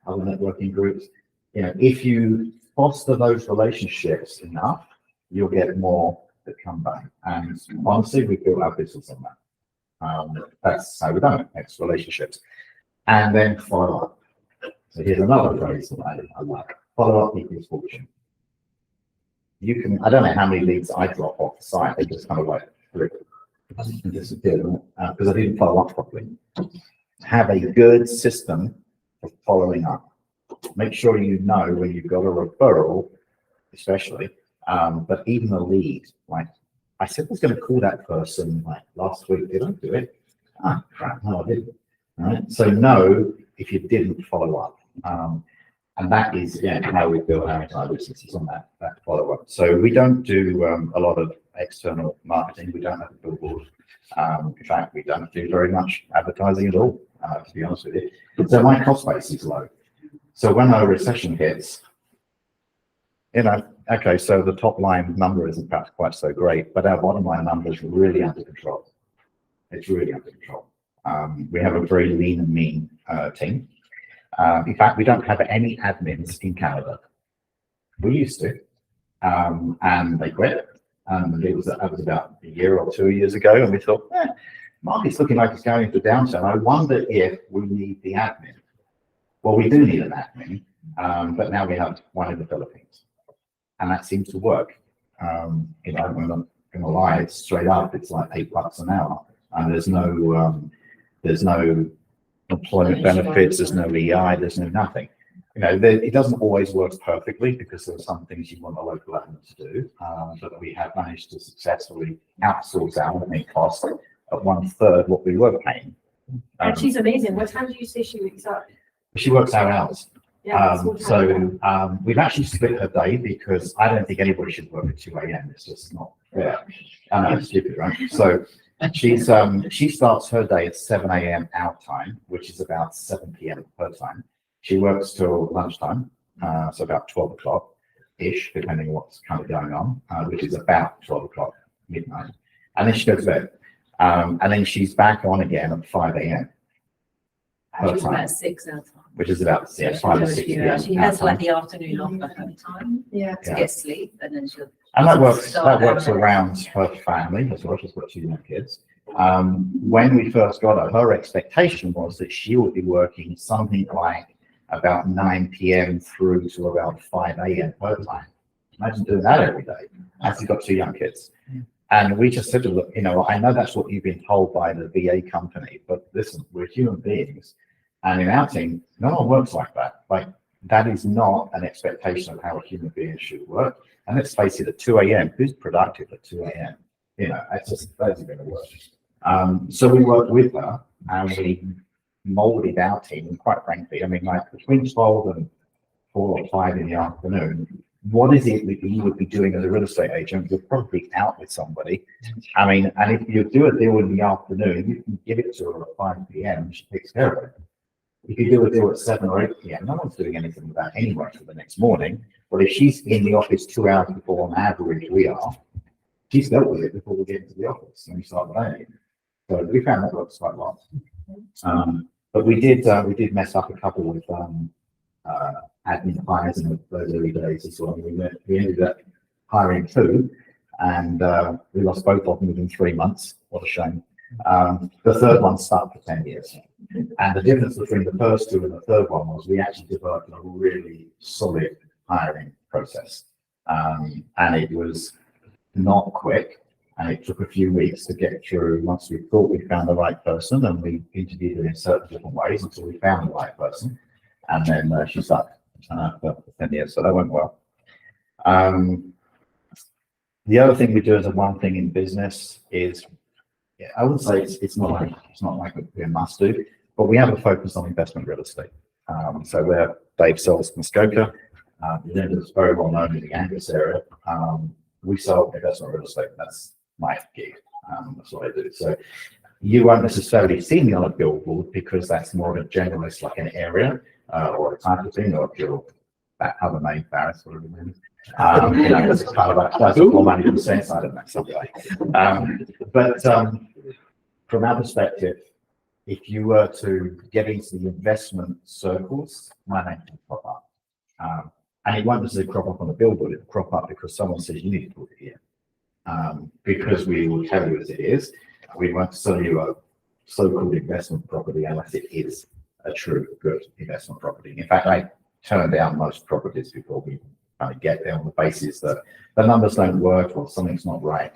O: other networking groups. You know, if you foster those relationships enough, you'll get more that come back. And honestly, we built our business on that. That's how we done it, next relationships. And then follow up. So here's another phrase that I like. Follow up equals fortune. You can, I don't know how many leads I drop off the site, they just kind of like disappear because I didn't follow up properly. Have a good system of following up. Make sure you know when you've got a referral, especially, but even a lead, like I said, I was going to call that person like last week. Did I do it? Ah, crap, no, I didn't. All right. So know if you didn't follow up. And that is, how we build our entire business is on that follow up. So we don't do a lot of external marketing. We don't have a billboard. In fact, we don't do very much advertising at all, to be honest with you. So my cost base is low. So when a recession hits, okay, so the top line number isn't perhaps quite so great, but our bottom line number is really under control. It's really under control. We have a very lean and mean team. In fact, we don't have any admins in Canada. We used to, and they quit. That was about a year or 2 years ago, and we thought, market's looking like it's going into downturn. I wonder if we need the admin. Well, we do need an admin, but now we have one in the Philippines, and that seems to work. I'm not going to lie, it's straight up. It's like $8 an hour, and there's no employment benefits, there's no EI, there's no nothing. It doesn't always work perfectly because there are some things you want a local admin to do, but we have managed to successfully outsource our admin costs at 1/3 what we were paying.
M: And she's amazing. What time do you say she wakes up?
O: She works our hours.
M: Yeah,
O: We've actually split her day because I don't think anybody should work at 2 a.m. It's just not fair. I know, it's stupid, right? So she starts her day at 7 a.m. our time, which is about 7 p.m. her time. She works till lunchtime, so about 12 o'clock-ish, depending on what's kind of going on, which is about 12 o'clock midnight. And then she goes to bed. And then she's back on again at 5 a.m. her
C: She's
O: time,
C: about 6 hours.
O: which is about 5 or 6 p.m.
C: She
O: our
C: has
O: time.
C: like the afternoon off at her time.
M: Yeah.
C: To get sleep, and then she'll.
O: And that works
C: start
O: around her family as well. She's got 2 young kids. When we first got her expectation was that she would be working something like about 9 p.m. through to around 5 a.m. her time. Imagine doing that every day. And she's got 2 young kids. And we just said to her, look, I know that's what you've been told by the VA company, but listen, we're human beings. And in our team, no one works like that. Like, that is not an expectation of how a human being should work. And let's face it, at 2 a.m., who's productive at 2 a.m.? That's just, that isn't going to work. So we worked with her and we molded our team. And quite frankly, like between 12 and 4 or 5 in the afternoon, what is it that you would be doing as a real estate agent? You're probably out with somebody. And if you do a deal in the afternoon, you can give it to her at 5 p.m. and she takes care of it. If you do a deal at 7 or 8 p.m., no one's doing anything with that anyway for the next morning. But if she's in the office 2 hours before on average we are, she's dealt with it before we get into the office and we start the day. So we found that works quite well. But we did mess up a couple with admin hires in those early days as well. We ended up hiring 2 and we lost both of them within 3 months. What a shame. The third one stuck for 10 years. And the difference between the first 2 and the third one was we actually developed a really solid hiring process. And it was not quick. And it took a few weeks to get through once we thought we found the right person, and we interviewed her in certain different ways until we found the right person. And then she stuck for 10 years. So that went well. The other thing we do as a one thing in business is, I wouldn't say it's not like we must do, but we have a focus on investment real estate. So we're Dave sells Muskoka. It's very well known in the Angus area. We sell investment real estate. That's my gig. That's what I do. So you won't necessarily see me on a billboard because that's more of a generalist, like an area or a type of thing, or if you're that other name, Barris, whatever it is. It's kind of that's more money than sense. I don't know, someday. But from our perspective, if you were to get into the investment circles, my name will crop up. And it won't necessarily crop up on the billboard, it'll crop up because someone says you need to put it here. Because we will tell you as it is. We won't sell you a so-called investment property unless it is a true good investment property. In fact, I turn down most properties before we kind of get there on the basis that the numbers don't work or something's not right.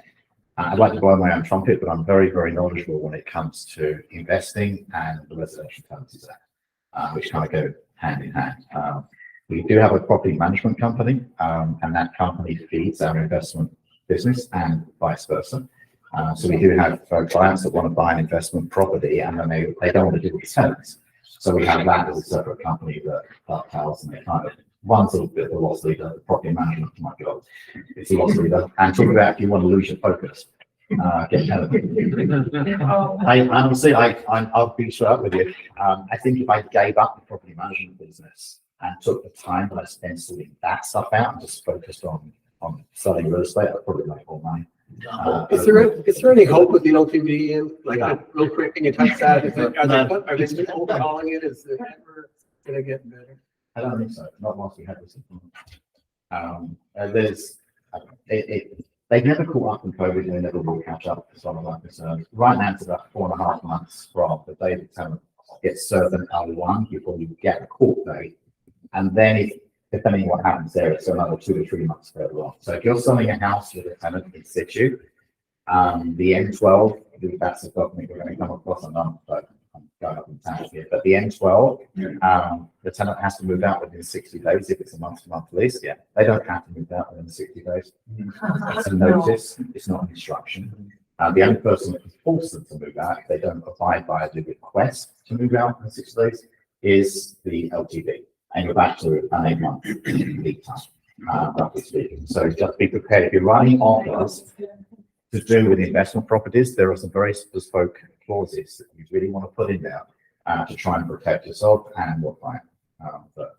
O: I'd like to blow my own trumpet, but I'm very, very knowledgeable when it comes to investing and the Residential Tenancies Act, which kind of go hand in hand. We do have a property management company, and that company feeds our investment business and vice versa. So we do have clients that want to buy an investment property and then they don't want to do it with tenants. So we have that as a separate company that dovetails and they kind of runs a little bit of a loss leader, the property management, my God, it's a loss leader. And talk about if you want to lose your focus. Get tenants. I honestly, I'll be straight up with you. I think if I gave up the property management business and took the time that I spent sorting that stuff out and just focused on selling real estate, I'd probably make more money.
B: Is there any hope with the LTV in, like, real quick, can you touch that? Are they still overhauling it? Is it ever gonna get better?
O: I don't think so. Not once we had this. They've never caught up in COVID and they never will catch up as far as I'm concerned. Right now it's about 4.5 months from the day the tenant gets served an L1 before you get a court date. And then depending on what happens there, it's another 2 to 3 months further on. So if you're selling a house with a tenant in situ, the N12, that's the document we're going to come across a month, but I'm going up in town here. But the N12, the tenant has to move out within 60 days if it's a month-to-month lease. Yeah, they don't have to move out within 60 days. It's a notice, it's not an instruction. The only person that can force them to move out if they don't abide by the request to move out in 60 days is the LTV. And you're back to an 8-month lead time, roughly speaking. So just be prepared. If you're running offers to do with investment properties, there are some very bespoke clauses that you really want to put in there to try and protect yourself and your client. But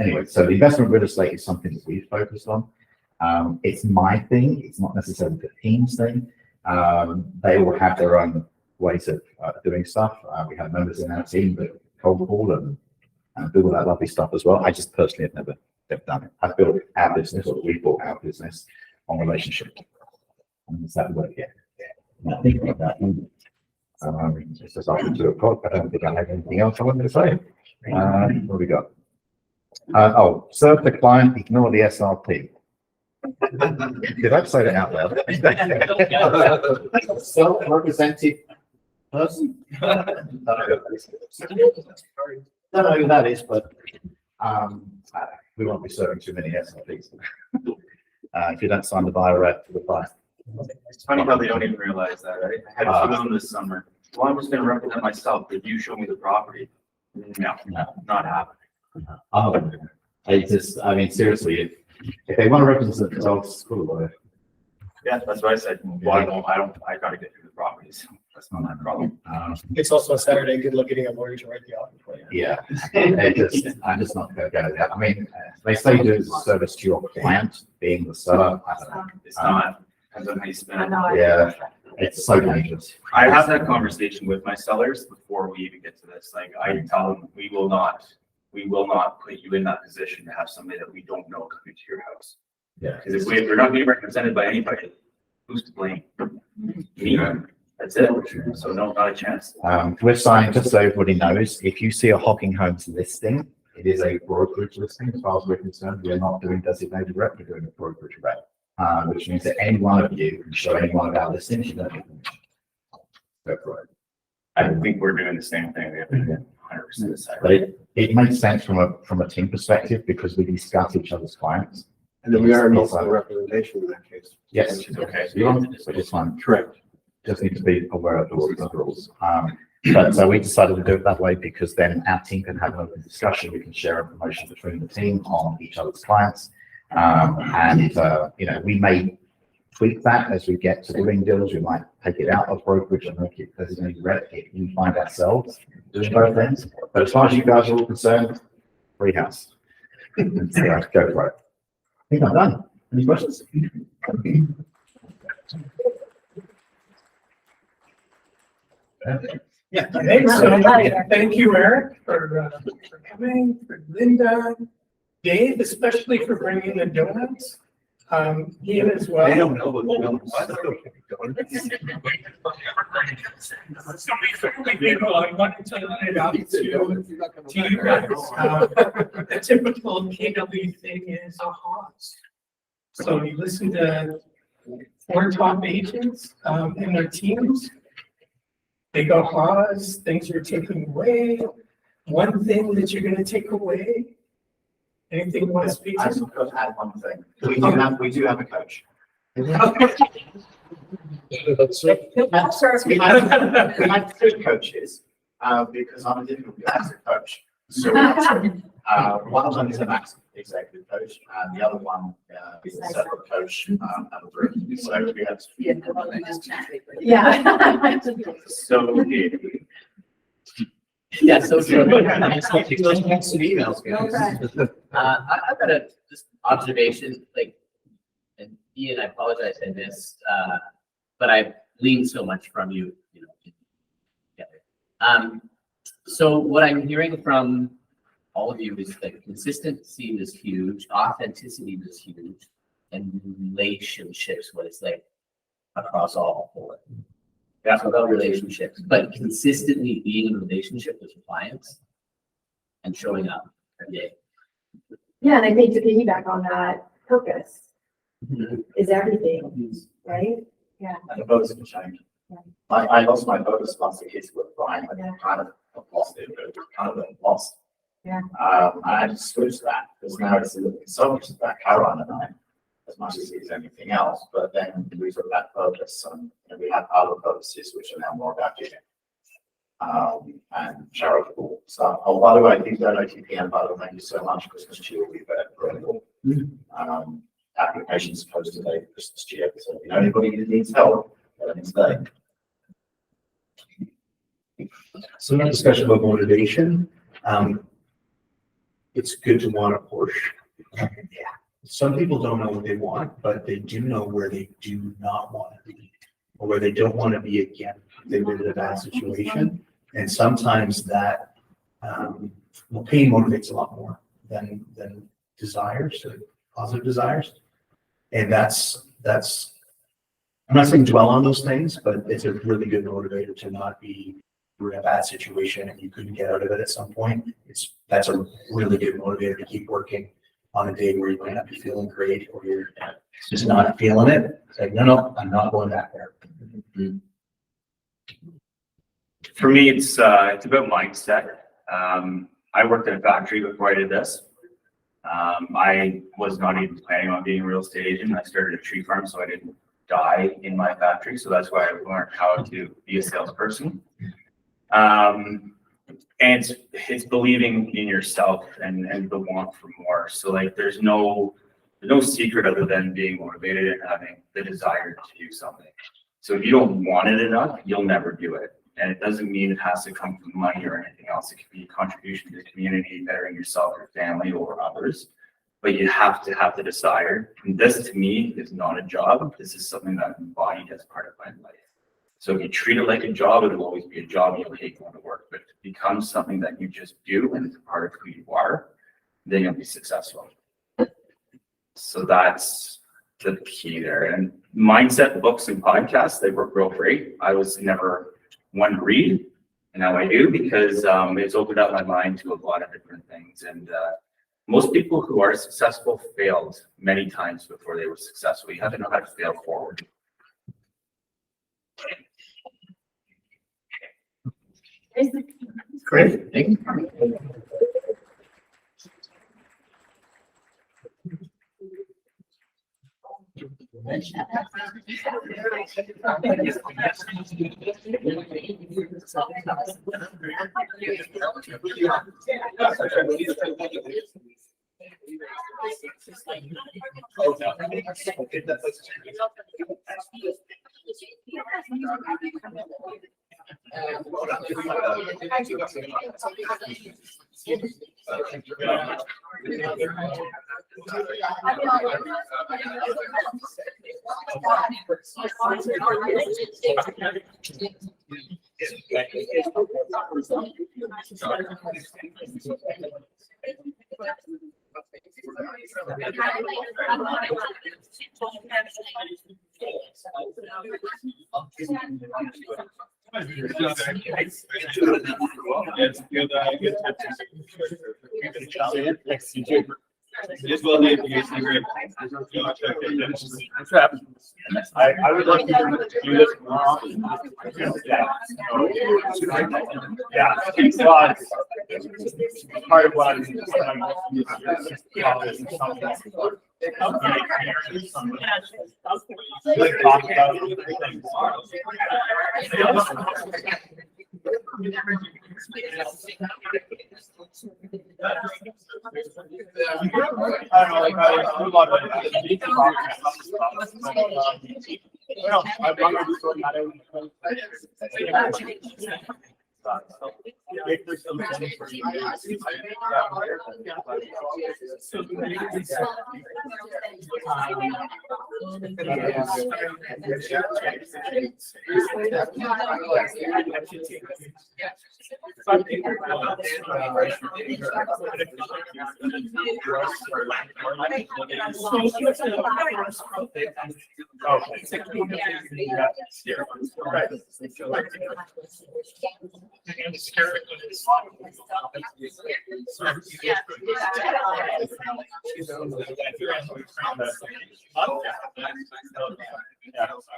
O: anyway, so the investment real estate is something that we've focused on. It's my thing. It's not necessarily the team's thing. They will have their own ways of doing stuff. We have members in our team that cold call and do all that lovely stuff as well. I just personally have never done it. I've built our business, or we built our business on relationship. And it's that way, yeah. And I think about that. It's just after 2 o'clock. I don't think I have anything else I wanted to say. What have we got? Serve the client, ignore the SRP. Did I say that out loud? Self-represented person? Don't know who that is, but we won't be serving too many SRPs. If you don't sign the buyer rep for the buy.
N: It's funny how they don't even realize that, right? I had a few of them this summer. Well, I'm just gonna represent myself, but you show me the property. No, not happening.
O: I mean, seriously, if they want to represent themselves, cool.
N: Yeah, that's what I said. Well, I gotta get through the properties. That's not my problem.
P: It's also a Saturday, good luck getting a lawyer to write the offer for you.
O: Yeah, I'm just not going to go there. I mean, they say do a service to your client, being the seller. I don't know.
N: It's not. Depends on how you spend it.
O: Yeah, it's so dangerous.
N: I have that conversation with my sellers before we even get to this. Like, I tell them, we will not put you in that position to have somebody that we don't know coming to your house.
O: Yeah.
N: Because if we're not being represented by anybody, who's to blame? Me. That's it. So no, not a chance.
O: We're signing, just so everybody knows, if you see a Hocking Homes listing, it is a brokerage listing as far as we're concerned. We're not doing designated rep, we're doing a brokerage rep, which means that any one of you can show any one of our listings, you don't need permission. That's right.
N: I think we're doing the same thing. We have to 100%
O: but it makes sense from a team perspective because we discuss each other's clients.
B: And then we are also representation in that case.
O: Yes.
N: Which is okay.
O: Which is fine.
B: Correct.
O: Just need to be aware of the rules. But so we decided to do it that way because then our team can have an open discussion. We can share information between the team on each other's clients. We may tweak that as we get to doing deals. We might take it out of brokerage and make it designated rep if we find ourselves doing both ends. But as far as you guys are all concerned, free house. So go for it. I think I'm done. Any questions?
F: Yeah, thanks. Thank you, Eric, for coming, for Linda, Dave, especially for bringing the donuts. Ian as well.
B: I don't know what donuts.
F: People, I wanted to line it up to you guys. The typical KW thing is a Haas. So you listen to 4 top agents and their teams. They go Haas, things are taken away. one thing that you're gonna take away? Anything you want to speak
O: I
F: to?
O: suppose add one thing. We do have a coach. We had three coaches, because I'm a difficult as a coach. So, one of them is an executive coach, and the other one, is a separate coach, and a group. So we have.
C: Yeah.
O: So,
E: Yeah, so true. Those next emails, guys. I've got a just observation, like, and Ian, I apologize I missed, but I've gleaned so much from you, you know. Together. So what I'm hearing from all of you is that consistency is huge, authenticity is huge, and relationships, what it's like across all four. That's about relationships, but consistently being in a relationship with your clients and showing up every day.
M: Yeah, and I think to piggyback on that, purpose is everything, right? Yeah.
O: And the focus can change. I lost my focus once the kids were crying. I kind of lost it, but kind of lost.
M: Yeah.
O: I had to switch that because now it's so much about Caroline and I, as much as it's anything else. But then we took that focus and we have other focuses which are now more about giving and charitable stuff. Oh, by the way, I think that OTP and by the way, thank you so much. Christmas cheer will be very critical. Applications supposed today for Christmas cheer. So if you know anybody who needs help, let me stay.
G: So in discussion about motivation, it's good to want to push. Some people don't know what they want, but they do know where they do not want to be, or where they don't want to be again. They've been in a bad situation, and sometimes that pain motivates a lot more than desires, or positive desires. And that's. I'm not saying dwell on those things, but it's a really good motivator to not be in a bad situation and you couldn't get out of it at some point. That's a really good motivator to keep working on a day where you might not be feeling great or you're just not feeling it. It's like, no, I'm not going back there.
A: For me, it's about mindset. I worked in a factory before I did this. I was not even planning on being a real estate agent. I started a tree farm, so I didn't die in my factory. So that's why I learned how to be a salesperson. And it's believing in yourself and the want for more. So like, there's no secret other than being motivated and having the desire to do something. So if you don't want it enough, you'll never do it. And it doesn't mean it has to come from money or anything else. It could be a contribution to the community, bettering yourself, your family, or others. But you have to have the desire. And this, to me, is not a job. This is something that I'm embodied as part of my life. So if you treat it like a job, it'll always be a job. You'll hate going to work. But if it becomes something that you just do and it's a part of who you are, then you'll be successful. So that's the key there. And mindset books and podcasts, they work real great. I was never one to read, and now I do because it's opened up my mind to a lot of different things. And most people who are successful failed many times before they were successful. You have to know how to fail forward.
E: Great, thank you.
N: I would like to do this tomorrow. Yeah, thanks a lot. Part of what I'm.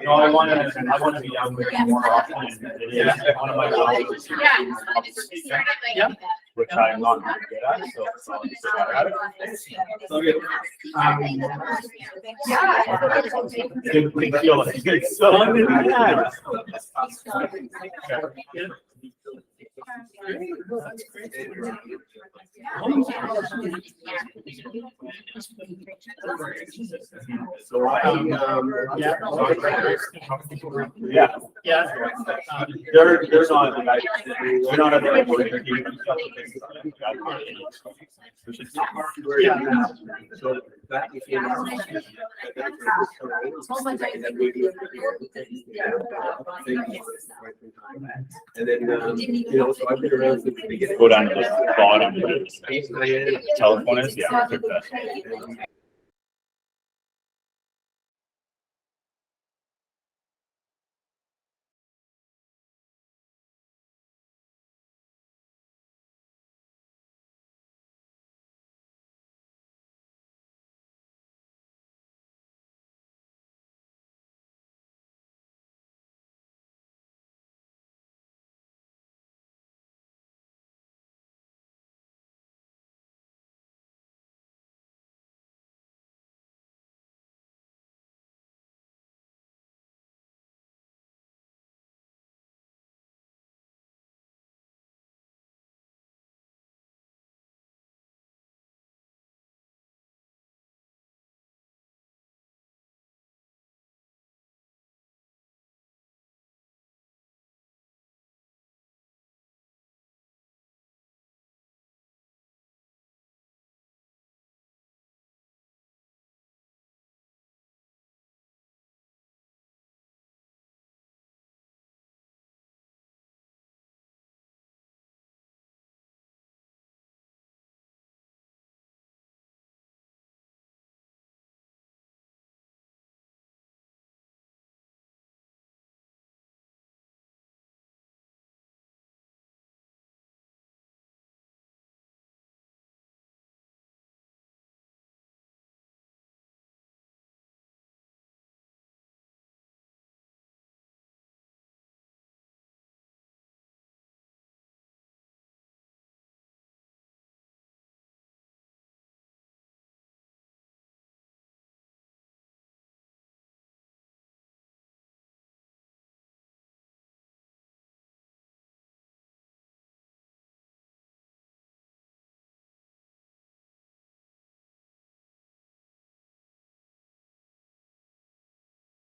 N: No, I want to be out there more often. Yeah. One of my goals. Yeah. Which I'm not very good at, so I'll just get at it. Didn't feel like it, so I'm in that. Yeah. There's not a guy. We're not at the point.
D: So that became. And then, so I've been around since the beginning.
A: Go down to the bottom where the telephone is, yeah, I took that.